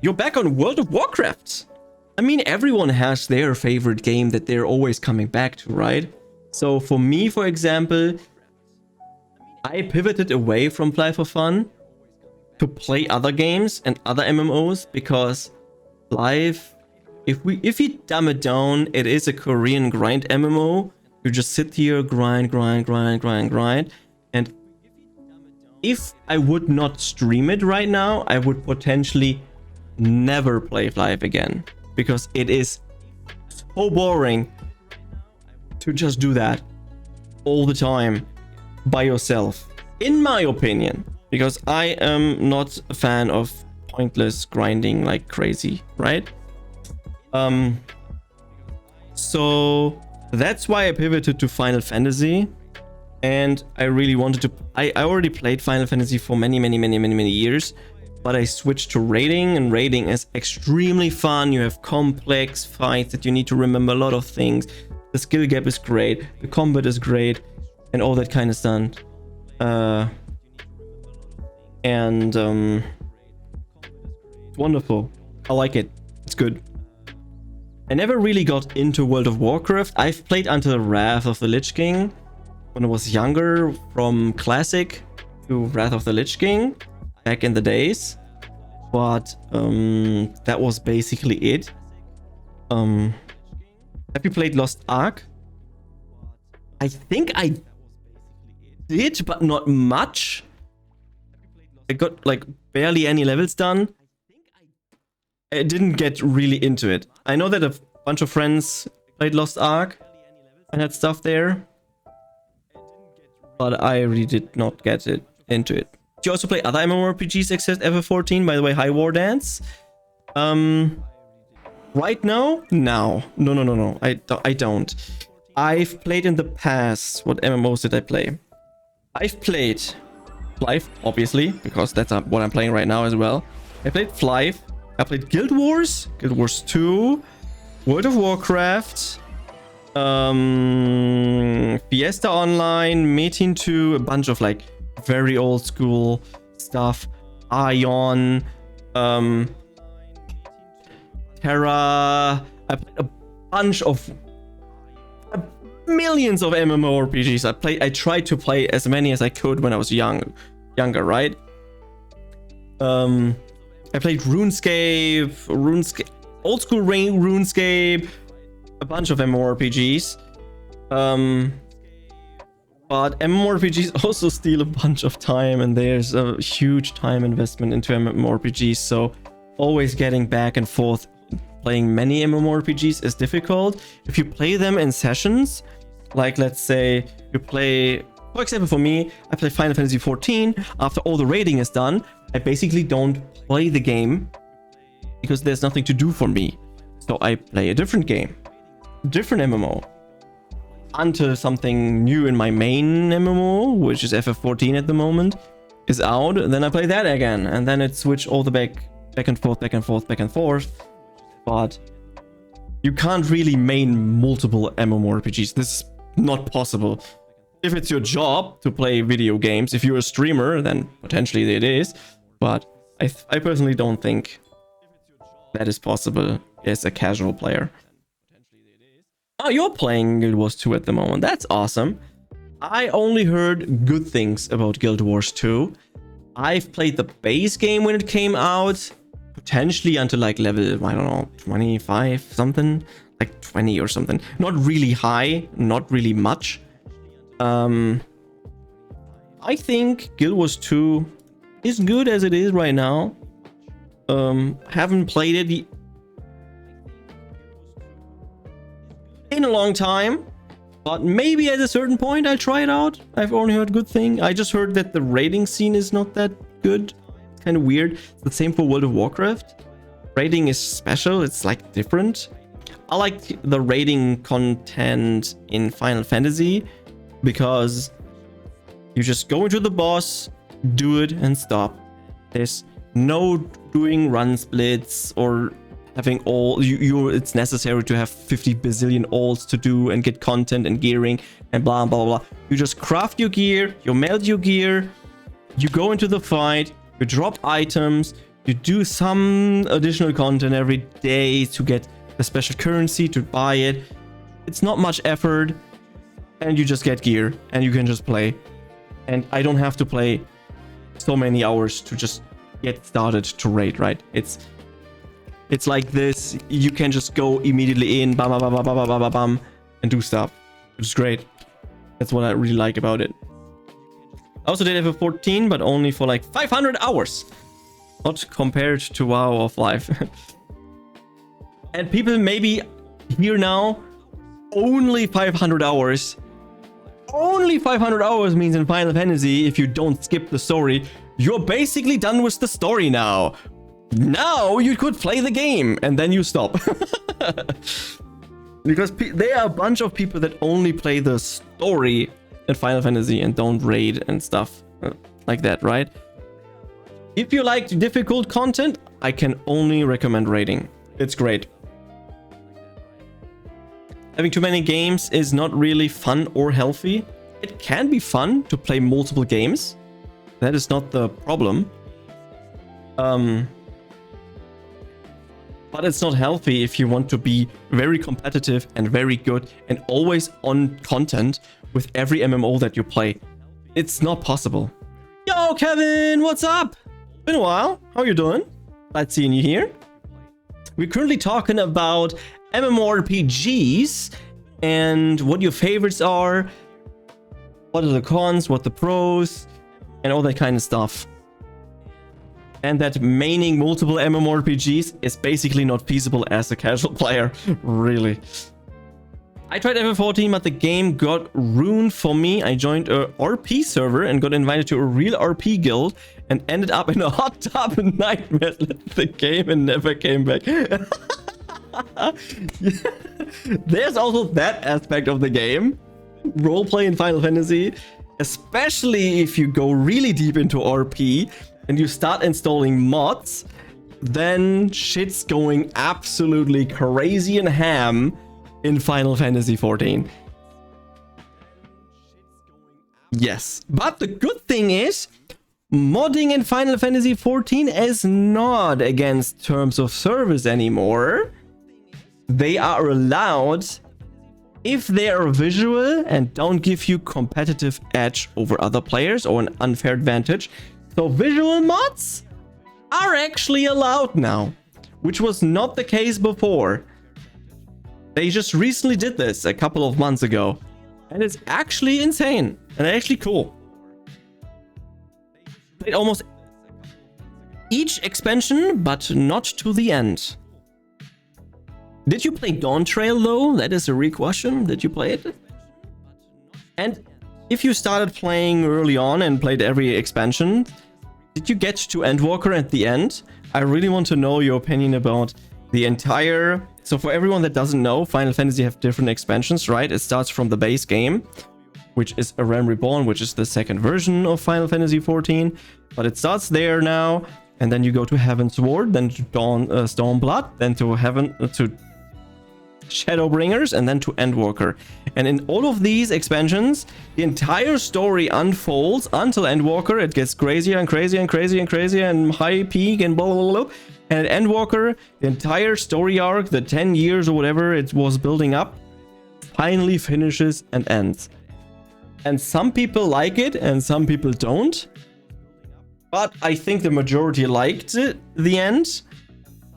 Speaker 1: You're back on World of Warcraft. I mean, everyone has their favorite game that they're always coming back to, right? So for me, for example, I pivoted away from FlyFF to play other games and other MMOs because life, if we dumb it down, it is a Korean grind MMO. You just sit here, grind, and if I would not stream it right now, I would potentially never play FlyFF again because it is so boring to just do that all the time by yourself, in my opinion, because I am not a fan of pointless grinding like crazy, right? So that's why I pivoted to Final Fantasy, and I really wanted to. I already played Final Fantasy for many years, but I switched to raiding, and raiding is extremely fun. You have complex fights that you need to remember a lot of things. The skill gap is great, the combat is great, and all that kind of stuff. It's wonderful. I like it. It's good. I never really got into World of Warcraft. I've played until Wrath of the Lich King when I was younger, from Classic to Wrath of the Lich King back in the days. But that was basically it. Have you played Lost Ark? I think I did, but not much. I got like barely any levels done. I didn't get really into it. I know that a bunch of friends played Lost Ark and had stuff there, but I really did not get into it. Do you also play other MMORPGs except FF14? By the way, hi War Dance. Right now? No. I don't. I've played in the past. What MMOs did I play? I've played FlyFF, obviously, because that's what I'm playing right now as well. I played FlyFF. I played Guild Wars 2, World of Warcraft, Fiesta Online, Metin 2, a bunch of like very old school stuff, Ion, Terra. I played a bunch of millions of MMORPGs. I tried to play as many as I could when I was younger, right? I played RuneScape, old school RuneScape, a bunch of MMORPGs. But MMORPGs also steal a bunch of time, and there's a huge time investment into MMORPGs, so always getting back and forth playing many MMORPGs is difficult. If you play them in sessions, like let's say you play, for example, for me, I play Final Fantasy 14. After all the raiding is done, I basically don't play the game because there's nothing to do for me. So I play a different game, different MMO, until something new in my main MMO, which is FF14 at the moment, is out. Then I play that again, and then it switch all the back and forth. But you can't really main multiple MMORPGs. This is not possible. If it's your job to play video games, if you're a streamer, then potentially it is. But I personally don't think that is possible as a casual player. Oh, you're playing Guild Wars 2 at the moment. That's awesome. I only heard good things about Guild Wars 2. I've played the base game when it came out, potentially until like level, I don't know, 25 something, like 20 or something. Not really high, not really much. I think Guild Wars 2 is good as it is right now. Haven't played it in a long time, but maybe at a certain point I'll try it out. I've only heard good thing. I just heard that the raiding scene is not that good. It's kind of weird. It's the same for World of Warcraft. Raiding is special. It's like different. I like the raiding content in Final Fantasy because you just go into the boss, do it, and stop. There's no doing run splits or having all it's necessary to have 50 bazillion alts to do and get content and gearing and blah blah blah. You just craft your gear, you meld your gear, you go into the fight, you drop items, you do some additional content every day to get a special currency to buy it. It's not much effort, and you just get gear and you can just play. And I don't have to play so many hours to just get started to raid, right? It's like this. You can just go immediately in, bam, bam, bam, bam, bam, bam, bam, bam, and do stuff, which is great. That's what I really like about it. I also did FF14, but only for like 500 hours. Not compared to WoW or FlyFF. And people maybe here now, only 500 hours. Only 500 hours means in Final Fantasy, if you don't skip the story, you're basically done with the story now. Now you could play the game and then you stop. Because there are a bunch of people that only play the story in Final Fantasy and don't raid and stuff like that, right? If you like difficult content, I can only recommend raiding. It's great. Having too many games is not really fun or healthy. It can be fun to play multiple games. That is not the problem. But it's not healthy if you want to be very competitive and very good and always on content with every MMO that you play. It's not possible. Yo, Kevin, what's up? Been a while. How you doing? Glad seeing you here. We're currently talking about MMORPGs and what your favorites are, what are the cons, what the pros, and all that kind of stuff. And that maining multiple MMORPGs is basically not feasible as a casual player, really. I tried FF14, but the game got ruined for me. I joined a RP server and got invited to a real RP guild and ended up in a hot tub and nightmare left the game and never came back. There's also that aspect of the game. Roleplay in Final Fantasy, especially if you go really deep into RP and you start installing mods, then shit's going absolutely crazy and ham in Final Fantasy 14. Yes, but the good thing is, modding in Final Fantasy 14 is not against terms of service anymore. They are allowed if they are visual and don't give you competitive edge over other players or an unfair advantage. So visual mods are actually allowed now, which was not the case before. They just recently did this a couple of months ago, and it's actually insane and actually cool. Played almost each expansion, but not to the end. Did you play Dawn Trail though? That is a real question. Did you play it? And if you started playing early on and played every expansion, did you get to Endwalker at the end? I really want to know your opinion about the entire... So for everyone that doesn't know, Final Fantasy have different expansions, right? It starts from the base game, which is A Realm Reborn, which is the second version of Final Fantasy 14. But it starts there now, and then you go to Heaven's Ward, then to Stormblood, then to Shadowbringers, and then to Endwalker. And in all of these expansions, the entire story unfolds until Endwalker. It gets crazier and crazier and crazier and crazier and high peak and blah blah blah. And at Endwalker, the entire story arc, the 10 years or whatever it was building up, finally finishes and ends. And some people like it and some people don't. But I think the majority liked it, the end.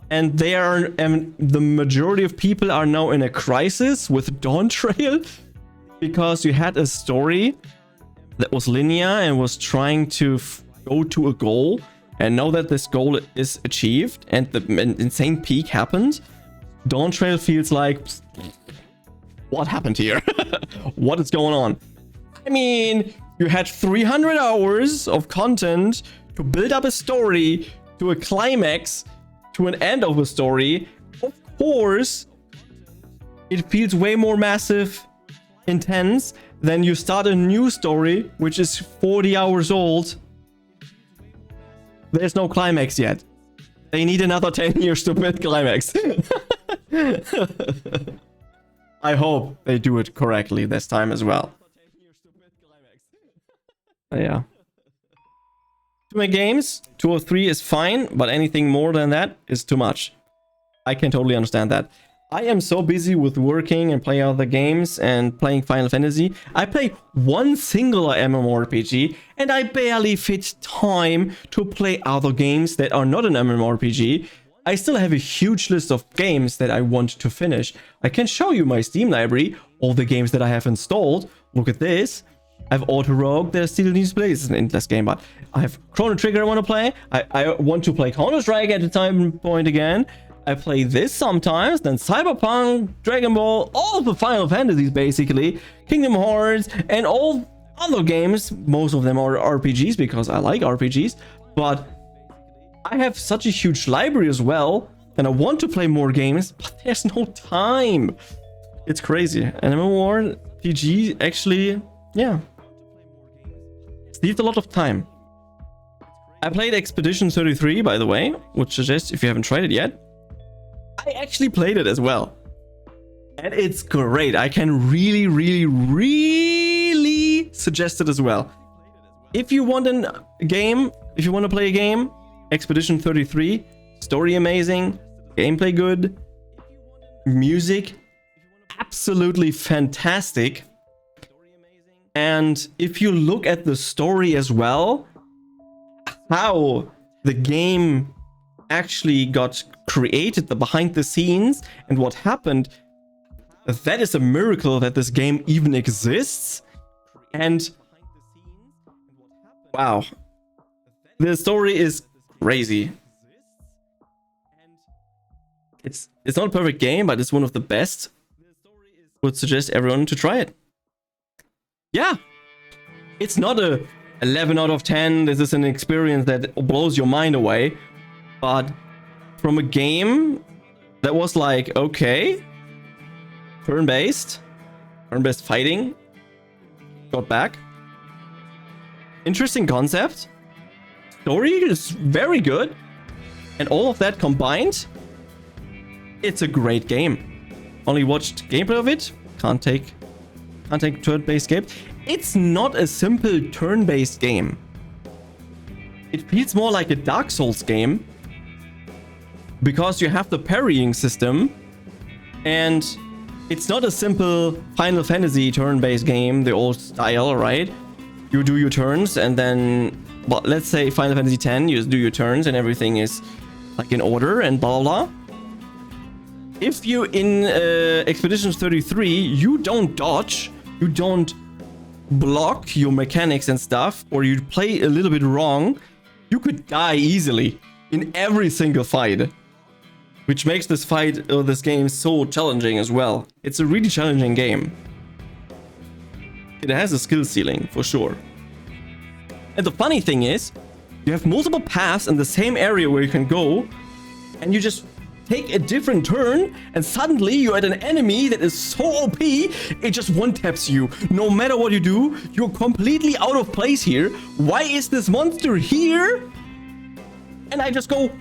Speaker 1: And the majority of people are now in a crisis with Dawn Trail, because you had a story that was linear and was trying to go to a goal, and know that this goal is achieved and the insane peak happened, Dawn Trail feels like, what happened here? What is going on? I mean, you had 300 hours of content to build up a story, to a climax, to an end of a story. Of course, it feels way more massive, intense, than you start a new story, which is 40 hours old. There's no climax yet. They need another 10 years to build climax. I hope they do it correctly this time as well. Yeah. To make games, 2 or 3 is fine, but anything more than that is too much. I can totally understand that. I am so busy with working and playing other games and playing Final Fantasy. I play one singular MMORPG and I barely fit time to play other games that are not an MMORPG. I still have a huge list of games that I want to finish. I can show you my Steam library, all the games that I have installed. Look at this. I have Auto Rogue that still needs to play. It's an endless game, but I have Chrono Trigger I want to play. I want to play Counter-Strike at a time point again. I play this sometimes, then Cyberpunk, Dragon Ball, all the Final Fantasies basically, Kingdom Hearts, and all other games. Most of them are RPGs because I like RPGs, but I have such a huge library as well, and I want to play more games, but there's no time. It's crazy. An MMORPG actually, yeah, it needs a lot of time. I played Expedition 33, by the way, which suggests if you haven't tried it yet. I actually played it as well. And it's great. I can really suggest it as well. If you want a game, if you want to play a game, Expedition 33, story amazing, gameplay good, music absolutely fantastic. And if you look at the story as well, how the game actually got created, the behind the scenes and what happened, that is a miracle that this game even exists. And wow, the story is crazy. It's not a perfect game, but it's one of the best. Would suggest everyone to try it. Yeah, it's not a 11 out of 10. This is an experience that blows your mind away. But from a game that was like, okay, turn-based fighting, got back. Interesting concept. Story is very good. And all of that combined, it's a great game. Only watched gameplay of it. Can't take turn-based game. It's not a simple turn-based game. It feels more like a Dark Souls game, because you have the parrying system, and it's not a simple Final Fantasy turn-based game, the old style, right? You do your turns, and then, well, let's say Final Fantasy X, you do your turns, and everything is like in order, and blah blah. If you in Expedition 33, you don't dodge, you don't block your mechanics and stuff, or you play a little bit wrong, you could die easily in every single fight. Which makes this game so challenging as well. It's a really challenging game. It has a skill ceiling, for sure. And the funny thing is, you have multiple paths in the same area where you can go, and you just take a different turn, and suddenly you're at an enemy that is so OP, it just one-taps you. No matter what you do, you're completely out of place here. Why is this monster here? And I just go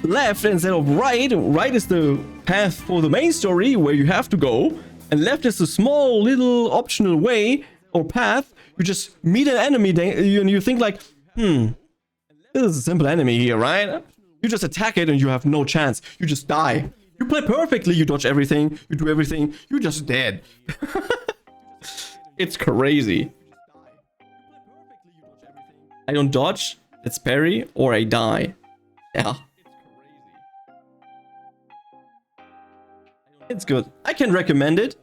Speaker 1: left instead of right. Right is the path for the main story where you have to go, and left is a small little optional way or path. You just meet an enemy and you think like, this is a simple enemy here, right? You just attack it and you have no chance. You just die. You play perfectly, you dodge everything, you do everything, you're just dead. It's crazy. I don't dodge, it's parry, or I die. Yeah. It's good. I can recommend it.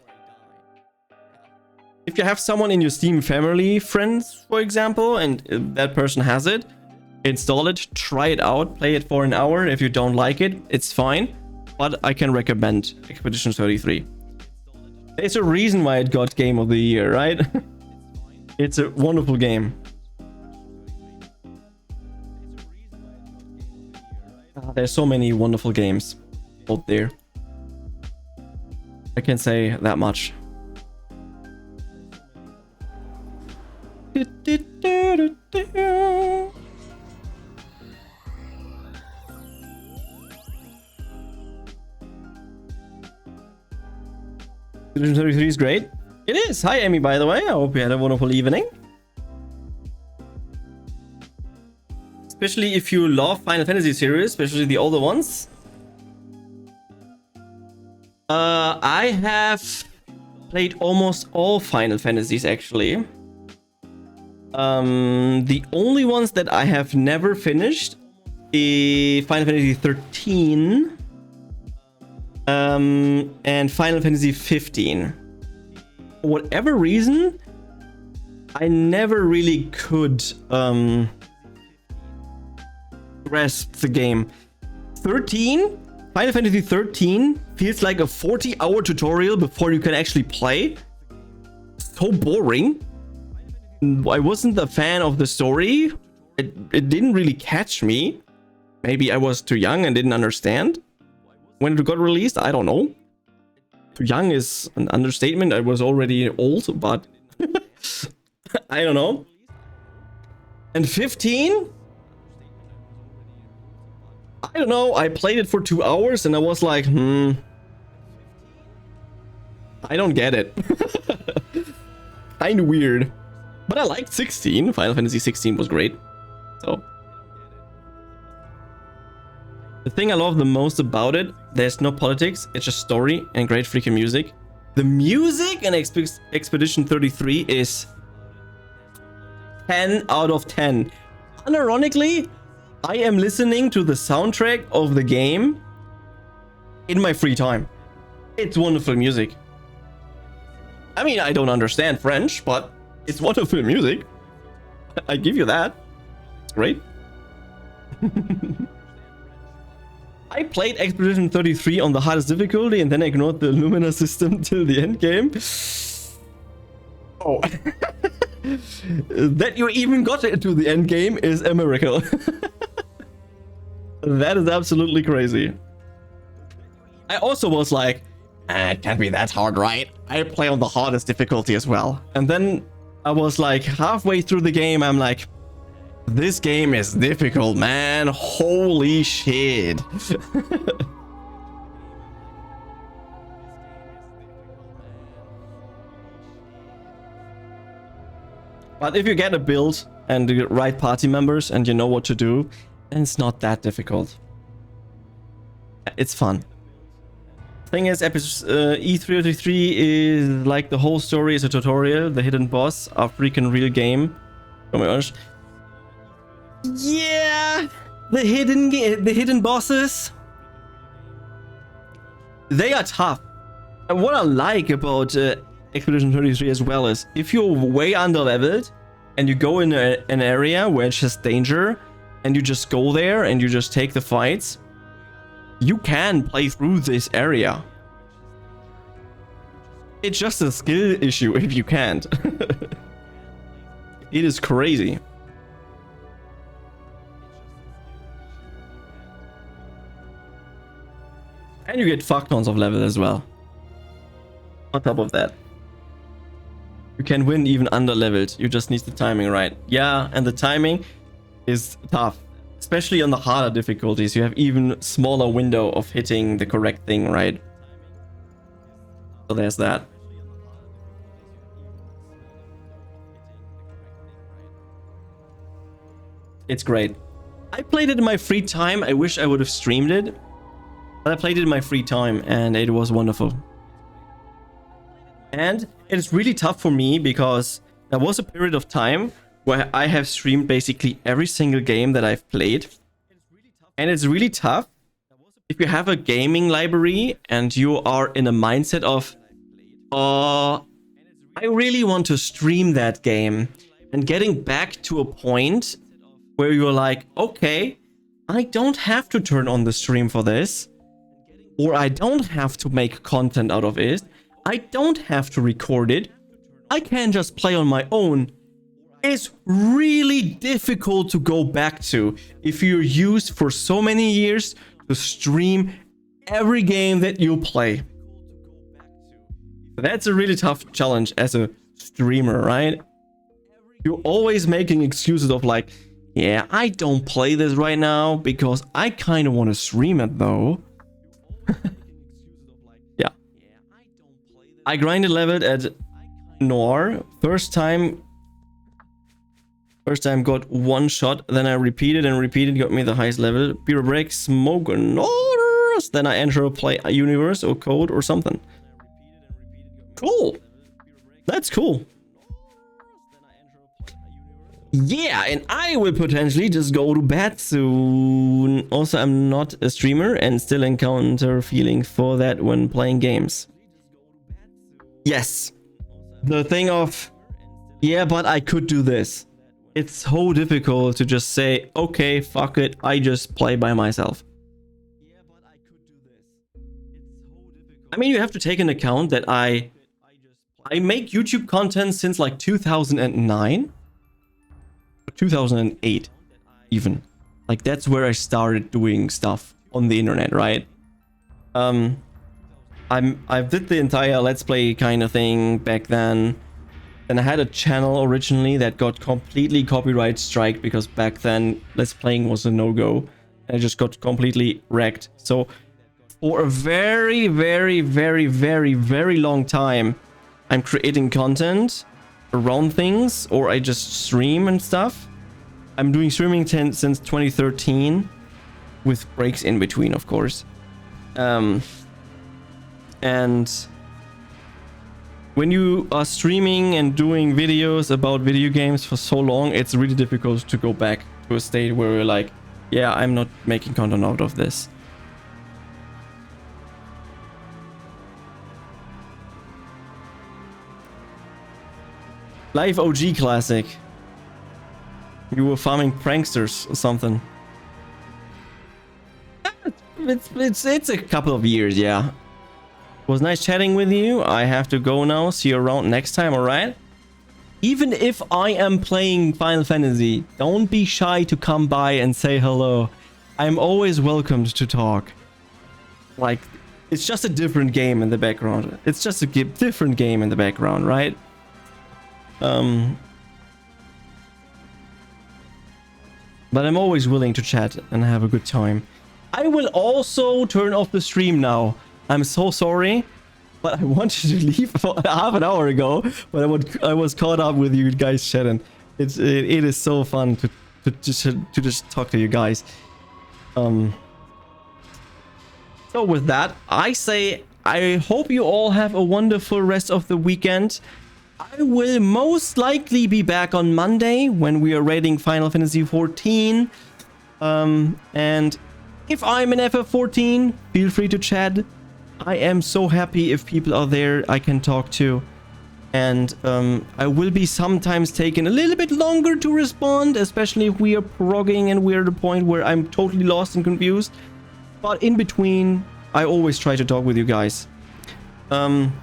Speaker 1: If you have someone in your Steam family, friends, for example, and that person has it, Install it, try it out, play it for an hour. If you don't like it, it's fine. But I can recommend Expedition 33. There's a reason why it got Game of the Year, right? It's a wonderful game. There's so many wonderful games out there. I can say that much. 33 is great. It is. Hi, Amy, by the way. I hope you had a wonderful evening. Especially if you love Final Fantasy series, especially the older ones. I have played almost all Final Fantasies, actually. The only ones that I have never finished is Final Fantasy 13 and Final Fantasy 15. For whatever reason, I never really could grasp the game. 13, Final Fantasy 13 feels like a 40-hour tutorial before you can actually play. So boring. I wasn't a fan of the story. It didn't really catch me. Maybe I was too young and didn't understand when it got released. I don't know. Too young is an understatement. I was already old, but I don't know. And 15? I don't know. I played it for 2 hours and I was like, I don't get it. Kind of weird. But I liked 16. Final Fantasy 16 was great. So. The thing I love the most about it, there's no politics. It's just story and great freaking music. The music in Expedition 33 is 10 out of 10. Unironically, I am listening to the soundtrack of the game in my free time. It's wonderful music. I mean, I don't understand French, but it's wonderful music. I give you that. It's great. I played Expedition 33 on the hardest difficulty and then ignored the Lumina system till the end game. Oh. That you even got into the end game is a miracle. That is absolutely crazy. I also was like, it can't be that hard, right? I play on the hardest difficulty as well. And then I was like halfway through the game, I'm like, this game is difficult, man. Holy shit. But if you get a build and the right party members and you know what to do, then it's not that difficult. It's fun. Thing is, E333 is like the whole story is a tutorial. The hidden boss, a freaking real game. Oh my gosh. Yeah, the hidden bosses, they are tough. And what I like about Expedition 33 as well is if you're way under leveled and you go in an area where it's just danger and you just go there and you just take the fights, you can play through this area. It's just a skill issue if you can't. It is crazy. And you get fuck tons of level as well. On top of that. You can win even under leveled. You just need the timing right. Yeah, and the timing is tough. Especially on the harder difficulties. You have even smaller window of hitting the correct thing right. So there's that. It's great. I played it in my free time. I wish I would have streamed it. But I played it in my free time and it was wonderful. And it's really tough for me because there was a period of time where I have streamed basically every single game that I've played. And it's really tough if you have a gaming library and you are in a mindset of, I really want to stream that game. And getting back to a point where you're like, okay, I don't have to turn on the stream for this, or I don't have to make content out of it. I don't have to record it. I can just play on my own. It's really difficult to go back to if you're used for so many years to stream every game that you play. That's a really tough challenge as a streamer, right? You're always making excuses of like, yeah, I don't play this right now because I kind of want to stream it though. Yeah. I grinded leveled at Noir. First time got one shot, then I repeated and repeated, got me the highest level. Beer break, smoke, North. Then I enter a play a universe or code or something. Cool. That's cool. Yeah, and I will potentially just go to bed soon. Also, I'm not a streamer and still encounter feelings for that when playing games. Yes. The thing of, yeah, but I could do this. It's so difficult to just say, okay, fuck it, I just play by myself. I mean, you have to take into account that I make YouTube content since like 2009. 2008 even. Like that's where I started doing stuff on the internet, right? I did the entire let's play kind of thing back then. And I had a channel originally that got completely copyright striked because back then let's playing was a no-go. And I just got completely wrecked. So for a very, very, very, very, very long time, I'm creating content around things, or I just stream and stuff. I'm doing streaming since 2013 with breaks in between, of course. And when you are streaming and doing videos about video games for so long, it's really difficult to go back to a state where you're like, yeah, I'm not making content out of this. Live OG Classic. You were farming pranksters or something. It's a couple of years, yeah. It was nice chatting with you. I have to go now. See you around next time, alright? Even if I am playing Final Fantasy, don't be shy to come by and say hello. I'm always welcomed to talk. Like, it's just a different game in the background. It's just a different game in the background, right? But I'm always willing to chat and have a good time. I will also turn off the stream now. I'm so sorry, but I wanted to leave half an hour ago, but I was caught up with you guys chatting. It is so fun to just talk to you guys. So with that, I say I hope you all have a wonderful rest of the weekend. I will most likely be back on Monday when we are raiding Final Fantasy XIV. And if I'm in FF14, feel free to chat. I am so happy if people are there I can talk to. And I will be sometimes taking a little bit longer to respond, especially if we are progging and we're at a point where I'm totally lost and confused. But in between, I always try to talk with you guys. I'm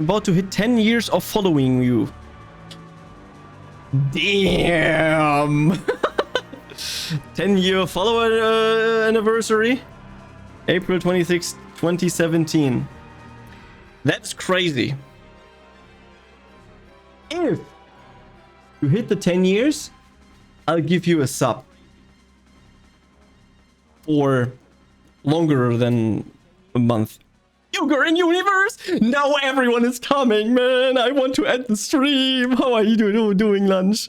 Speaker 1: about to hit 10 years of following you. Damn! 10-year follower anniversary. April 26, 2017. That's crazy. If you hit the 10 years, I'll give you a sub. For longer than a month. You're in universe? Now everyone is coming, man. I want to end the stream. How are you doing lunch?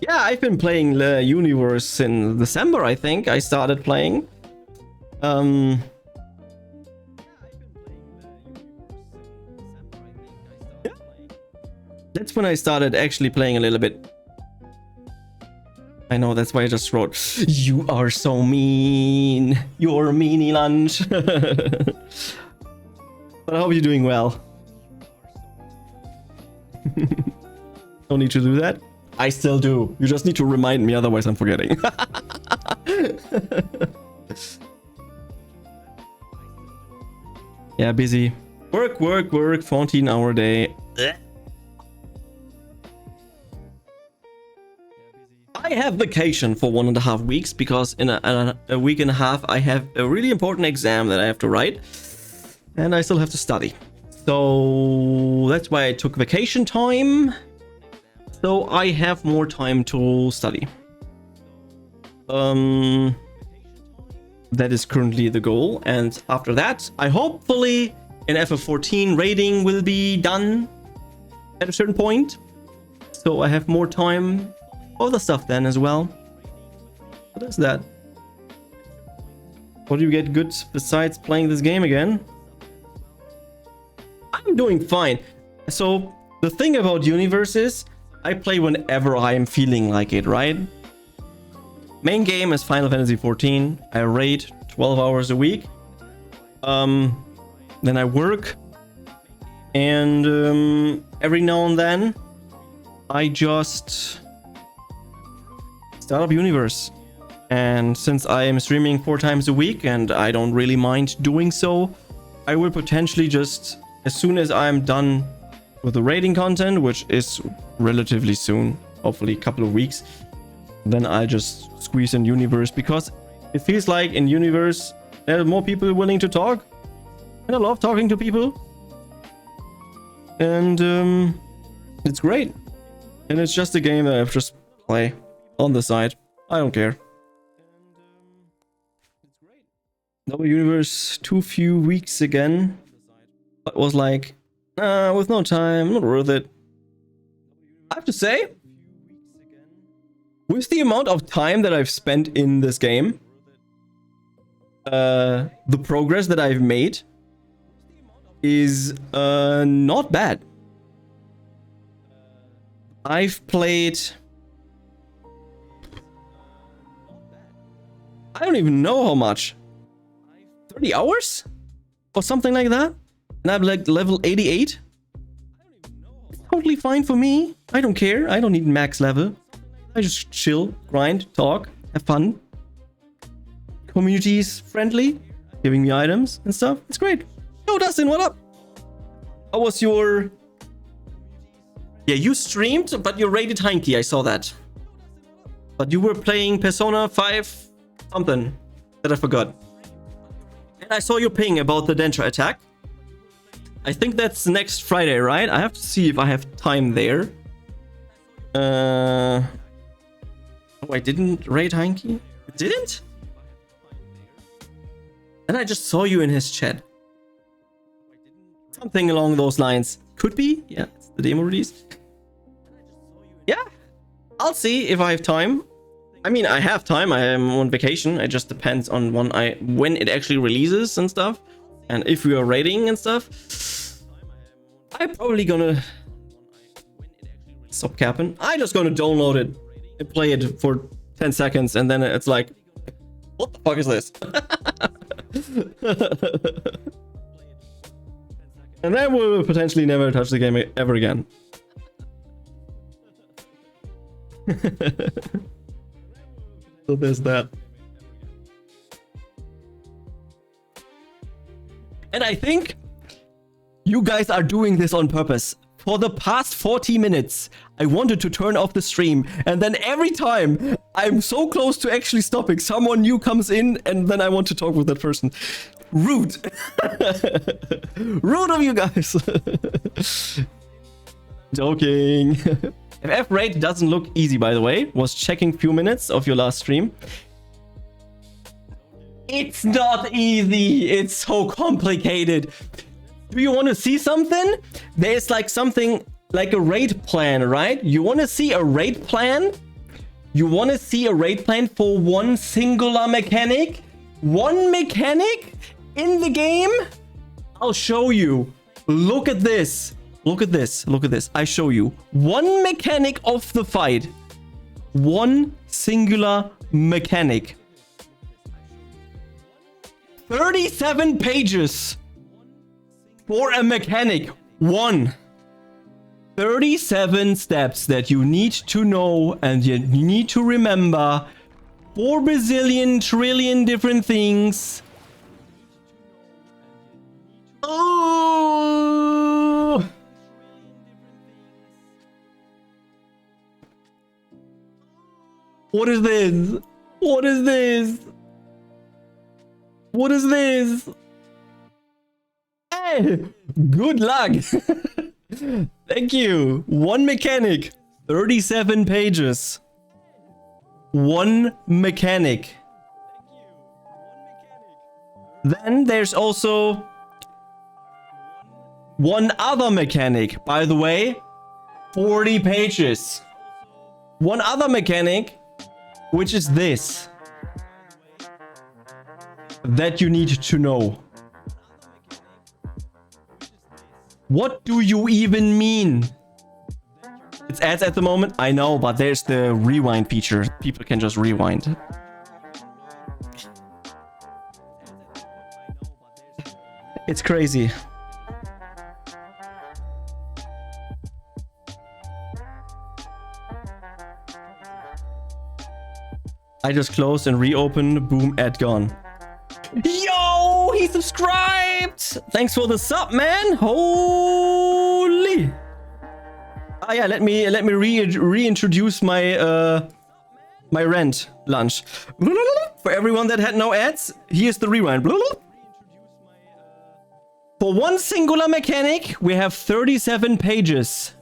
Speaker 1: Yeah, I've been playing the universe in December, I think. I started playing. Yeah. That's when I started actually playing a little bit. I know, that's why I just wrote, you are so mean. You're a meanie lunch. But I hope you're doing well. No need to do that. I still do. You just need to remind me, otherwise I'm forgetting. Yeah, busy. Work, 14-hour day. I have vacation for 1.5 weeks because in a week and a half I have a really important exam that I have to write. And I still have to study. So that's why I took vacation time. So I have more time to study. That is currently the goal. And after that, I hopefully in FF14 raiding will be done at a certain point. So I have more time for other stuff then as well. What is that? What do you get good besides playing this game again? I'm doing fine. So the thing about Universe is I play whenever I am feeling like it, right? Main game is Final Fantasy XIV. I raid 12 hours a week. Then I work. And every now and then I just start up Universe. And since I am streaming 4 times a week and I don't really mind doing so, I will potentially just, as soon as I'm done with the raiding content, which is relatively soon, hopefully a couple of weeks, then I'll just squeeze in Universe, because it feels like in Universe there are more people willing to talk, and I love talking to people, and it's great. And it's just a game that I just play on the side. I don't care. Double Universe too few weeks again. But was like, with no time, not worth it. I have to say, with the amount of time that I've spent in this game, the progress that I've made is not bad. I've played, I don't even know how much, 30 hours or something like that. And I'm like level 88. It's totally fine for me. I don't care. I don't need max level. I just chill, grind, talk, have fun. Community is friendly, giving me items and stuff. It's great. Yo, Dustin, what up? How was your... Yeah, you streamed, but you raided Heinke. I saw that. But you were playing Persona 5 something that I forgot. And I saw your ping about the Denture attack. I think that's next Friday, right? I have to see if I have time there. Oh, I didn't raid Heinke? Didn't? And I just saw you in his chat. Something along those lines. Could be. Yeah, it's the demo release. Yeah, I'll see if I have time. I mean, I have time. I am on vacation. It just depends on when it actually releases and stuff. And if we are raiding and stuff, I'm probably gonna stop capping. I'm just gonna download it and play it for 10 seconds, and then it's like, what the fuck is this? And then we'll potentially never touch the game ever again. So there's that. And I think you guys are doing this on purpose. For the past 40 minutes, I wanted to turn off the stream, and then every time I'm so close to actually stopping, someone new comes in, and then I want to talk with that person. Rude. Rude of you guys. Joking. FF raid doesn't look easy, by the way. Was checking few minutes of your last stream. It's not easy. It's so complicated. Do you want to see something? There's like something like a raid plan, right? You want to see a raid plan? You want to see a raid plan for one singular mechanic? One mechanic in the game? I'll show you. Look at this. Look at this. Look at this. I show you. One mechanic of the fight. One singular mechanic. 37 pages for a mechanic. One. 37 steps that you need to know and you need to remember. 4 bazillion trillion different things. Oh! What is this? What is this? What is this? Hey, good luck. Thank you. 1 mechanic. 37 pages. 1 mechanic. Then there's also 1 other mechanic. By the way, 40 pages. 1 other mechanic, which is this. That you need to know. What do you even mean? It's ads at the moment, I know, but there's the rewind feature. People can just rewind. It's crazy. I just closed and reopened. Boom, ad gone. Yo, he subscribed. Thanks for the sub, man. Holy. Ah, yeah. Let me reintroduce my my rent lunch. For everyone that had no ads, here's the rewind. For 1 singular mechanic, we have 37 pages.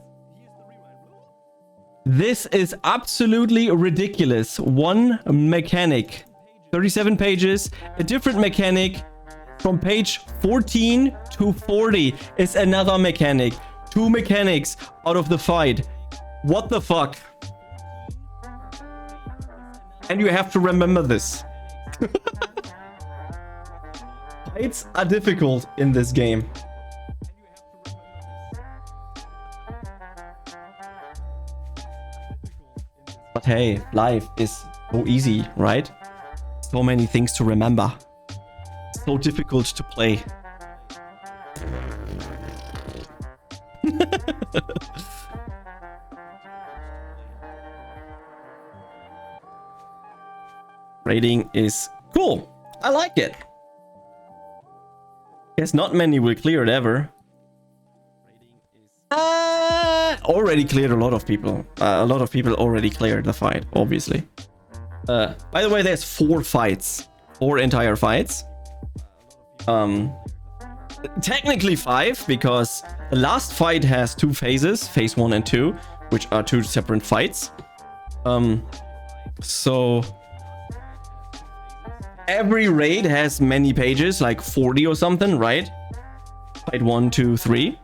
Speaker 1: This is absolutely ridiculous. 1 mechanic. 37 pages. A different mechanic from page 14 to 40 is another mechanic. 2 mechanics out of the fight. What the fuck? And you have to remember this. Fights are difficult in this game. But hey, life is so easy, right? So many things to remember. So difficult to play. Rating is cool. I like it. Guess not many will clear it ever. Already cleared a lot of people. A lot of people already cleared the fight, obviously. By the way, there's 4 fights. 4 entire fights. Technically 5, because the last fight has 2 phases. Phase 1 and 2, which are 2 separate fights. So... every raid has many pages, like 40 or something, right? Fight 1, 2, 3.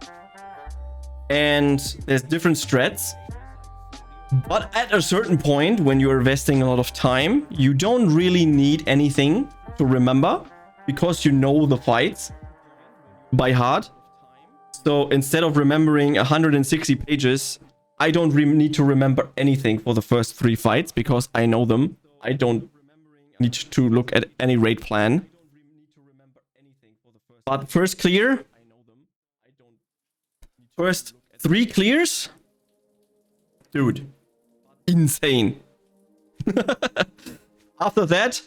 Speaker 1: And there's different strats. But at a certain point, when you're investing a lot of time, you don't really need anything to remember because you know the fights by heart. So instead of remembering 160 pages, I don't need to remember anything for the first 3 fights because I know them. I don't need to look at any raid plan. But first clear. First 3 clears. Dude. Insane. After that,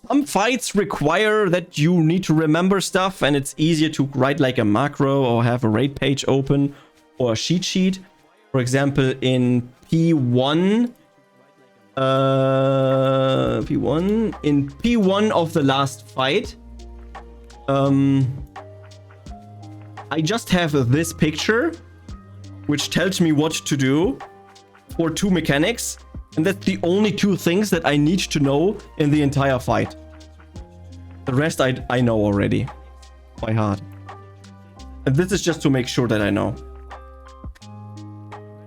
Speaker 1: some fights require that you need to remember stuff and it's easier to write like a macro or have a raid page open or a cheat sheet. For example, in P1, in P1 of the last fight, I just have this picture which tells me what to do for 2 mechanics, and that's the only 2 things that I need to know in the entire fight. The rest I know already by heart, and this is just to make sure that I know.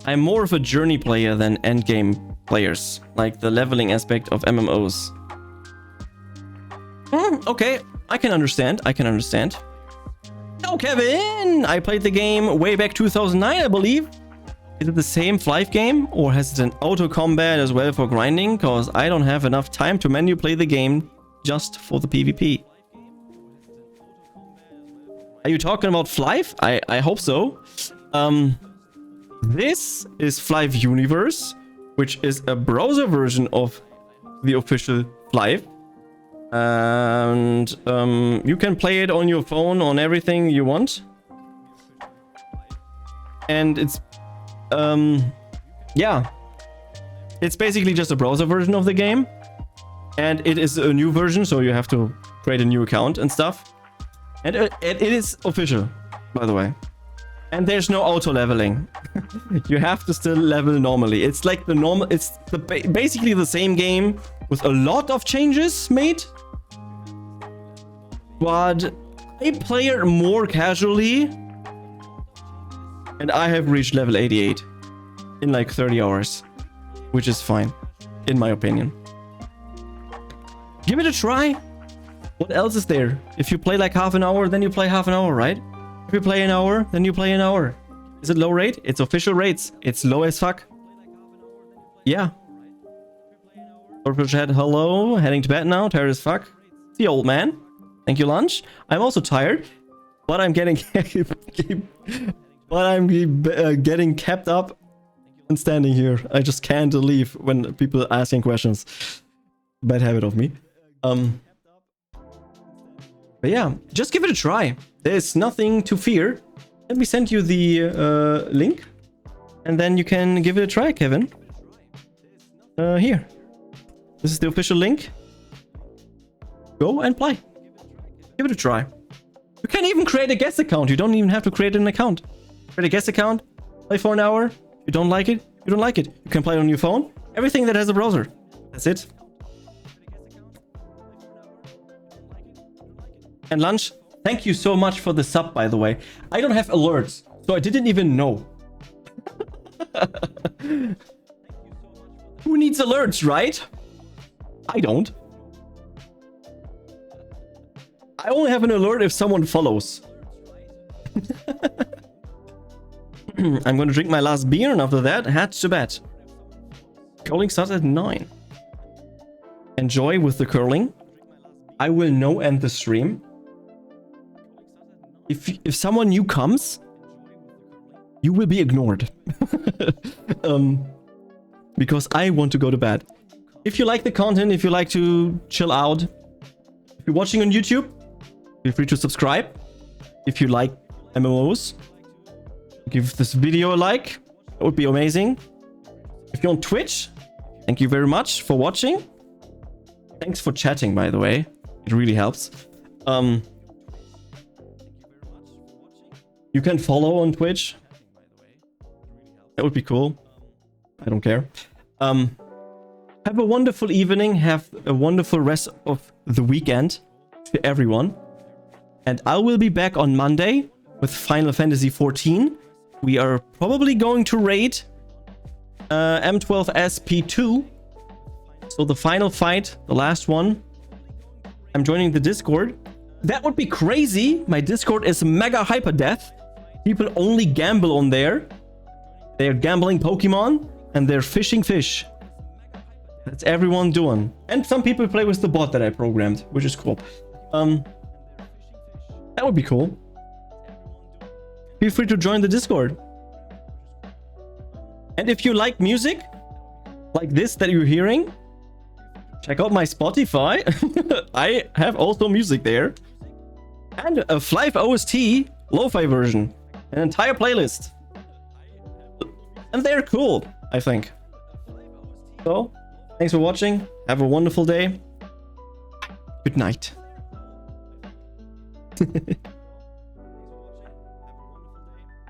Speaker 1: I'm more of a journey player than endgame players, like the leveling aspect of MMOs. Okay, I can understand. Oh, Kevin! I played the game way back 2009, I believe. Is it the same FlyFF game, or has it an auto combat as well for grinding? Cause I don't have enough time to manually play the game just for the PvP. Are you talking about FlyFF? I hope so. This is FlyFF Universe, which is a browser version of the official FlyFF. And you can play it on your phone, on everything you want. And it's yeah, it's basically just a browser version of the game, and it is a new version, so you have to create a new account and stuff. And it is official, by the way. And there's no auto leveling. You have to still level normally. It's like the normal. It's basically the same game with a lot of changes made. But I play it more casually, and I have reached level 88 in like 30 hours, which is fine, in my opinion. Give it a try. What else is there? If you play like half an hour, then you play half an hour, right? If you play an hour, then you play an hour. Is it low rate? It's official rates. It's low as fuck. Yeah. Purple chat, hello. Heading to bed now. Tired as fuck. The old man. Thank you, lunch. I'm also tired, but I'm getting getting kept up and standing here. I just can't leave when people are asking questions. Bad habit of me. But yeah, just give it a try. There's nothing to fear. Let me send you the link, and then you can give it a try, Kevin. Here. This is the official link. Go and play. Give it a try. You can even create a guest account. You don't even have to create an account. Create a guest account. Play for an hour. You don't like it? You don't like it. You can play it on your phone. Everything that has a browser. That's it. And lunch, thank you so much for the sub, by the way. I don't have alerts, so I didn't even know. Who needs alerts, right? I don't. I only have an alert if someone follows. I'm gonna drink my last beer, and after that, head to bed. Curling starts at 9. Enjoy with the curling. I will no end the stream. If someone new comes, you will be ignored. Because I want to go to bed. If you like the content, if you like to chill out, if you're watching on YouTube, feel free to subscribe. If you like MMOs, give this video a like. That would be amazing. If you're on Twitch, thank you very much for watching. Thanks for chatting, by the way. It really helps. You can follow on Twitch. That would be cool. I don't care. Have a wonderful evening. Have a wonderful rest of the weekend to everyone. And I will be back on Monday with Final Fantasy XIV. We are probably going to raid M12SP2. So the final fight, the last one. I'm joining the Discord. That would be crazy. My Discord is mega hyper death. People only gamble on there. They're gambling Pokemon and they're fishing fish. That's everyone doing. And some people play with the bot that I programmed, which is cool. That would be cool. Feel free to join the Discord. And if you like music, like this that you're hearing, check out my Spotify. I have also music there. And a FlyFF OST Lofi version. An entire playlist. And they're cool, I think. So, thanks for watching. Have a wonderful day. Good night.